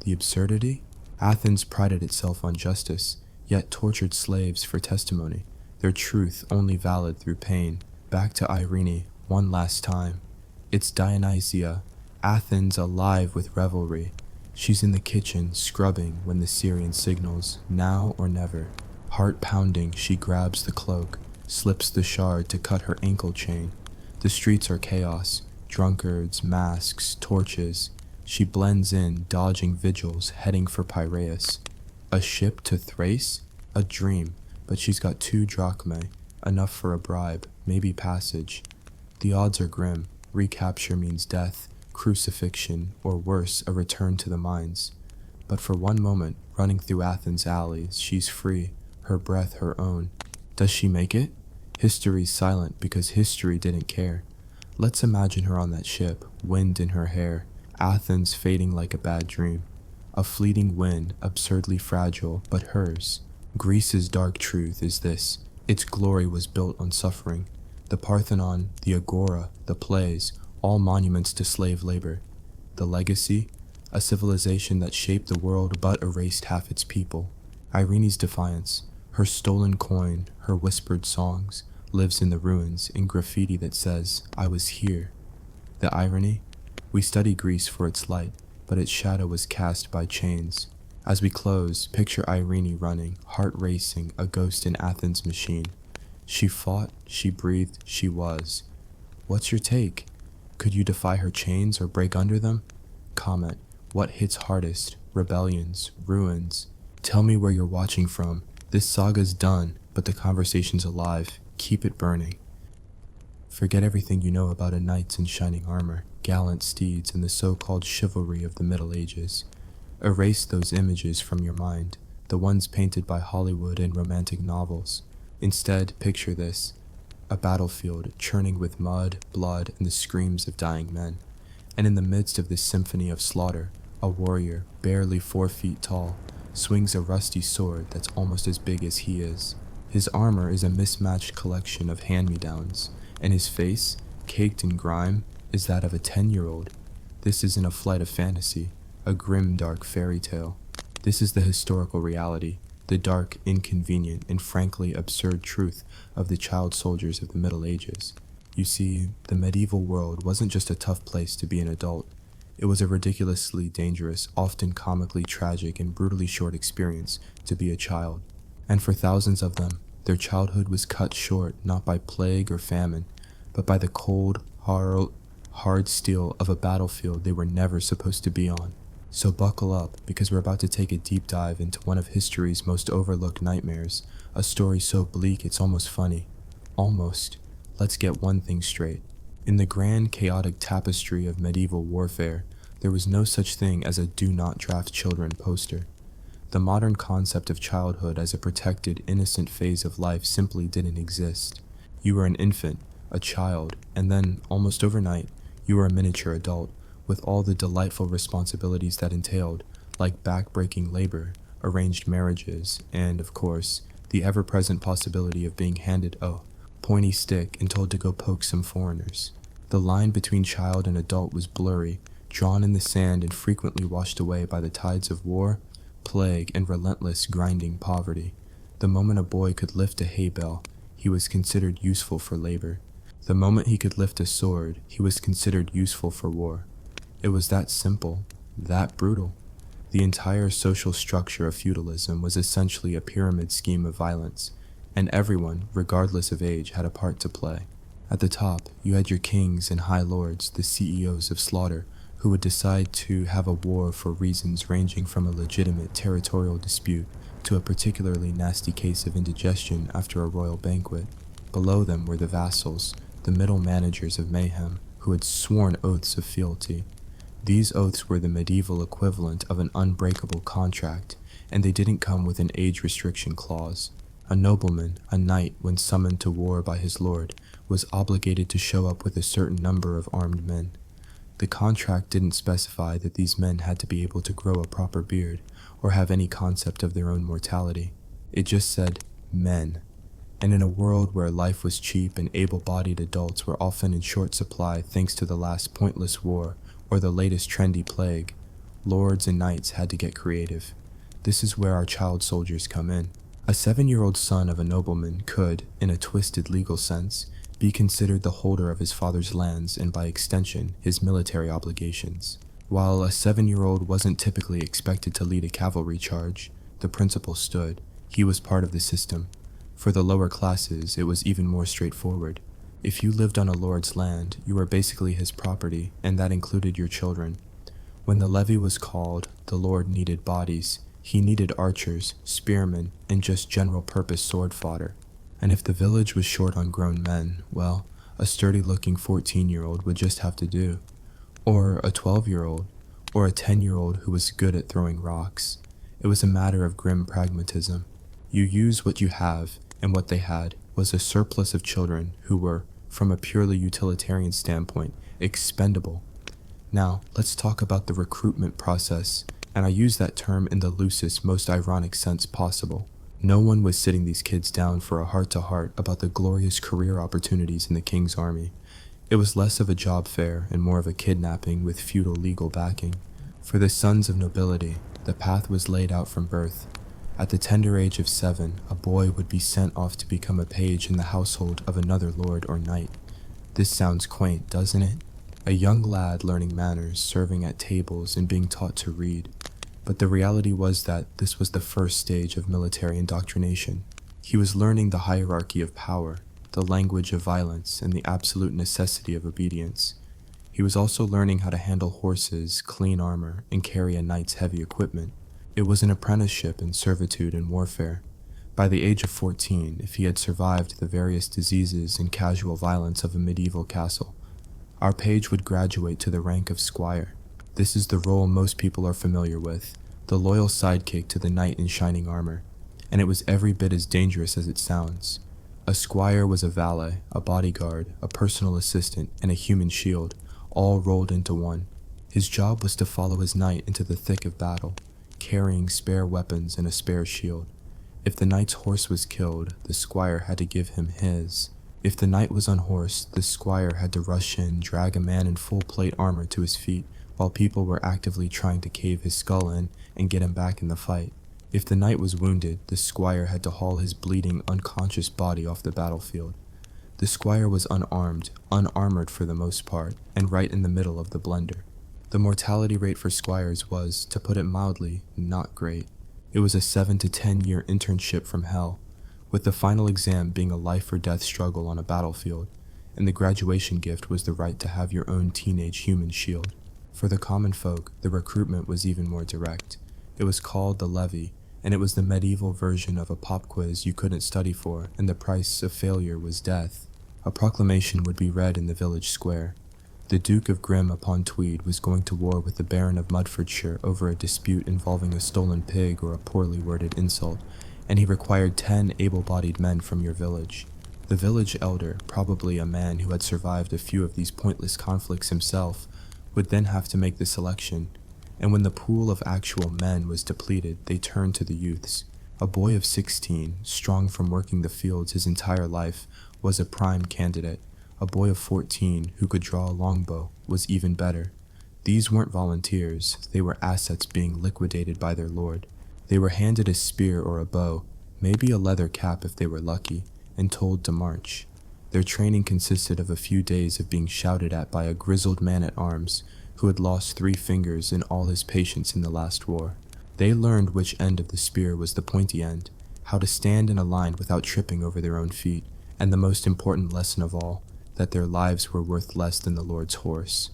The absurdity? Athens prided itself on justice, yet tortured slaves for testimony, their truth only valid through pain. Back to Irene, one last time. It's Dionysia, Athens alive with revelry. She's in the kitchen, scrubbing when the Syrian signals, now or never. Heart pounding, she grabs the cloak, slips the shard to cut her ankle chain. The streets are chaos, drunkards, masks, torches. She blends in, dodging vigils, heading for Piraeus. A ship to Thrace? A dream, but she's got 2 drachmae, enough for a bribe, maybe passage. The odds are grim. Recapture means death, crucifixion, or worse, a return to the mines. But for one moment, running through Athens' alleys, she's free, her breath her own. Does she make it? History's silent because history didn't care. Let's imagine her on that ship, wind in her hair, Athens fading like a bad dream. A fleeting wind, absurdly fragile, but hers. Greece's dark truth is this: its glory was built on suffering. The Parthenon, the Agora, the plays, all monuments to slave labor. The legacy? A civilization that shaped the world but erased half its people. Irene's defiance, her stolen coin, her whispered songs, lives in the ruins in graffiti that says, "I was here." The irony? We study Greece for its light, but its shadow was cast by chains. As we close, picture Irene running, heart racing, a ghost in Athens' machine. She fought, she breathed, she was. What's your take? Could you defy her chains or break under them? Comment, what hits hardest? Rebellions, ruins. Tell me where you're watching from. This saga's done, but the conversation's alive. Keep it burning. Forget everything you know about a knights in shining armor, gallant steeds, and the so-called chivalry of the Middle Ages. Erase those images from your mind, the ones painted by Hollywood and romantic novels. Instead, picture this: a battlefield churning with mud, blood, and the screams of dying men. And in the midst of this symphony of slaughter, a warrior, barely 4 feet tall, swings a rusty sword that's almost as big as he is. His armor is a mismatched collection of hand-me-downs, and his face, caked in grime, is that of a 10-year-old. This isn't a flight of fantasy, a grim dark fairy tale. This is the historical reality. the dark, inconvenient, and frankly absurd truth of the child soldiers of the Middle Ages. You see, the medieval world wasn't just a tough place to be an adult. It was a ridiculously dangerous, often comically tragic, and brutally short experience to be a child. And for thousands of them, their childhood was cut short not by plague or famine, but by the cold, hard steel of a battlefield they were never supposed to be on. So buckle up, because we're about to take a deep dive into one of history's most overlooked nightmares, a story so bleak it's almost funny. Almost. Let's get one thing straight. In the grand, chaotic tapestry of medieval warfare, there was no such thing as a "Do Not Draft Children" poster. The modern concept of childhood as a protected, innocent phase of life simply didn't exist. You were an infant, a child, and then, almost overnight, you were a miniature adult, with all the delightful responsibilities that entailed, like back-breaking labor, arranged marriages, and, of course, the ever-present possibility of being handed a pointy stick and told to go poke some foreigners. The line between child and adult was blurry, drawn in the sand and frequently washed away by the tides of war, plague, and relentless grinding poverty. The moment a boy could lift a hay bale, he was considered useful for labor. The moment he could lift a sword, he was considered useful for war. It was that simple, that brutal. The entire social structure of feudalism was essentially a pyramid scheme of violence, and everyone, regardless of age, had a part to play. At the top, you had your kings and high lords, the CEOs of slaughter, who would decide to have a war for reasons ranging from a legitimate territorial dispute to a particularly nasty case of indigestion after a royal banquet. Below them were the vassals, the middle managers of mayhem, who had sworn oaths of fealty. These oaths were the medieval equivalent of an unbreakable contract, and they didn't come with an age restriction clause. A nobleman, a knight, when summoned to war by his lord, was obligated to show up with a certain number of armed men. The contract didn't specify that these men had to be able to grow a proper beard or have any concept of their own mortality. It just said, men. And in a world where life was cheap and able-bodied adults were often in short supply thanks to the last pointless war or the latest trendy plague, lords and knights had to get creative. This is where our child soldiers come in. A 7-year-old son of a nobleman could, in a twisted legal sense, be considered the holder of his father's lands and by extension, his military obligations. While a 7-year-old wasn't typically expected to lead a cavalry charge, the principle stood. He was part of the system. For the lower classes, it was even more straightforward. If you lived on a lord's land, you were basically his property, and that included your children. When the levy was called, the lord needed bodies. He needed archers, spearmen, and just general-purpose sword fodder. And if the village was short on grown men, well, a sturdy-looking 14-year-old would just have to do. Or a 12-year-old, or a 10-year-old who was good at throwing rocks. It was a matter of grim pragmatism. You use what you have, and what they had was a surplus of children who were, from a purely utilitarian standpoint, expendable. Now, let's talk about the recruitment process, and I use that term in the loosest, most ironic sense possible. No one was sitting these kids down for a heart-to-heart about the glorious career opportunities in the king's army. It was less of a job fair and more of a kidnapping with feudal legal backing. For the sons of nobility, the path was laid out from birth. At the tender age of 7, a boy would be sent off to become a page in the household of another lord or knight. This sounds quaint, doesn't it? A young lad learning manners, serving at tables, and being taught to read. But the reality was that this was the first stage of military indoctrination. He was learning the hierarchy of power, the language of violence, and the absolute necessity of obedience. He was also learning how to handle horses, clean armor, and carry a knight's heavy equipment. It was an apprenticeship in servitude and warfare. By the age of 14, if he had survived the various diseases and casual violence of a medieval castle, our page would graduate to the rank of squire. This is the role most people are familiar with, the loyal sidekick to the knight in shining armor, and it was every bit as dangerous as it sounds. A squire was a valet, a bodyguard, a personal assistant, and a human shield, all rolled into one. His job was to follow his knight into the thick of battle, carrying spare weapons and a spare shield. If the knight's horse was killed, the squire had to give him his. If the knight was unhorsed, the squire had to rush in, drag a man in full plate armor to his feet, while people were actively trying to cave his skull in and get him back in the fight. If the knight was wounded, the squire had to haul his bleeding, unconscious body off the battlefield. The squire was unarmed, unarmored for the most part, and right in the middle of the blender. The mortality rate for squires was, to put it mildly, not great. It was a 7 to 10 year internship from hell, with the final exam being a life or death struggle on a battlefield, and the graduation gift was the right to have your own teenage human shield. For the common folk, the recruitment was even more direct. It was called the levy, and it was the medieval version of a pop quiz you couldn't study for, and the price of failure was death. A proclamation would be read in the village square. The Duke of Grimm upon Tweed was going to war with the Baron of Mudfordshire over a dispute involving a stolen pig or a poorly worded insult, and he required 10 able-bodied men from your village. The village elder, probably a man who had survived a few of these pointless conflicts himself, would then have to make the selection, and when the pool of actual men was depleted, they turned to the youths. A boy of 16, strong from working the fields his entire life, was a prime candidate. A boy of 14 who could draw a longbow was even better. These weren't volunteers, they were assets being liquidated by their lord. They were handed a spear or a bow, maybe a leather cap if they were lucky, and told to march. Their training consisted of a few days of being shouted at by a grizzled man-at-arms who had lost 3 fingers and all his patience in the last war. They learned which end of the spear was the pointy end, how to stand in a line without tripping over their own feet, and the most important lesson of all, that their lives were worth less than the Lord's horse.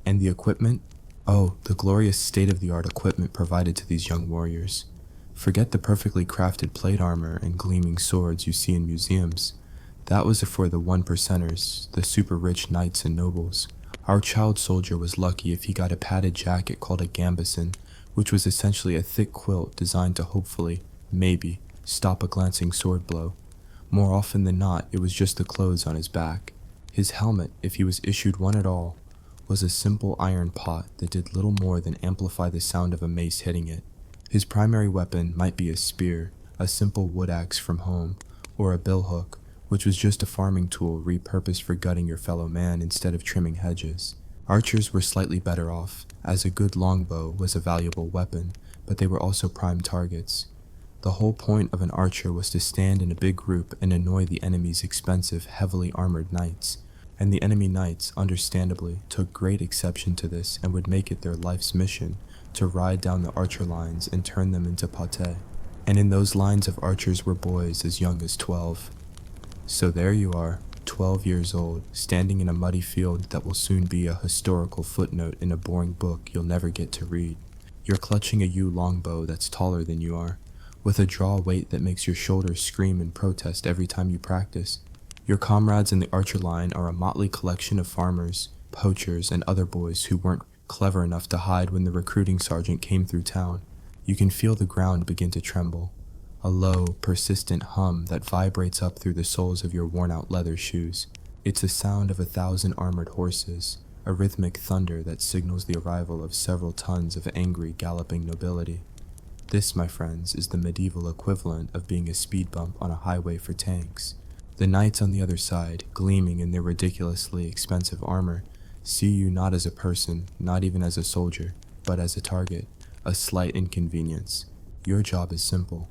And the equipment? Oh, the glorious state-of-the-art equipment provided to these young warriors. Forget the perfectly crafted plate armor and gleaming swords you see in museums. That was for the 1%ers, the super-rich knights and nobles. Our child soldier was lucky if he got a padded jacket called a gambeson, which was essentially a thick quilt designed to hopefully, maybe, stop a glancing sword blow. More often than not, it was just the clothes on his back. His helmet, if he was issued one at all, was a simple iron pot that did little more than amplify the sound of a mace hitting it. His primary weapon might be a spear, a simple wood axe from home, or a billhook, which was just a farming tool repurposed for gutting your fellow man instead of trimming hedges. Archers were slightly better off, as a good longbow was a valuable weapon, but they were also prime targets. The whole point of an archer was to stand in a big group and annoy the enemy's expensive, heavily armored knights, and the enemy knights, understandably, took great exception to this and would make it their life's mission to ride down the archer lines and turn them into pâté. And in those lines of archers were boys as young as 12. So there you are, 12 years old, standing in a muddy field that will soon be a historical footnote in a boring book you'll never get to read. You're clutching a yew longbow that's taller than you are, with a draw weight that makes your shoulders scream in protest every time you practice. Your comrades in the archer line are a motley collection of farmers, poachers, and other boys who weren't clever enough to hide when the recruiting sergeant came through town. You can feel the ground begin to tremble, a low, persistent hum that vibrates up through the soles of your worn-out leather shoes. It's the sound of 1,000 armored horses, a rhythmic thunder that signals the arrival of several tons of angry, galloping nobility. This, my friends, is the medieval equivalent of being a speed bump on a highway for tanks. The knights on the other side, gleaming in their ridiculously expensive armor, see you not as a person, not even as a soldier, but as a target, a slight inconvenience. Your job is simple.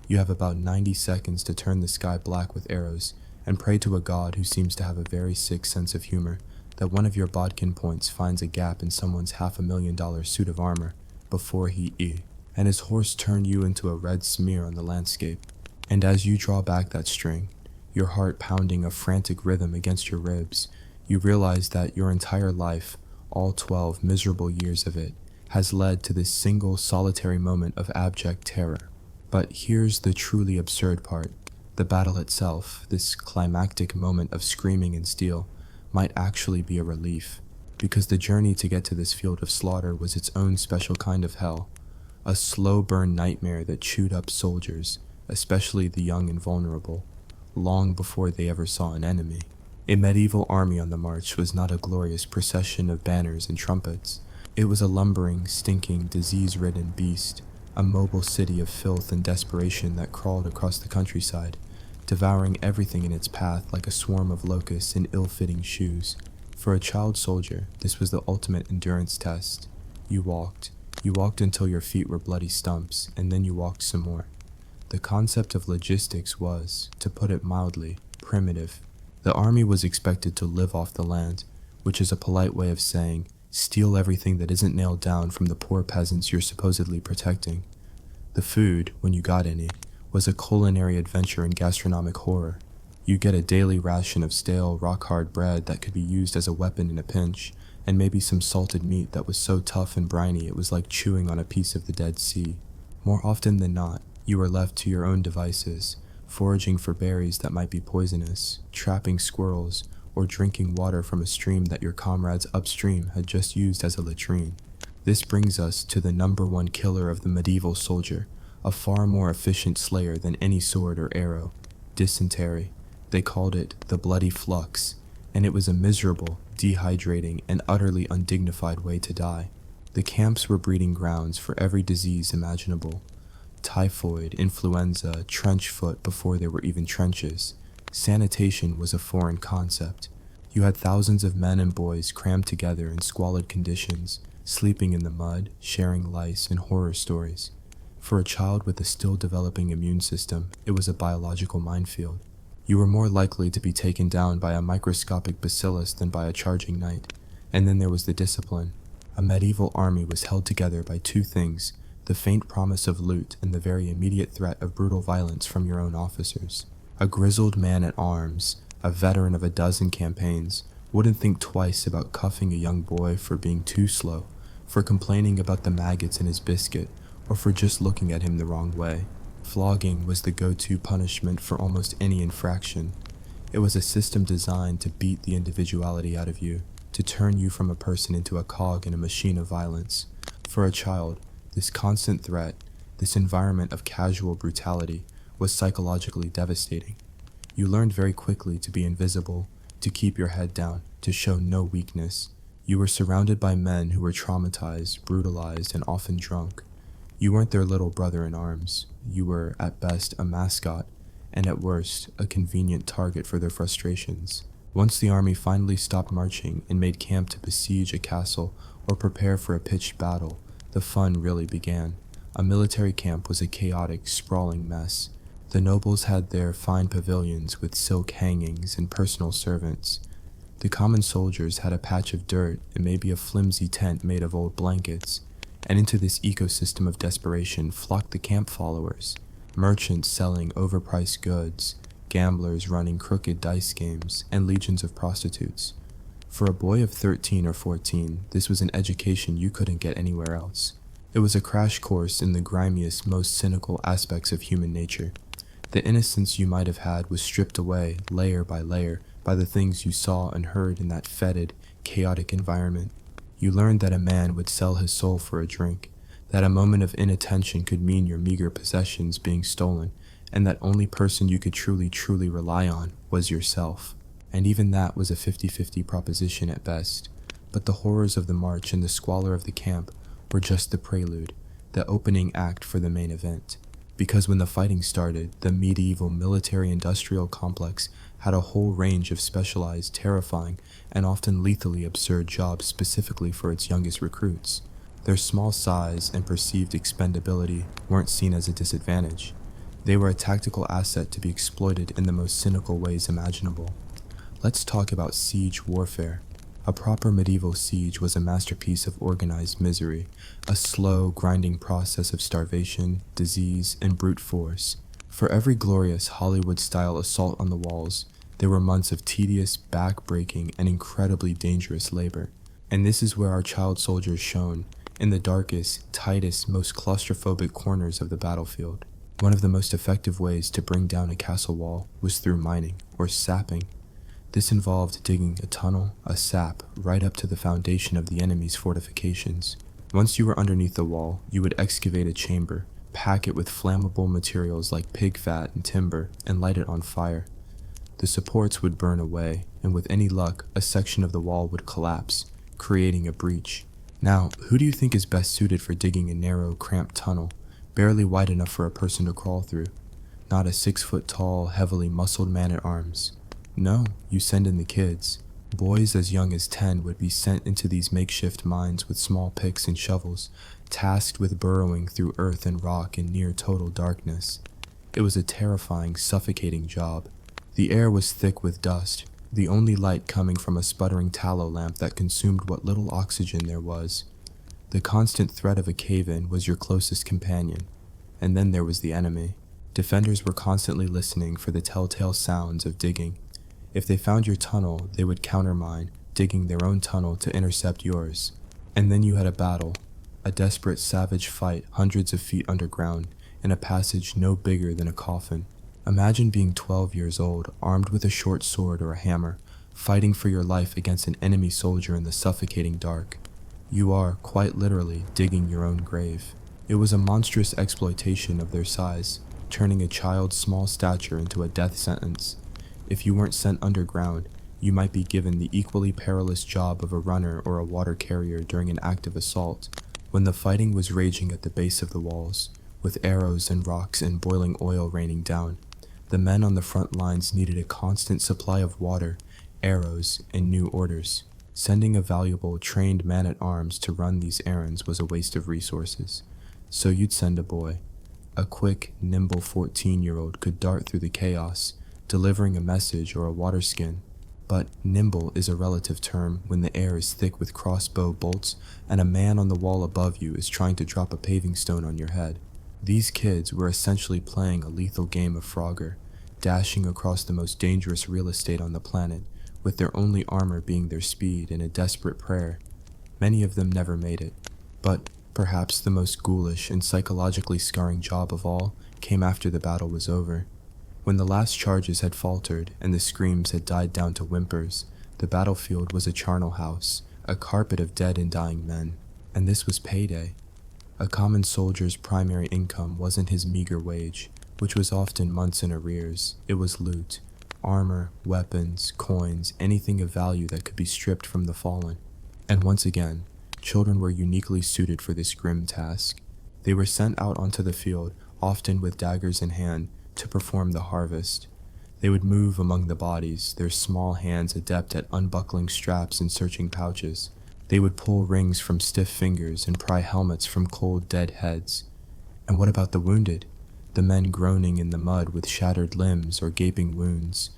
You have about 90 seconds to turn the sky black with arrows, and pray to a god who seems to have a very sick sense of humor that one of your bodkin points finds a gap in someone's $500,000 suit of armor before and his horse turn you into a red smear on the landscape. And as you draw back that string, your heart pounding a frantic rhythm against your ribs, you realize that your entire life, all 12 miserable years of it, has led to this single solitary moment of abject terror. But here's the truly absurd part. The battle itself, this climactic moment of screaming and steel, might actually be a relief, because the journey to get to this field of slaughter was its own special kind of hell, a slow burn nightmare that chewed up soldiers, especially the young and vulnerable, long before they ever saw an enemy. A medieval army on the march was not a glorious procession of banners and trumpets. It was a lumbering, stinking, disease-ridden beast, a mobile city of filth and desperation that crawled across the countryside, devouring everything in its path like a swarm of locusts in ill-fitting shoes. For a child soldier, this was the ultimate endurance test. You walked. You walked until your feet were bloody stumps, and then you walked some more. The concept of logistics was, to put it mildly, primitive. The army was expected to live off the land, which is a polite way of saying, steal everything that isn't nailed down from the poor peasants you're supposedly protecting. The food, when you got any, was a culinary adventure in gastronomic horror. You get a daily ration of stale, rock-hard bread that could be used as a weapon in a pinch, and maybe some salted meat that was so tough and briny it was like chewing on a piece of the Dead Sea. More often than not, you were left to your own devices, foraging for berries that might be poisonous, trapping squirrels, or drinking water from a stream that your comrades upstream had just used as a latrine. This brings us to the number one killer of the medieval soldier, a far more efficient slayer than any sword or arrow: dysentery. They called it the bloody flux, and it was a miserable, dehydrating, and utterly undignified way to die. The camps were breeding grounds for every disease imaginable: typhoid, influenza, trench foot before there were even trenches. Sanitation was a foreign concept. You had thousands of men and boys crammed together in squalid conditions, sleeping in the mud, sharing lice and horror stories. For a child with a still developing immune system, it was a biological minefield. You were more likely to be taken down by a microscopic bacillus than by a charging knight. And then there was the discipline. A medieval army was held together by two things: the faint promise of loot and the very immediate threat of brutal violence from your own officers. A grizzled man-at-arms, a veteran of a dozen campaigns, wouldn't think twice about cuffing a young boy for being too slow, for complaining about the maggots in his biscuit, or for just looking at him the wrong way. Flogging was the go-to punishment for almost any infraction. It was a system designed to beat the individuality out of you, to turn you from a person into a cog in a machine of violence. For a child, this constant threat, this environment of casual brutality, was psychologically devastating. You learned very quickly to be invisible, to keep your head down, to show no weakness. You were surrounded by men who were traumatized, brutalized, and often drunk. You weren't their little brother in arms. You were, at best, a mascot, and at worst, a convenient target for their frustrations. Once the army finally stopped marching and made camp to besiege a castle or prepare for a pitched battle, the fun really began. A military camp was a chaotic, sprawling mess. The nobles had their fine pavilions with silk hangings and personal servants. The common soldiers had a patch of dirt and maybe a flimsy tent made of old blankets. And into this ecosystem of desperation flocked the camp followers, merchants selling overpriced goods, gamblers running crooked dice games, and legions of prostitutes. For a boy of 13 or 14, this was an education you couldn't get anywhere else. It was a crash course in the grimiest, most cynical aspects of human nature. The innocence you might have had was stripped away, layer by the things you saw and heard in that fetid, chaotic environment. You learned that a man would sell his soul for a drink, that a moment of inattention could mean your meager possessions being stolen, and that only person you could truly rely on was yourself. And even that was a 50-50 proposition at best. But the horrors of the march and the squalor of the camp were just the prelude, the opening act for the main event. Because when the fighting started, the medieval military-industrial complex had a whole range of specialized, terrifying, and often lethally absurd jobs specifically for its youngest recruits. Their small size and perceived expendability weren't seen as a disadvantage. They were a tactical asset to be exploited in the most cynical ways imaginable. Let's talk about siege warfare. A proper medieval siege was a masterpiece of organized misery, a slow, grinding process of starvation, disease, and brute force. For every glorious Hollywood-style assault on the walls, there were months of tedious, back-breaking, and incredibly dangerous labor. And this is where our child soldiers shone, in the darkest, tightest, most claustrophobic corners of the battlefield. One of the most effective ways to bring down a castle wall was through mining, or sapping. This involved digging a tunnel, a sap, right up to the foundation of the enemy's fortifications. Once you were underneath the wall, you would excavate a chamber, pack it with flammable materials like pig fat and timber, and light it on fire. The supports would burn away, and with any luck, a section of the wall would collapse, creating a breach. Now, who do you think is best suited for digging a narrow, cramped tunnel, barely wide enough for a person to crawl through? Not a 6-foot-tall, heavily muscled man-at-arms. No, you send in the kids. Boys as young as 10 would be sent into these makeshift mines with small picks and shovels, tasked with burrowing through earth and rock in near total darkness. It was a terrifying, suffocating job. The air was thick with dust, the only light coming from a sputtering tallow lamp that consumed what little oxygen there was. The constant threat of a cave-in was your closest companion, and then there was the enemy. Defenders were constantly listening for the telltale sounds of digging. If they found your tunnel, they would countermine, digging their own tunnel to intercept yours. And then you had a battle, a desperate, savage fight hundreds of feet underground, in a passage no bigger than a coffin. Imagine being 12 years old, armed with a short sword or a hammer, fighting for your life against an enemy soldier in the suffocating dark. You are, quite literally, digging your own grave. It was a monstrous exploitation of their size, turning a child's small stature into a death sentence. If you weren't sent underground, you might be given the equally perilous job of a runner or a water carrier during an active assault, when the fighting was raging at the base of the walls, with arrows and rocks and boiling oil raining down. The men on the front lines needed a constant supply of water, arrows, and new orders. Sending a valuable, trained man-at-arms to run these errands was a waste of resources. So you'd send a boy. A quick, nimble 14-year-old could dart through the chaos, delivering a message or a water skin. But nimble is a relative term when the air is thick with crossbow bolts and a man on the wall above you is trying to drop a paving stone on your head. These kids were essentially playing a lethal game of Frogger, dashing across the most dangerous real estate on the planet, with their only armor being their speed and a desperate prayer. Many of them never made it, but perhaps the most ghoulish and psychologically scarring job of all came after the battle was over. When the last charges had faltered and the screams had died down to whimpers, the battlefield was a charnel house, a carpet of dead and dying men, and this was payday. A common soldier's primary income wasn't his meager wage, which was often months in arrears. It was loot, armor, weapons, coins, anything of value that could be stripped from the fallen. And once again, children were uniquely suited for this grim task. They were sent out onto the field, often with daggers in hand, to perform the harvest. They would move among the bodies, their small hands adept at unbuckling straps and searching pouches. They would pull rings from stiff fingers and pry helmets from cold, dead heads. And what about the wounded? The men groaning in the mud with shattered limbs or gaping wounds.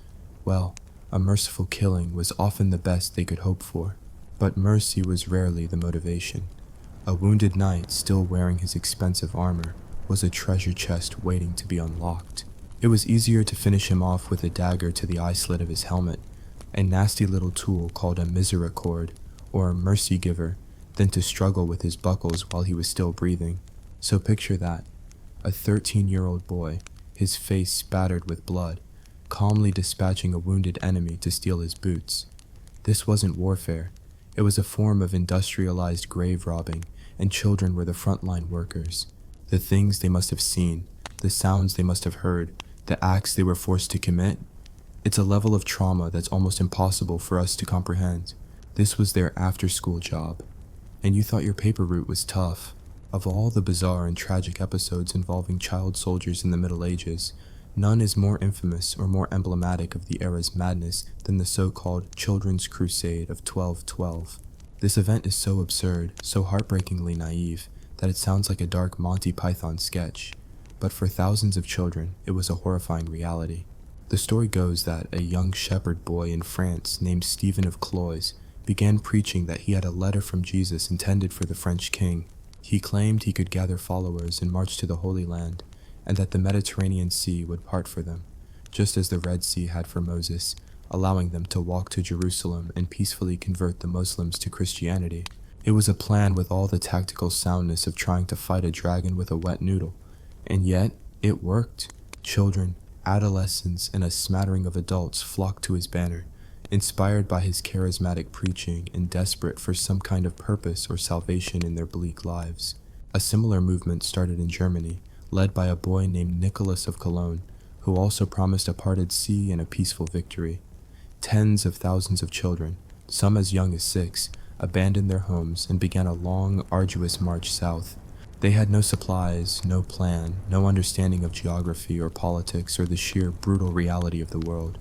Well, a merciful killing was often the best they could hope for, but mercy was rarely the motivation. A wounded knight still wearing his expensive armor was a treasure chest waiting to be unlocked. It was easier to finish him off with a dagger to the eye slit of his helmet, a nasty little tool called a misericord, or a mercy giver, than to struggle with his buckles while he was still breathing. So picture that, a 13-year-old boy, his face spattered with blood, calmly dispatching a wounded enemy to steal his boots. This wasn't warfare. It was a form of industrialized grave robbing, and children were the frontline workers. The things they must have seen, the sounds they must have heard, the acts they were forced to commit. It's a level of trauma that's almost impossible for us to comprehend. This was their after-school job. And you thought your paper route was tough. Of all the bizarre and tragic episodes involving child soldiers in the Middle Ages, none is more infamous or more emblematic of the era's madness than the so-called Children's Crusade of 1212. This event is so absurd, so heartbreakingly naive, that it sounds like a dark Monty Python sketch. But for thousands of children, it was a horrifying reality. The story goes that a young shepherd boy in France named Stephen of Cloyes began preaching that he had a letter from Jesus intended for the French king. He claimed he could gather followers and march to the Holy Land, and that the Mediterranean Sea would part for them, just as the Red Sea had for Moses, allowing them to walk to Jerusalem and peacefully convert the Muslims to Christianity. It was a plan with all the tactical soundness of trying to fight a dragon with a wet noodle, and yet it worked. Children, adolescents, and a smattering of adults flocked to his banner, inspired by his charismatic preaching and desperate for some kind of purpose or salvation in their bleak lives. A similar movement started in Germany, led by a boy named Nicholas of Cologne, who also promised a parted sea and a peaceful victory. Tens of thousands of children, some as young as 6, abandoned their homes and began a long, arduous march south. They had no supplies, no plan, no understanding of geography or politics or the sheer brutal reality of the world.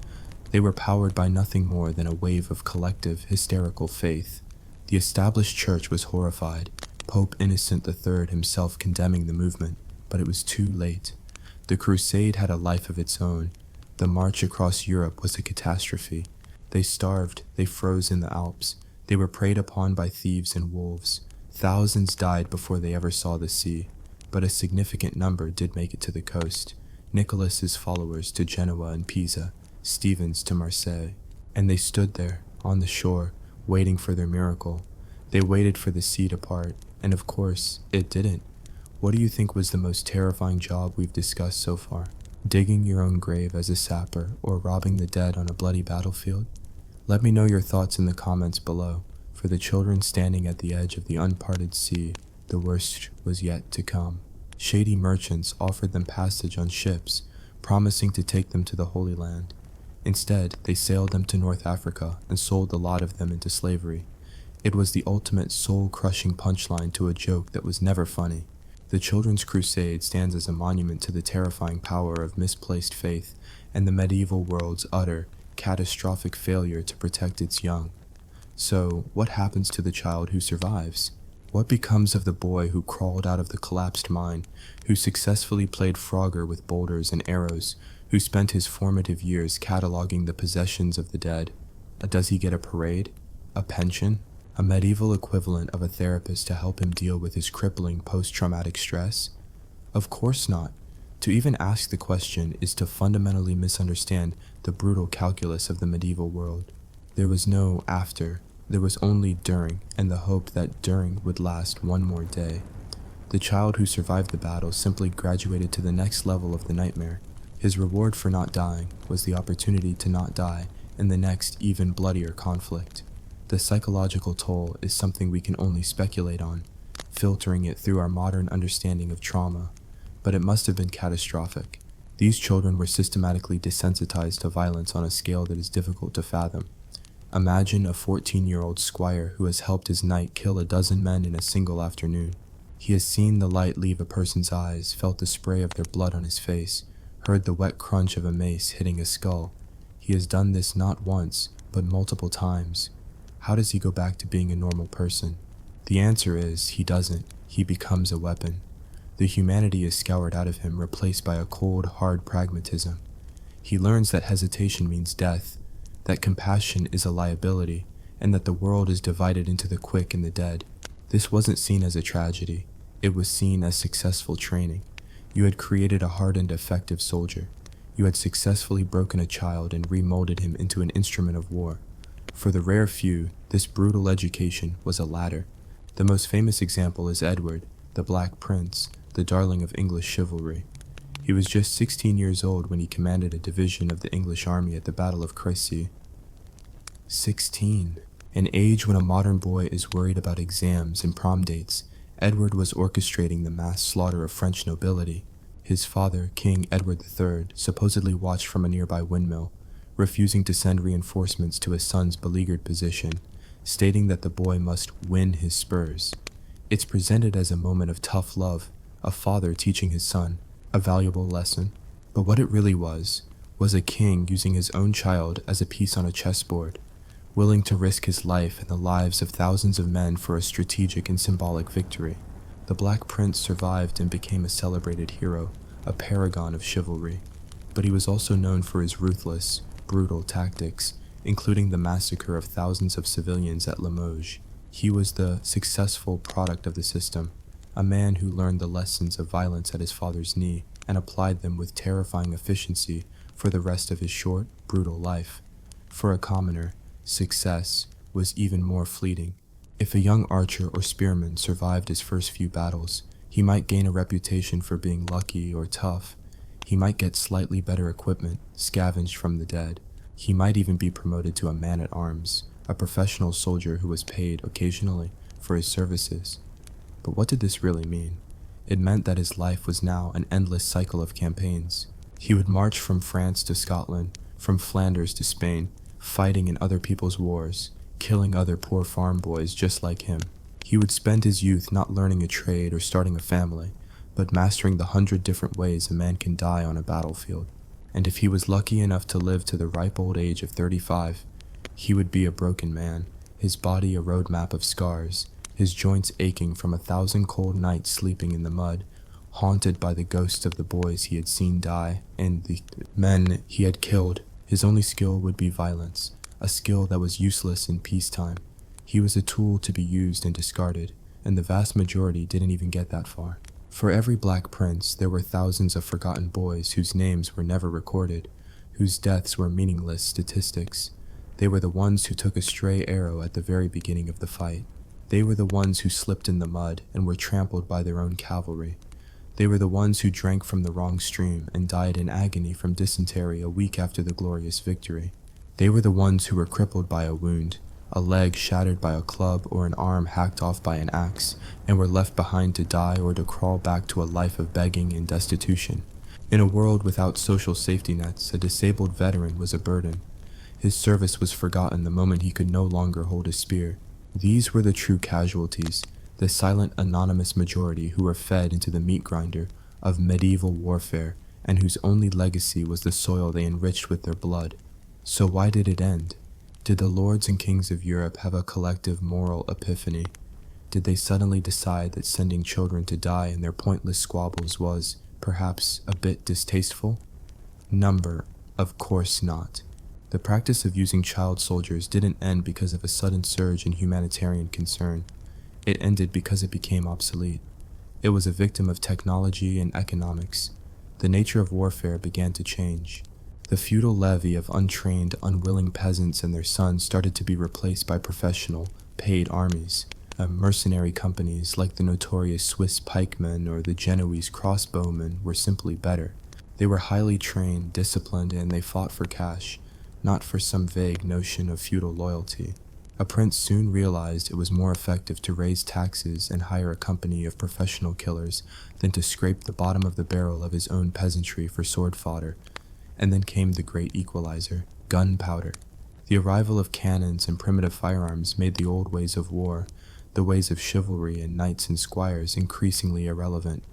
They were powered by nothing more than a wave of collective, hysterical faith. The established church was horrified, Pope Innocent III himself condemning the movement, but it was too late. The crusade had a life of its own. The march across Europe was a catastrophe. They starved, they froze in the Alps, they were preyed upon by thieves and wolves. Thousands died before they ever saw the sea, but a significant number did make it to the coast. Nicholas's followers to Genoa and Pisa, Stephen's to Marseille, and they stood there, on the shore, waiting for their miracle. They waited for the sea to part, and of course, it didn't. What do you think was the most terrifying job we've discussed so far? Digging your own grave as a sapper, or robbing the dead on a bloody battlefield? Let me know your thoughts in the comments below. For the children standing at the edge of the unparted sea, the worst was yet to come. Shady merchants offered them passage on ships, promising to take them to the Holy Land. Instead, they sailed them to North Africa and sold a lot of them into slavery. It was the ultimate soul-crushing punchline to a joke that was never funny. The Children's Crusade stands as a monument to the terrifying power of misplaced faith and the medieval world's utter, catastrophic failure to protect its young. So, what happens to the child who survives? What becomes of the boy who crawled out of the collapsed mine, who successfully played Frogger with boulders and arrows, who spent his formative years cataloging the possessions of the dead? Does he get a parade? A pension? A medieval equivalent of a therapist to help him deal with his crippling post-traumatic stress? Of course not. To even ask the question is to fundamentally misunderstand the brutal calculus of the medieval world. There was no after, there was only during, and the hope that during would last one more day. The child who survived the battle simply graduated to the next level of the nightmare. His reward for not dying was the opportunity to not die in the next, even bloodier conflict. The psychological toll is something we can only speculate on, filtering it through our modern understanding of trauma. But it must have been catastrophic. These children were systematically desensitized to violence on a scale that is difficult to fathom. Imagine a 14-year-old squire who has helped his knight kill a dozen men in a single afternoon. He has seen the light leave a person's eyes, felt the spray of their blood on his face, heard the wet crunch of a mace hitting his skull. He has done this not once, but multiple times. How does he go back to being a normal person? The answer is, he doesn't. He becomes a weapon. The humanity is scoured out of him, replaced by a cold, hard pragmatism. He learns that hesitation means death, that compassion is a liability, and that the world is divided into the quick and the dead. This wasn't seen as a tragedy. It was seen as successful training. You had created a hardened, effective soldier. You had successfully broken a child and remolded him into an instrument of war. For the rare few, this brutal education was a ladder. The most famous example is Edward, the Black Prince, the darling of English chivalry. He was just 16 years old when he commanded a division of the English army at the Battle of Crecy. 16. An age when a modern boy is worried about exams and prom dates, Edward was orchestrating the mass slaughter of French nobility. His father, King Edward III, supposedly watched from a nearby windmill, refusing to send reinforcements to his son's beleaguered position, stating that the boy must win his spurs. It's presented as a moment of tough love, a father teaching his son, a valuable lesson. But what it really was a king using his own child as a piece on a chessboard, willing to risk his life and the lives of thousands of men for a strategic and symbolic victory. The Black Prince survived and became a celebrated hero, a paragon of chivalry. But he was also known for his ruthless, brutal tactics, including the massacre of thousands of civilians at Limoges. He was the successful product of the system, a man who learned the lessons of violence at his father's knee and applied them with terrifying efficiency for the rest of his short, brutal life. For a commoner, success was even more fleeting. If a young archer or spearman survived his first few battles, he might gain a reputation for being lucky or tough. He might get slightly better equipment, scavenged from the dead. He might even be promoted to a man-at-arms, a professional soldier who was paid occasionally for his services. But what did this really mean? It meant that his life was now an endless cycle of campaigns. He would march from France to Scotland, from Flanders to Spain, fighting in other people's wars, killing other poor farm boys just like him. He would spend his youth not learning a trade or starting a family, but mastering the 100 different ways a man can die on a battlefield. and if he was lucky enough to live to the ripe old age of 35, he would be a broken man, his body a roadmap of scars, his joints aching from 1,000 cold nights sleeping in the mud, haunted by the ghosts of the boys he had seen die and the men he had killed. His only skill would be violence, a skill that was useless in peacetime. He was a tool to be used and discarded, and the vast majority didn't even get that far. For every black prince, there were thousands of forgotten boys whose names were never recorded, whose deaths were meaningless statistics. They were the ones who took a stray arrow at the very beginning of the fight. They were the ones who slipped in the mud and were trampled by their own cavalry. They were the ones who drank from the wrong stream and died in agony from dysentery a week after the glorious victory. They were the ones who were crippled by a wound, a leg shattered by a club or an arm hacked off by an axe, and were left behind to die or to crawl back to a life of begging and destitution. In a world without social safety nets, a disabled veteran was a burden. His service was forgotten the moment he could no longer hold a spear. These were the true casualties, the silent anonymous majority who were fed into the meat grinder of medieval warfare and whose only legacy was the soil they enriched with their blood. So why did it end? Did the lords and kings of Europe have a collective moral epiphany? Did they suddenly decide that sending children to die in their pointless squabbles was, perhaps, a bit distasteful? Number, of course not. The practice of using child soldiers didn't end because of a sudden surge in humanitarian concern. It ended because it became obsolete. It was a victim of technology and economics. The nature of warfare began to change. The feudal levy of untrained, unwilling peasants and their sons started to be replaced by professional, paid armies. Mercenary companies like the notorious Swiss pikemen or the Genoese crossbowmen were simply better. They were highly trained, disciplined, and they fought for cash, not for some vague notion of feudal loyalty. A prince soon realized it was more effective to raise taxes and hire a company of professional killers than to scrape the bottom of the barrel of his own peasantry for sword fodder. And then came the great equalizer, gunpowder. The arrival of cannons and primitive firearms made the old ways of war, the ways of chivalry and knights and squires, increasingly irrelevant.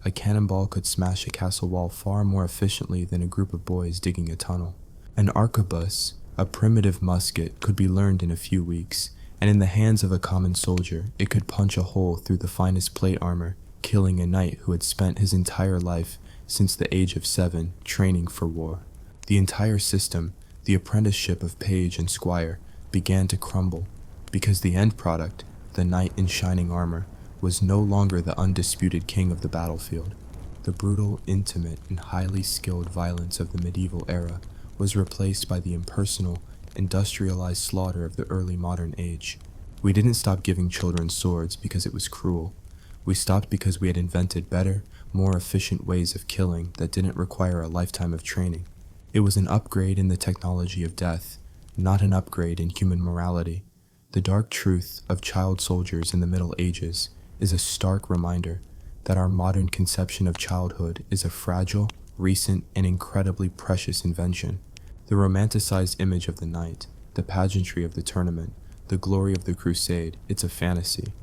A cannonball could smash a castle wall far more efficiently than a group of boys digging a tunnel. An arquebus, a primitive musket, could be learned in a few weeks, and in the hands of a common soldier, it could punch a hole through the finest plate armor, killing a knight who had spent his entire life, since the age of 7, training for war. The entire system, the apprenticeship of page and squire, began to crumble, because the end product, the knight in shining armor, was no longer the undisputed king of the battlefield. The brutal, intimate, and highly skilled violence of the medieval era was replaced by the impersonal, industrialized slaughter of the early modern age. We didn't stop giving children swords because it was cruel. We stopped because we had invented better, more efficient ways of killing that didn't require a lifetime of training. It was an upgrade in the technology of death, not an upgrade in human morality. The dark truth of child soldiers in the Middle Ages is a stark reminder that our modern conception of childhood is a fragile, recent, and incredibly precious invention. The romanticized image of the knight, the pageantry of the tournament, the glory of the crusade, it's a fantasy.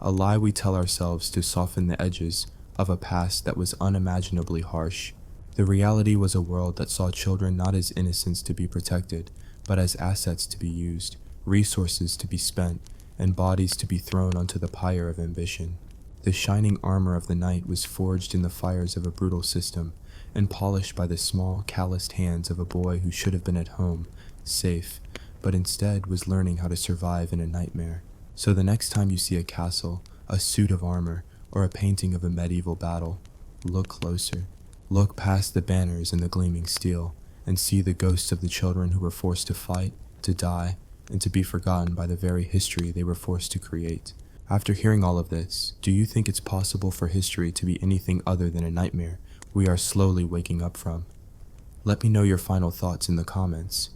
A lie we tell ourselves to soften the edges of a past that was unimaginably harsh. The reality was a world that saw children not as innocents to be protected, but as assets to be used, resources to be spent, and bodies to be thrown onto the pyre of ambition. The shining armor of the knight was forged in the fires of a brutal system, and polished by the small, calloused hands of a boy who should have been at home, safe, but instead was learning how to survive in a nightmare. So the next time you see a castle, a suit of armor, or a painting of a medieval battle, look closer. Look past the banners and the gleaming steel, and see the ghosts of the children who were forced to fight, to die, and to be forgotten by the very history they were forced to create. After hearing all of this, do you think it's possible for history to be anything other than a nightmare we are slowly waking up from? Let me know your final thoughts in the comments.